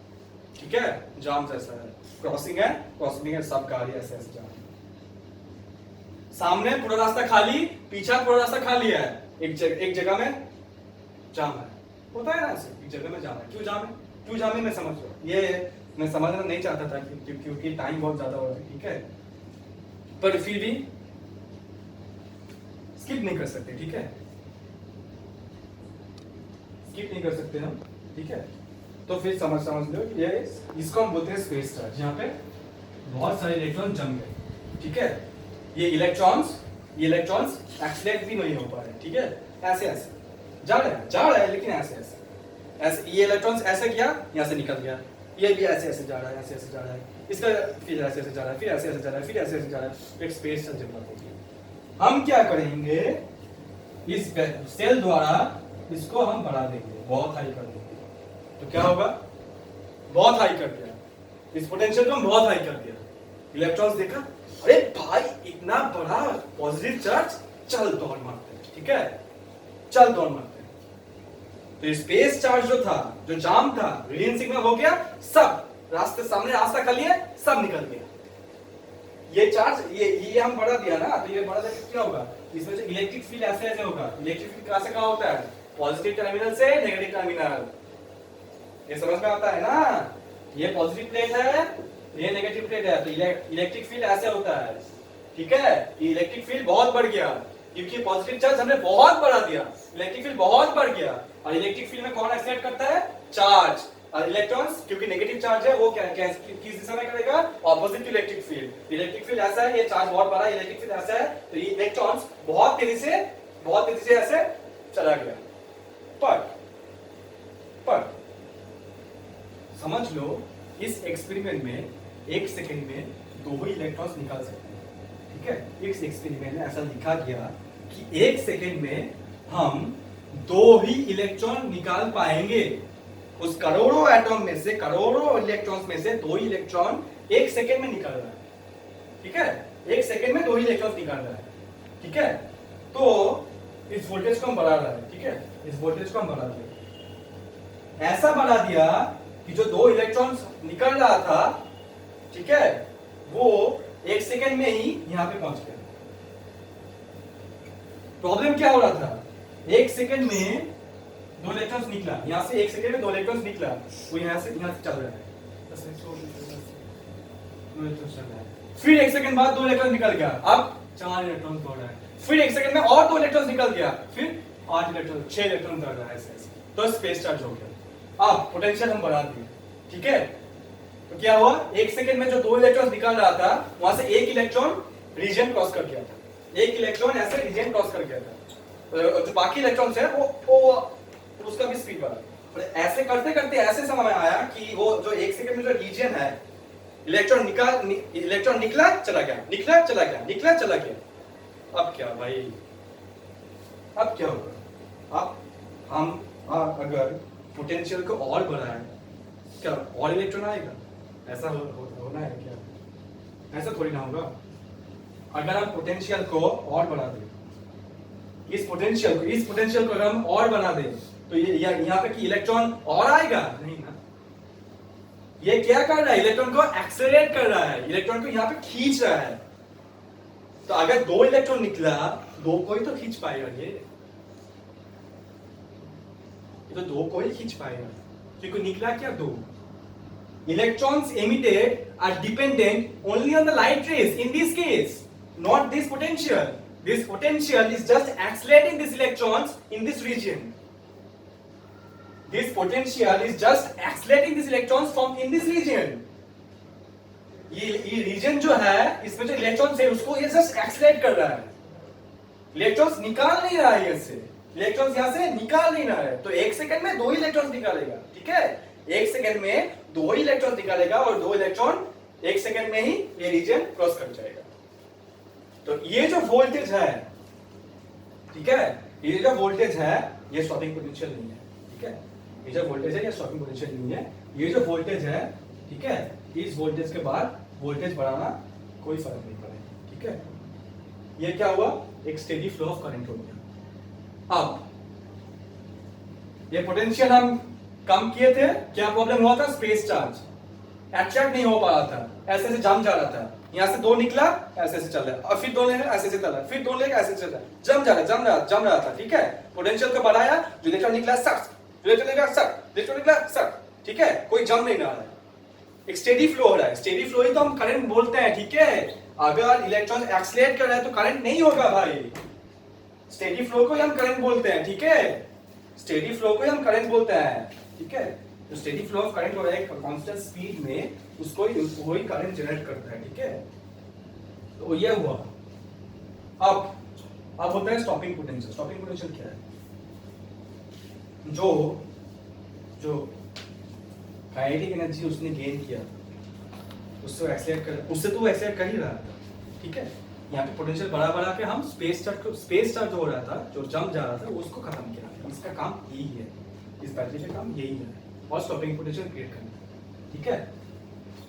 ठीक है, जाम जैसा है, क्रॉसिंग है, सब गाड़ी ऐसे ऐसे जा रही है, सामने पूरा रास्ता खाली, पीछा पूरा रास्ता खाली है, एक जगह में जाम है, होता है ना ऐसे, एक जगह में जाम है, क्यों जाम है मैं समझ रहा हूँ, ये मैं समझना नहीं चाहता था क्योंकि टाइम बहुत ज्यादा हो रहा है, ठीक है, पर फिर भी स्किप नहीं कर सकते, ठीक है, स्किप नहीं कर सकते हम, ठीक है। तो फिर समझ लो ये इसको हम बोलते हैं स्पेस चार्ज, यहाँ पे बहुत सारे इलेक्ट्रॉन जम गए, ठीक है, ये इलेक्ट्रॉन्स एक्सीलरेट भी नहीं हो पा रहे, ठीक है, ऐसे ऐसे जा रहे हैं लेकिन ऐसे ये इलेक्ट्रॉन्स ऐसे किया, यहाँ से निकल गया, ये भी ऐसे ऐसे जा रहा है, ऐसे ऐसे जा रहा है, इसका फिर ऐसे ऐसे जा रहा है, फिर ऐसे ऐसे जा रहा है, फिर ऐसे ऐसे जा रहा है, एक स्पेस चार्ज डेवलप होती है। हम क्या करेंगे, इस सेल द्वारा इसको हम बढ़ा देंगे, बहुत हाई कर देंगे, तो क्या होगा, बहुत हाई कर दिया, इस पोटेंशियल को हम बहुत हाई कर दिया, इलेक्ट्रॉन्स देखा, अरे भाई इतना बड़ा पॉजिटिव चार्ज, चल दौड़ मारते हैं, ठीक है, चल दौड़ मारते हैं, तो स्पेस चार्ज जो था, जो जाम था, ग्रीन सिग्नल हो गया, सब रास्ते सामने रास्ता खाली है, सब निकल गया, ये चार्ज ये हम बढ़ा दिया ना, तो ये बढ़ा दिया क्या होगा, इसमें जो इलेक्ट्रिक फील्ड ऐसे ऐसे होगा, इलेक्ट्रिक फील्ड कहां से कहां होता है, पॉजिटिव टर्मिनल से नेगेटिव टर्मिनल, ये समझ में आता है ना, ये पॉजिटिव प्लेट है, ये नेगेटिव प्लेट है, तो इलेक्ट्रिक फील्ड ऐसे होता है, ठीक है, ये इलेक्ट्रिक फील्ड बहुत बढ़ गया, क्योंकि पॉजिटिव चार्ज हमने बहुत बढ़ा दिया, इलेक्ट्रिक फील्ड बहुत बढ़ गया, और इलेक्ट्रिक फील्ड में कौन एक्सीलरेट करता है, चार्ज, और इलेक्ट्रॉन्स क्योंकि नेगेटिव चार्ज है वो क्या किस दिशा में करेगा, ऑपोजिट टू इलेक्ट्रिक फील्ड ऐसा है, ये चार्ज बहुत बड़ा, इलेक्ट्रिक फील्ड ऐसा है, तो ये इलेक्ट्रॉन्स बहुत तेजी से ऐसे चला गया, पर समझ लो इस एक्सपेरिमेंट में 1 सेकंड में 2 ही इलेक्ट्रॉन्स निकाल सकते हैं, ठीक है, इस एक्सपेरिमेंट में ऐसा लिखा गया कि 1 सेकंड में हम 2 ही इलेक्ट्रॉन निकाल पाएंगे, उस करोड़ों एटम में से, करोड़ों इलेक्ट्रॉन्स में से 2 ही इलेक्ट्रॉन 1 सेकंड में निकल रहा है, ठीक है, 1 सेकंड में 2 ही इलेक्ट्रॉन्स निकाल रहा है, ठीक है, तो इस वोल्टेज को हम बढ़ा रहा है, ठीक है, इस वोल्टेज को हम बढ़ा दिया, ऐसा बढ़ा दिया कि जो 2 इलेक्ट्रॉन्स निकल रहा था, ठीक है, वो 1 सेकंड में ही यहां पे पहुंच गया। प्रॉब्लम क्या हो रहा था, 1 सेकंड में 2 इलेक्ट्रॉन्स निकला, यहां से 1 सेकंड में 2 इलेक्ट्रॉन्स निकला, वो यहां से चल रहा है, 2 इलेक्ट्रॉन चल रहा है, फिर 1 सेकंड बाद 2 इलेक्ट्रॉन निकल गया, अब 4 इलेक्ट्रॉन दौड़ रहा है, फिर 1 सेकंड में और 2 इलेक्ट्रॉन निकल गया, फिर 8 इलेक्ट्रॉन 6 इलेक्ट्रॉन दौड़ रहा है ऐसे, तो स्पेस चार्ज हो गया। अब पोटेंशियल हम बढ़ा दिए, ठीक है, तो क्या हुआ, 1 सेकंड में जो 2 इलेक्ट्रॉन निकल रहा था वहां से 1 इलेक्ट्रॉन रीजन क्रॉस कर गया था, 1 इलेक्ट्रॉन ऐसे रीजन क्रॉस कर गया था, जो बाकी इलेक्ट्रॉन्स है वो उसका भी स्पीड बढ़ा, और ऐसे करते करते ऐसे समय में आया कि वो जो 1 सेकंड में जो रीजन है, इलेक्ट्रॉन निकला चला गया, निकला चला गया, निकला चला गया। अब क्या भाई, अब क्या होगा, अब हम अगर पोटेंशियल को और बढ़ाएं, क्या और इलेक्ट्रॉन आएगा, ऐसा होना है क्या, ऐसा थोड़ी ना होगा। अगर हम पोटेंशियल को और बढ़ा दें, इस पोटेंशियल को अगर हम और बढ़ा दें, तो ये यहाँ पे कि इलेक्ट्रॉन और आएगा नहीं ना, ये क्या कर रहा है, इलेक्ट्रॉन को एक्सेलरेट कर रहा है, इलेक्ट्रॉन को यहाँ पे खींच रहा है। तो अगर 2 इलेक्ट्रॉन निकला, 2 को ही तो खींच पाएगा, ये तो 2 को ही खींच पाएगा, क्योंकि निकला क्या 2। Electrons emitted are dependent only on the light rays in this case, not this potential. This potential is just accelerating these electrons in this region. This potential is just accelerating these electrons from in this region. ये reason जो है, इसमें जो electrons है उसको ये just accelerate कर रहा है, इलेक्ट्रॉन्स निकाल नहीं रहा है, इससे इलेक्ट्रॉन्स यहाँ से निकाल नहीं रहा है। तो 1 सेकंड में 2 इलेक्ट्रॉन्स निकालेगा, ठीक है, 1 सेकंड में 2 इलेक्ट्रॉन निकालेगा, और 2 इलेक्ट्रॉन 1 सेकंड में ही ये रीजन क्रॉस कर जाएगा। तो ये जो वोल्टेज है, ठीक है, ये जो वोल्टेज है ये स्टॉपिंग पोटेंशियल नहीं है, ठीक है, ये जो वोल्टेज है ये स्टॉपिंग पोटेंशियल नहीं है, ये जो वोल्टेज है, ठीक है, इस वोल्टेज के बाद वोल्टेज बढ़ाना कोई फर्क नहीं पड़ेगा, ठीक है। ये क्या हुआ, एक स्टेडी फ्लो ऑफ करंट हो गया। अब ये पोटेंशियल हम कम किए थे, क्या प्रॉब्लम हुआ था, स्पेस चार्ज अट्रैक्ट नहीं हो पा रहा था, ऐसे ऐसे जम जा रहा था, यहाँ से 2 निकला ऐसे ऐसे चल रहा है, और फिर 2 लेकर ऐसे ऐसे चल रहा है, फिर 2 लेकर ऐसे चल रहा है, जम रहा था, ठीक है। पोटेंशियल को बढ़ाया, जो इलेक्ट्रॉन निकला सट, इलेक्ट्रॉन निकला सट, इलेक्ट्रॉन निकला सट, ठीक है, कोई जम नहीं रहा है, एक स्टेडी फ्लो हो रहा है। स्टेडी फ्लो ही तो हम करंट बोलते हैं, ठीक है। अगर इलेक्ट्रॉन एक्सीलरेट कर रहा है तो करंट नहीं होगा भाई, स्टेडी फ्लो को ही हम करंट बोलते हैं, ठीक है, स्टेडी फ्लो को ही हम करंट बोलते हैं, ठीक है। तो स्टेडी फ्लो ऑफ करंट हो रहा है कांस्टेंट स्पीड में, उसको ही करंट जनरेट करता है, ठीक है। तो ये हुआ। अब होता है स्टॉपिंग पोटेंशियल। स्टॉपिंग पोटेंशियल क्या है, जो काइनेटिक एनर्जी उसने गेन किया, उससे तो एक्सेलरेट कर ही रहा था, ठीक है। यहाँ पे पोटेंशियल बढ़ा के हम स्पेस चार्ज जो हो रहा था, जो जम जा रहा था, उसको खत्म किया। इसका काम यही है, इस बैटरी का काम यही है, और स्टॉपिंग पोटेंशियल क्रिएट करना, ठीक है।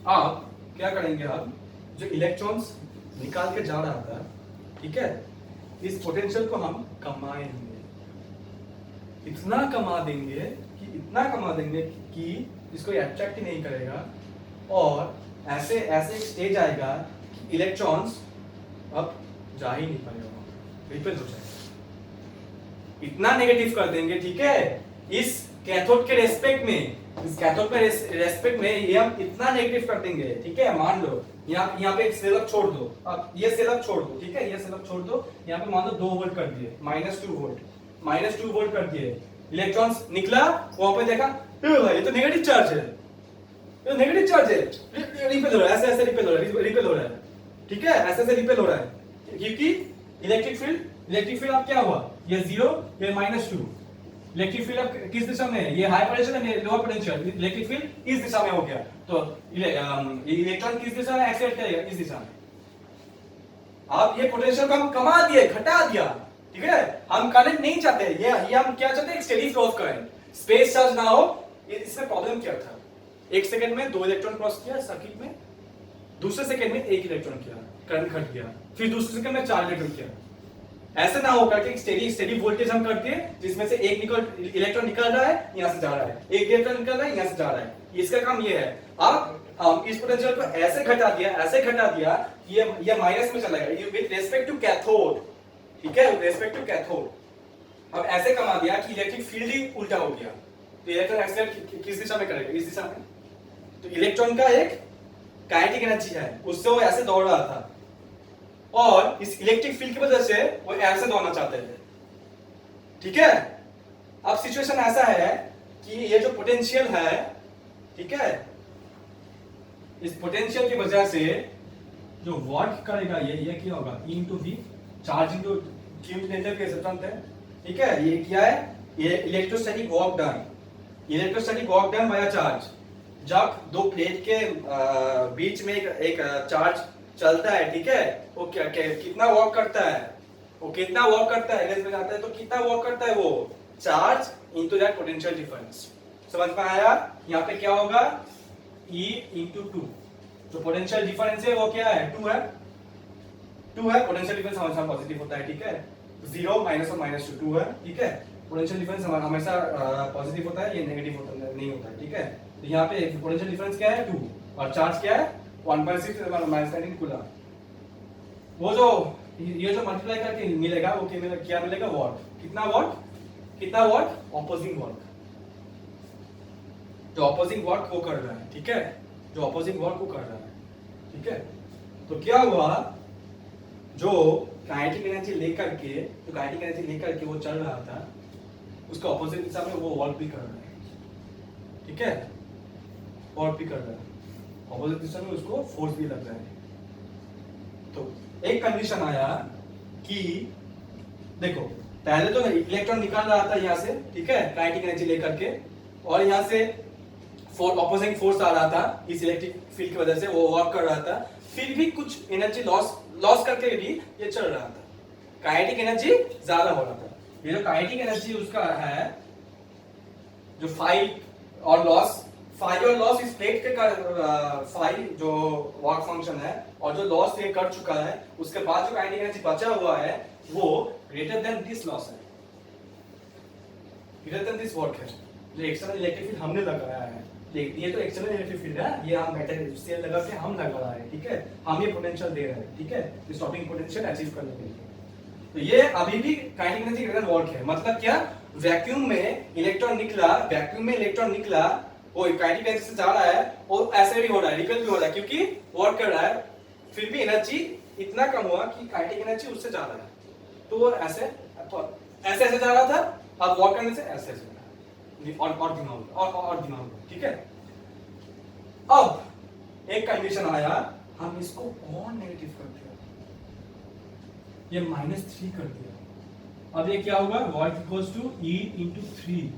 अब क्या करेंगे, अब जो इलेक्ट्रॉन्स निकाल के जा रहा था, ठीक है, इस पोटेंशियल को हम कमाएंगे, इतना कमा देंगे कि इसको अट्रैक्ट ही नहीं करेगा, और ऐसे एक स्टेज आएगा कि इलेक्ट्रॉन्स अब जा ही नहीं पाएगा, रिपेल हो जाएगा। इतना नेगेटिव कर देंगे, ठीक है, इस कैथोड के रेस्पेक्ट में ये हम इतना नेगेटिव कर देंगे, ठीक है। मान लो यहाँ पे एक सेल अप छोड़ दो, अब ये सेल अप छोड़ दो, ठीक है, ये सेल अप छोड़ दो, यहाँ पे मान लो 2 वोल्ट कर दिए, -2 वोल्ट कर दिए, इलेक्ट्रॉन्स निकला, वहां पे देखा ये तो नेगेटिव चार्ज है, रिपेल हो रहा है, ऐसे रिपेल हो रहा है, ठीक है, ऐसे रिपेल हो रहा है, क्योंकि इलेक्ट्रिक फील्ड अब क्या हुआ, ये 0, ये -2, इलेक्ट्रिक फील्ड अब किस दिशा में है, ये हाई पोटेंशियल है, लोअर पोटेंशियल, इलेक्ट्रिक फील्ड इस दिशा में हो गया, तो इलेक्ट्रॉन किस दिशा में एक्सेलरेट करेगा, इस दिशा में। अब ये पोटेंशियल को हम कमा दिए, घटा दिया, ठीक है, हम करंट नहीं चाहते, ये हम क्या चाहते हैं, steady flow of current, space charge ना हो। इसमें प्रॉब्लम क्या था, 1 सेकंड में 2 इलेक्ट्रॉन क्रॉस किया सर्किट में, दूसरे सेकंड में 1 इलेक्ट्रॉन किया, करंट घट गया, फिर दूसरे सेकंड में 4 इलेक्ट्रॉन किया। ऐसे ना हो करके स्टेडी वोल्टेज हम करते हैं, जिसमें से एक इलेक्ट्रॉन निकल रहा है, यहाँ से जा रहा है, एक इलेक्ट्रॉन निकल रहा है, यहाँ से जा रहा है, इसका काम ये है। अब हम इस पोटेंशियल को ऐसे घटा दिया ये माइनस में चला गया विद रेस्पेक्ट टू कैथोड, ठीक है, रेस्पेक्ट टू कैथोड। अब ऐसे कमा दिया कि इलेक्ट्रिक फील्ड ही उल्टा हो गया, तो इलेक्ट्रॉन एक्सेलरेट किस दिशा में करेगा, इस दिशा में। तो इलेक्ट्रॉन का एक काइनेटिक एनर्जी है, उससे वो ऐसे दौड़ रहा था, और इस इलेक्ट्रिक फील्ड की वजह से वो ऐसे दौड़ना चाहते थे। ठीक है, अब सिचुएशन ऐसा है कि ये जो पोटेंशियल है, ठीक है, इस पोटेंशियल की वजह से जो वर्क करेगा ये क्या होगा, E into V, charge into Q nature के सिद्धांत है। ठीक है, ये क्या है, ये electrostatic work done, electrostatic work done by charge. जब दो प्लेट के बीच में एक चार्ज चलता है, ठीक है, वो कितना वर्क करता है, वो कितना वर्क करता है, में जाता है तो कितना वर्क करता है, वो charge into that potential difference. समझ में आया? यहाँ पे क्या होगा, E इंटू 2, जो पोटेंशियल डिफरेंस है वो क्या है, 2 है, 2 है। पोटेंशियल डिफरेंस हमेशा पॉजिटिव होता है, ठीक है, 0 माइनस और माइनस 2 है, ठीक है। पोटेंशियल डिफरेंस हमेशा पॉजिटिव होता है, ये नेगेटिव होता नहीं होता है, ठीक है। तो यहाँ पे पोटेंशियल डिफरेंस क्या है, 2, और चार्ज क्या है, 1.6 माइनस 19 कूलम। वो जो ये जो मल्टीप्लाई करके मिलेगा वो क्या मिलेगा, वॉट। कितना वॉट, कितना वॉट, ऑपोजिंग वर्क, जो ऑपोजिंग वर्क वो कर रहा है, ठीक है, जो ऑपोजिंग वर्क वो कर रहा है, ठीक है। तो क्या हुआ, जो काइनेटिक एनर्जी लेकर के, जो काइनेटिक एनर्जी लेकर के वो चल रहा था, उसका ऑपोजिट दिशा में वो वर्क भी कर रहा है, ठीक है, वर्क भी कर रहा है, ऑपोजिट दिशा में उसको फोर्स भी लग रहा है। तो एक कंडीशन आया कि देखो, पहले तो इलेक्ट्रॉन निकाल रहा था यहाँ से, ठीक है, काइनेटिक एनर्जी लेकर के, और यहाँ से ऑपोजिंग फोर्स आ रहा था इस इलेक्ट्रिक फील्ड की वजह से, वो वर्क कर रहा था, फिर भी कुछ एनर्जी लॉस करके भी ये चल रहा था, काइनेटिक एनर्जी ज्यादा हो रहा था। ये जो काइनेटिक एनर्जी उसका है, जो फाई और लॉस, फाई और लॉस इस प्लेट के फाई जो वर्क फंक्शन है, और जो लॉस ये कर चुका है, उसके बाद जो काइनेटिक एनर्जी बचा हुआ है वो ग्रेटर देन दिस लॉस है, ग्रेटर देन दिस वर्क है। जो एक्सटर्नल इलेक्ट्रिक फील्ड हमने लगाया है, ये तो एक्सटर्नल इलेक्ट्रिक फील्ड है, ये हम मेटल सेल लगा के हम लगा रहा है, ठीक है, हम ये पोटेंशियल दे रहे हैं, ठीक है, स्टॉपिंग पोटेंशियल अचीव करने के लिए। तो ये अभी भी काइनेटिक एनर्जी ग्रेटर वर्क है। मतलब क्या, वैक्यूम में इलेक्ट्रॉन निकला, वैक्यूम में इलेक्ट्रॉन निकला, वो काइनेटिक एनर्जी से जा रहा है, और ऐसे भी हो रहा है, रिपल भी हो रहा है, क्योंकि वर्क कर रहा है, फिर भी एनर्जी इतना कम हुआ कि काइनेटिक एनर्जी उससे जा रहा है। तो वो ऐसे ऐसे जा रहा था, अब वर्क करने से ऐसे ऐसे और दिमाग, ठीक है। अब एक कंडीशन आया, हम इसको और नेगेटिव कर दिया, ये -3 कर दिया। अब ये क्या होगा, work equals to E into 3,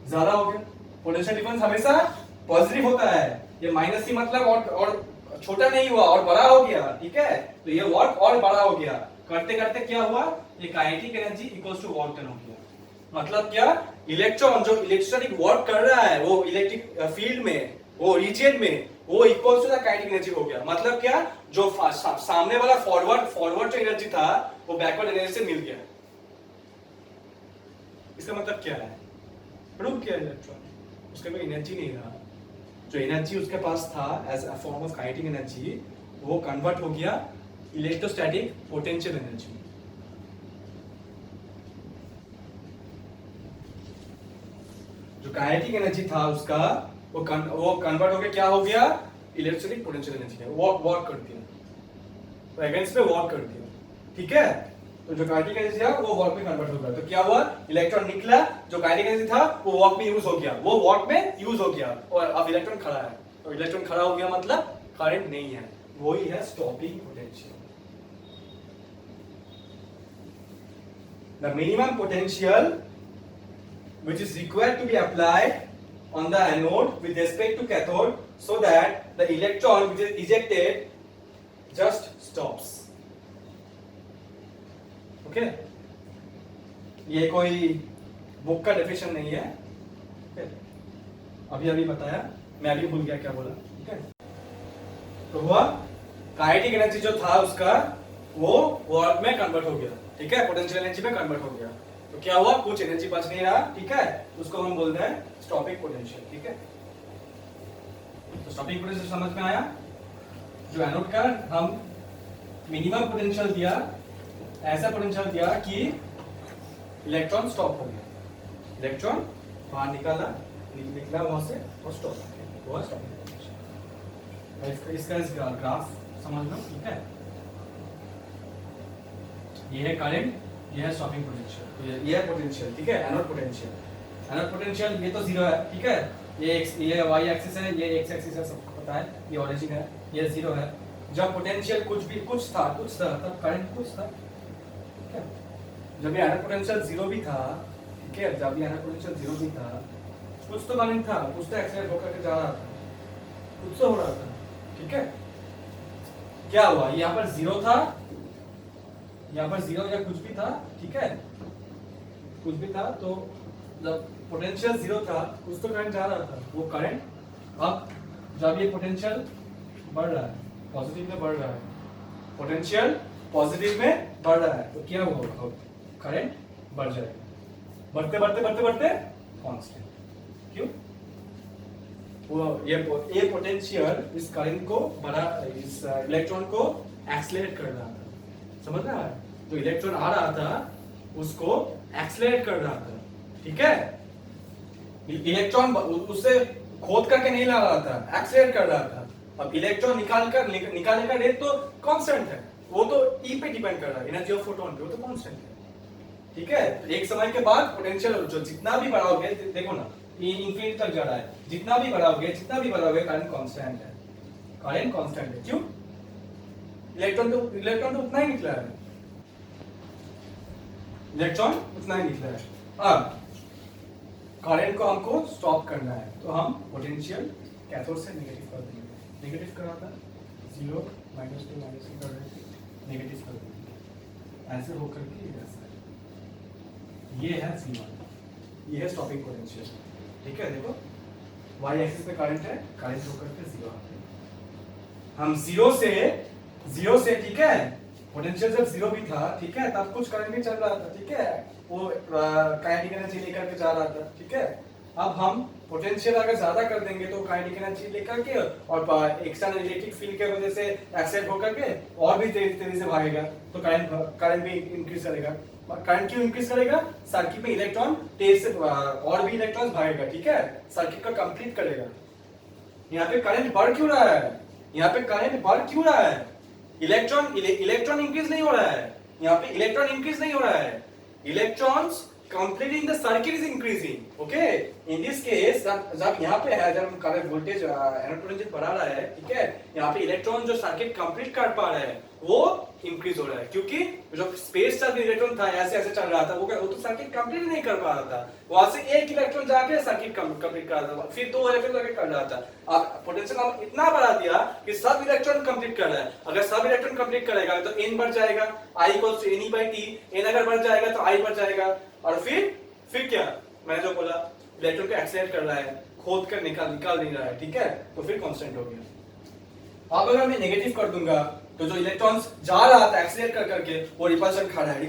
ज्यादा हो गया। पोटेंशियल डिफरेंस हमेशा पॉजिटिव होता है, ये -3 मतलब और छोटा नहीं हुआ और बड़ा हो गया, ठीक है। तो ये वर्क और बड़ा हो गया, करते करते क्या हुआ, ये kinetic energy equals to work done हो गया। मतलब क्या, इलेक्ट्रॉन जो इलेक्ट्रोस्टैटिक वर्क कर रहा है वो इलेक्ट्रिक फील्ड में, वो रीजन में, वो equals to the kinetic energy हो गया। मतलब क्या, जो सामने वाला फॉरवर्ड जो एनर्जी था वो बैकवर्ड एनर्जी से मिल गया। इसका मतलब क्या है, रुक गया इलेक्ट्रॉन, उसके पास एनर्जी नहीं रहा, जो एनर्जी उसके पास था as a form of kinetic energy, वो कन्वर्ट हो गया इलेक्ट्रोस्टैटिक पोटेंशियल एनर्जी। जो काइनेटिक एनर्जी था उसका, वो कन्वर्ट होके क्या हो गया, इलेक्ट्रोस्टैटिक पोटेंशियल एनर्जी है, वर्क कर दिया, तो अगेंस्ट पे वर्क कर दिया, ठीक है। तो जो काइनेटिक एनर्जी था वो वर्क में कन्वर्ट हो गया। तो क्या हुआ, इलेक्ट्रॉन निकला, जो काइनेटिक एनर्जी था वो वर्क में यूज हो गया, वो वर्क में यूज हो गया, और अब इलेक्ट्रॉन खड़ा है। तो इलेक्ट्रॉन खड़ा हो गया मतलब करंट नहीं है, वही है stopping potential. The minimum potential which is required to be applied on the anode with respect to cathode, so that the electron which is ejected just stops. Okay? ये कोई बुक का डेफिनेशन नहीं है, okay? अभी बताया, मैं अभी भूल गया क्या बोला, ठीक है। तो हुआ काइनेटिक एनर्जी जो था उसका, वो वर्क में कन्वर्ट हो गया, ठीक है, पोटेंशियल एनर्जी में कन्वर्ट हो गया। तो क्या हुआ, कुछ एनर्जी बच नहीं रहा, ठीक है, उसको हम बोलते हैं स्टॉपिंग पोटेंशियल, ठीक है। तो स्टॉपिंग पोटेंशियल समझ में आया। जो एनोड का हम मिनिमम पोटेंशियल दिया, ऐसा पोटेंशियल दिया कि इलेक्ट्रॉन स्टॉप हो गया, इलेक्ट्रॉन बाहर निकला वहां से और स्टॉप हो गया, वो स्टॉपिंग पोटेंशियल। इसका ग्राफ समझ लो, ठीक है। ये है करंट, ये है स्टॉपिंग पोटेंशियल, ये है पोटेंशियल, ठीक है, एनोड पोटेंशियल। एनोड पोटेंशियल ये तो जीरो है, ठीक है। ये वाई एक्सिस है, ये एक्स एक्सिस है, सबको पता है, ये ओरिजिन है, ये जीरो है। जब पोटेंशियल कुछ था तब करंट कुछ था, ठीक है। जब ये एनोड पोटेंशियल जीरो भी था, ठीक है, जब ये एनोड पोटेंशियल जीरो भी था, कुछ तो करंट था, कुछ तो एक्सेलरेट होकर के जा रहा था, कुछ तो हो रहा था, ठीक है। क्या हुआ, यहाँ पर जीरो था, यहाँ पर जीरो या कुछ भी था, ठीक है, कुछ भी था, तो जब पोटेंशियल जीरो था कुछ तो करंट जा रहा था, वो करंट अब जब ये पोटेंशियल बढ़ रहा है, पॉजिटिव में बढ़ रहा है, पोटेंशियल पॉजिटिव में बढ़ रहा है, तो क्या होगा, करंट बढ़ जाएगा, बढ़ते बढ़ते बढ़ते बढ़ते कांस्टेंट। क्यों, वो ये पोटेंशियल इस करंट को बढ़ा, इस इलेक्ट्रॉन को एक्सेलरेट कर रहा था, समझ रहा है। जो इलेक्ट्रॉन आ रहा था उसको एक्सेलरेट कर रहा था, ठीक है। इलेक्ट्रॉन उससे खोद करके नहीं ला रहा था, एक्सेलरेट कर रहा था। अब इलेक्ट्रॉन निकालने का रेट तो कांस्टेंट है, वो तो ई पे डिपेंड कर रहा है, एनर्जी ऑफ फोटोन पे, वो तो कांस्टेंट है, ठीक है। तो एक समय के बाद पोटेंशियल जो जितना भी बढ़ाओगे, देखो ना इंफिनिटी तक जा रहा है, जितना भी बढ़ाओगे करंट कांस्टेंट है, करंट कांस्टेंट है। क्यों, इलेक्ट्रॉन तो उतना ही निकला है, इलेक्ट्रॉन उतना ही निकला है। अब करंट को हमको स्टॉप करना है, तो हम पोटेंशियल कैथोड से नेगेटिव कर देंगे, नेगेटिव करा था 0 -2 -3 कर देंगे, नेगेटिव कर देंगे, ऐसे होकर के ऐसा है। ये है C1, ये है स्टॉपिंग पोटेंशियल, ठीक है। देखो y एक्सिस पे करंट है, करंट होकर के 0 आते हैं। हम जीरो से ठीक है, पोटेंशियल जब जीरो भी था, ठीक है, तब कुछ करंट भी चल रहा था, ठीक है, वो काइनेटिक एनर्जी लेकर के जा रहा था, ठीक है। अब हम पोटेंशियल अगर ज्यादा कर देंगे तो काइनेटिक एनर्जी लेकर के और एक्सटर्नल इलेक्ट्रिक फील्ड की वजह से एक्साइट होकर के और भी तेजी से भागेगा, तो करंट भी इंक्रीज करेगा। करंट क्यों इंक्रीज करेगा, सर्किट में इलेक्ट्रॉन तेज से और भी इलेक्ट्रॉन भागेगा, ठीक है, सर्किट को कंप्लीट करेगा। यहाँ पे करंट बढ़ क्यों रहा है, यहाँ पे करंट बढ़ क्यों रहा है, इलेक्ट्रॉन इंक्रीज नहीं हो रहा है, यहाँ पे इलेक्ट्रॉन इंक्रीज नहीं हो रहा है, electrons completing the circuit is increasing, okay। in this case जब यहाँ पे है, जब हम करंट वोल्टेज एनोड पोटेंशियल बढ़ा रहा है, ठीक है, यहाँ पे इलेक्ट्रॉन जो सर्किट कंप्लीट कर पा रहा है वो इंक्रीज हो रहा है, क्योंकि जो स्पेस चार्ज इलेक्ट्रॉन था ऐसे ऐसे चल रहा था, वो तो सर्किट कंप्लीट नहीं कर पा रहा था, वहां से एक इलेक्ट्रॉन जाके सर्किट कंप्लीट कर रहा था, फिर दो इलेक्ट्रॉन जाके कर रहा था। अब पोटेंशियल हम इतना बढ़ा दिया कि सब इलेक्ट्रॉन कंप्लीट कर रहा है, अगर सब इलेक्ट्रॉन कंप्लीट करेगा तो n बढ़ जाएगा, I = NE/T, n अगर बढ़ जाएगा तो I बढ़ जाएगा, और फिर क्या, मैंने जो बोला इलेक्ट्रॉन को एक्सेलरेट कर रहा है, खोद कर निकाल नहीं रहा है, ठीक है, तो फिर कांस्टेंट हो गया। अब अगर मैं नेगेटिव कर दूंगा तो जो इलेक्ट्रॉन्स जा रहा था एक्सेलरेट कर करके, वो रिपल्शन खा रहा है,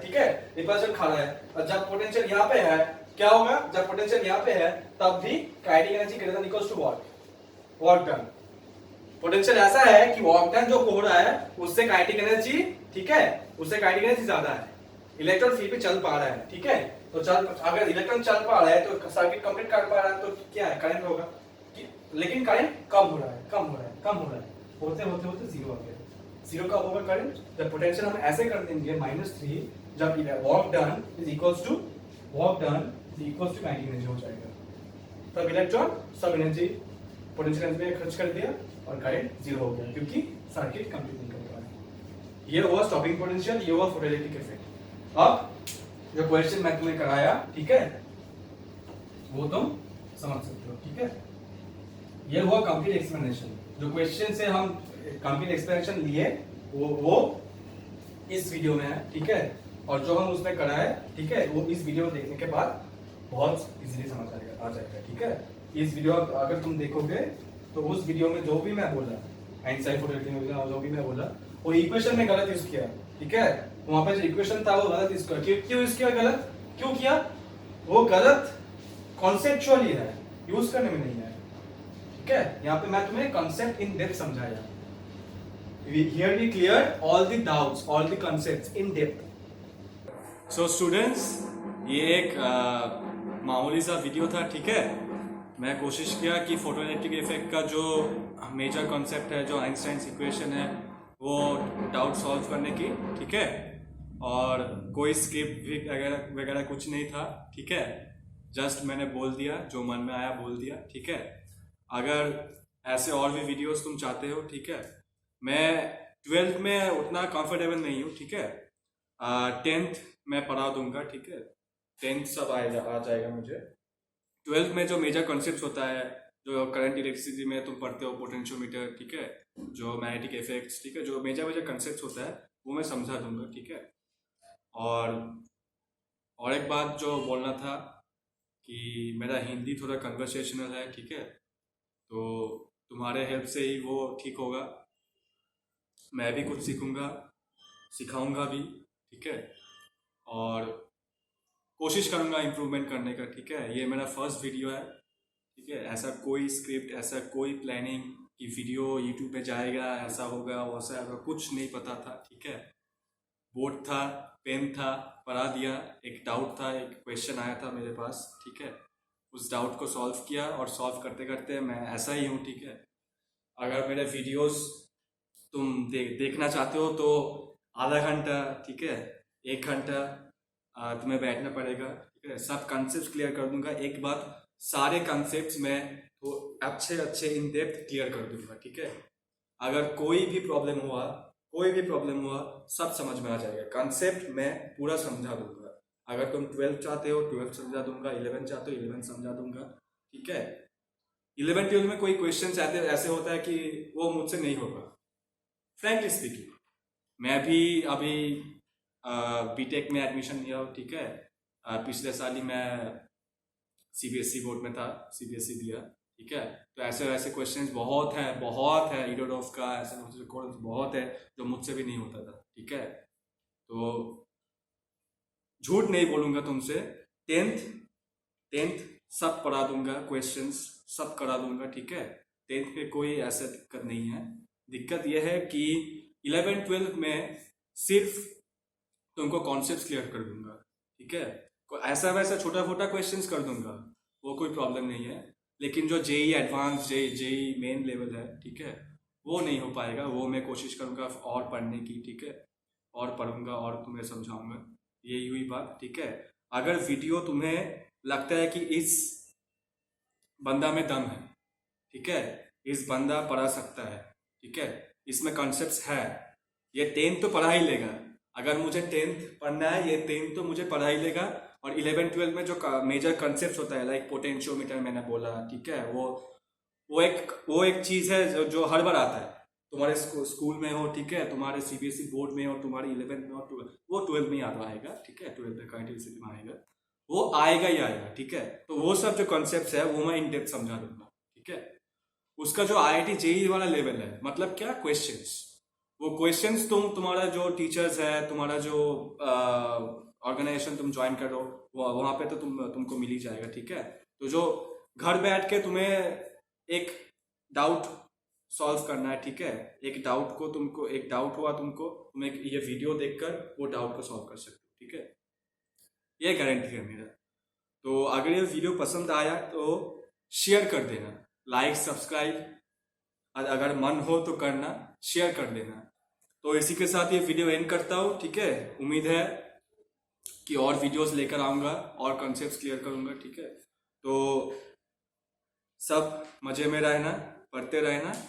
ठीक है, रिपल्शन खा रहा है। और जब पोटेंशियल यहाँ पे है, क्या होगा, जब पोटेंशियल यहाँ पे है तब भी kinetic energy greater than equals to work done. Potential ऐसा है कि वर्क डन जो हो रहा है उससे काइनेटिक एनर्जी, ठीक है, उससे काइनेटिक एनर्जी ज्यादा है, इलेक्ट्रॉन फिर भी चल पा रहा है, ठीक है। तो अगर इलेक्ट्रॉन चल पा रहा है तो सर्किट कंप्लीट कर पा रहा है, तो क्या है, करंट होगा, लेकिन करंट कम हो रहा है, होते जीरो आ गया। जीरो कब होगा करंट, जब पोटेंशियल हम ऐसे कर देंगे -3, जब work done is equals to kinetic energy हो जाएगा, तब इलेक्ट्रॉन सब एनर्जी पोटेंशियल एनर्जी में खर्च कर दिया और करंट जीरो हो गया, क्योंकि सर्किट कंप्लीट नहीं कर पा रहा। ये हुआ स्टॉपिंग पोटेंशियल, ये हुआ फोटोइलेक्ट्रिक इफेक्ट। अब जो क्वेश्चन मैं तुम्हें कराया, ठीक है, वो तुम समझ सकते हो, ठीक है। ये हुआ कंप्लीट एक्सप्लेनेशन, जो क्वेश्चन से हम कंप्लीट एक्सप्लेनेशन लिए वो इस वीडियो में है, ठीक है, और जो हम उसमें कराए, ठीक है, वो इस वीडियो को देखने के बाद बहुत इजीली समझ आ जाएगा, ठीक है। इस वीडियो अगर तुम देखोगे तो उस वीडियो में जो भी मैं बोला, आइंस्टाइन फोटोइलेक्ट्रिक में जो भी मैं बोला, वो इक्वेशन में गलत यूज किया, ठीक है, वहां पे जो इक्वेशन था वो गलत यूज किया। क्यों यूज किया गलत, क्यों किया, वो गलत कॉन्सेप्चुअली है, यूज करने में नहीं है, ठीक है। यहाँ पे मैं तुम्हें कॉन्सेप्ट इन डेप्थ समझाया, here we clear all the doubts, all the concepts in depth. So students, ये एक मामूली सा वीडियो था, ठीक है, मैं कोशिश किया कि फोटोइलेक्ट्रिक इफेक्ट का जो मेजर कॉन्सेप्ट है, जो आइंस्टाइन्स इक्वेशन है, वो डाउट सॉल्व करने की, ठीक है। और कोई स्क्रिप्ट भी वगैरह वगैरह कुछ नहीं था, ठीक है। जस्ट मैंने बोल दिया, जो मन में आया बोल दिया, ठीक है। अगर ऐसे और भी वीडियोस तुम चाहते हो, ठीक है। मैं 12th में उतना कंफर्टेबल नहीं हूँ, ठीक है। 10th में पढ़ा दूंगा, ठीक है। 10th सब आ जाएगा मुझे। 12th में जो मेजर कॉन्सेप्ट होता है, जो करंट इलेक्ट्रिसिटी में तुम पढ़ते हो, पोटेंशियोमीटर, ठीक है, जो मैग्नेटिक इफेक्ट्स, ठीक है, जो मेजर मेजर कॉन्सेप्ट होता है वो मैं समझा दूंगा, ठीक है। और एक बात जो बोलना था कि मेरा हिंदी थोड़ा कन्वर्सेशनल है, ठीक है। तो तुम्हारे हेल्प से ही वो ठीक होगा। मैं भी कुछ सीखूंगा, सिखाऊंगा भी, ठीक है। और कोशिश करूंगा इम्प्रूवमेंट करने का, ठीक है। ये मेरा फर्स्ट वीडियो है, ठीक है। ऐसा कोई स्क्रिप्ट, ऐसा कोई प्लानिंग कि वीडियो यूट्यूब पे जाएगा, ऐसा होगा वैसा होगा, कुछ नहीं पता था, ठीक है। बोर्ड था, पेन था, पढ़ा दिया। एक डाउट था, एक क्वेश्चन आया था मेरे पास, ठीक है। उस डाउट को सॉल्व किया, और सॉल्व करते करते मैं ऐसा ही हूँ, ठीक है। अगर मेरे वीडियोस तुम देखना चाहते हो तो आधा घंटा, ठीक है, 1 घंटा तुम्हें बैठना पड़ेगा, ठीक है। सब कॉन्सेप्ट क्लियर कर दूंगा एक बार, सारे कॉन्सेप्ट्स में तो अच्छे अच्छे इन डेप्थ क्लियर कर दूंगा, ठीक है। अगर कोई भी प्रॉब्लम हुआ सब समझ में आ जाएगा। कॉन्सेप्ट मैं पूरा समझा दूंगा। अगर तुम 12 चाहते हो 12 समझा दूंगा, 11 चाहते हो 11 समझा दूंगा, ठीक है। 11 12 में कोई क्वेश्चन ऐसे होता है कि वो मुझसे नहीं होगा, फ्रैंकली स्पीकिंग। मैं भी अभी बीटेक में एडमिशन लिया हूँ, ठीक है। पिछले साल ही मैं सीबीएसई बोर्ड में था, सीबीएसई दिया, ठीक है। तो ऐसे ऐसे क्वेश्चंस बहुत है इडोडॉफ का, ऐसे बहुत है जो मुझसे भी नहीं होता था, ठीक है। तो झूठ नहीं बोलूंगा तुमसे, 10th सब पढ़ा दूंगा, क्वेश्चंस सब करा दूंगा, ठीक है। 10th में कोई ऐसा दिक्कत नहीं है। दिक्कत यह है कि 11 12 में सिर्फ तुमको कॉन्सेप्ट क्लियर कर दूंगा, ठीक है। ऐसा वैसा छोटा छोटा क्वेश्चंस कर दूंगा, वो कोई प्रॉब्लम नहीं है। लेकिन जो JEE advance, JEE main level है, ठीक है, वो नहीं हो पाएगा। वो मैं कोशिश करूंगा और पढ़ने की, ठीक है। और पढ़ूंगा और तुम्हें समझाऊंगा, यही हुई बात, ठीक है। अगर वीडियो तुम्हें लगता है कि इस बंदा में दम है, ठीक है, इस बंदा पढ़ा सकता है, ठीक है, इसमें कॉन्सेप्ट्स है, ये 10th तो पढ़ा ही लेगा। अगर मुझे 10th पढ़ना है, ये 10th तो मुझे पढ़ा ही लेगा। और 11 12 में जो मेजर कॉन्सेप्ट्स होता है, लाइक पोटेंशियोमीटर मैंने बोला, ठीक है, वो एक चीज है जो हर बार आता है। तुम्हारे स्कूल में हो, ठीक है, तुम्हारे सीबीएसई बोर्ड में हो, तुम्हारे 11th में हो, वो 12th में याद आएगा, ठीक है। 12th में करंट इलेक्ट्रिसिटी में आएगा, वो आएगा ही आएगा, ठीक है। तो वो सब जो कॉन्सेप्ट्स है वो मैं इन डेप्थ समझा दूंगा, ठीक है। उसका जो आईआईटी जेईई वाला लेवल है, मतलब क्या क्वेश्चंस, वो क्वेश्चंस तुम्हारा जो टीचर्स है, तुम्हारा जो ऑर्गेनाइजेशन तुम ज्वाइन करो, वहां पे तो तुमको मिल ही जाएगा, ठीक है। तो जो घर बैठ के तुम्हें एक डाउट सॉल्व करना है, ठीक है, एक डाउट हुआ तुमको, तुम एक ये वीडियो देखकर वो डाउट को सॉल्व कर सकते हो, ठीक है। ये गारंटी है मेरा। तो अगर ये वीडियो पसंद आया तो शेयर कर देना, लाइक सब्सक्राइब अगर मन हो तो करना, शेयर कर देना। तो इसी के साथ ये वीडियो एंड करता हूँ, ठीक है। उम्मीद है कि और वीडियोस लेकर आऊँगा और कॉन्सेप्ट्स क्लियर करूँगा, ठीक है। तो सब मज़े में रहना, पढ़ते रहना।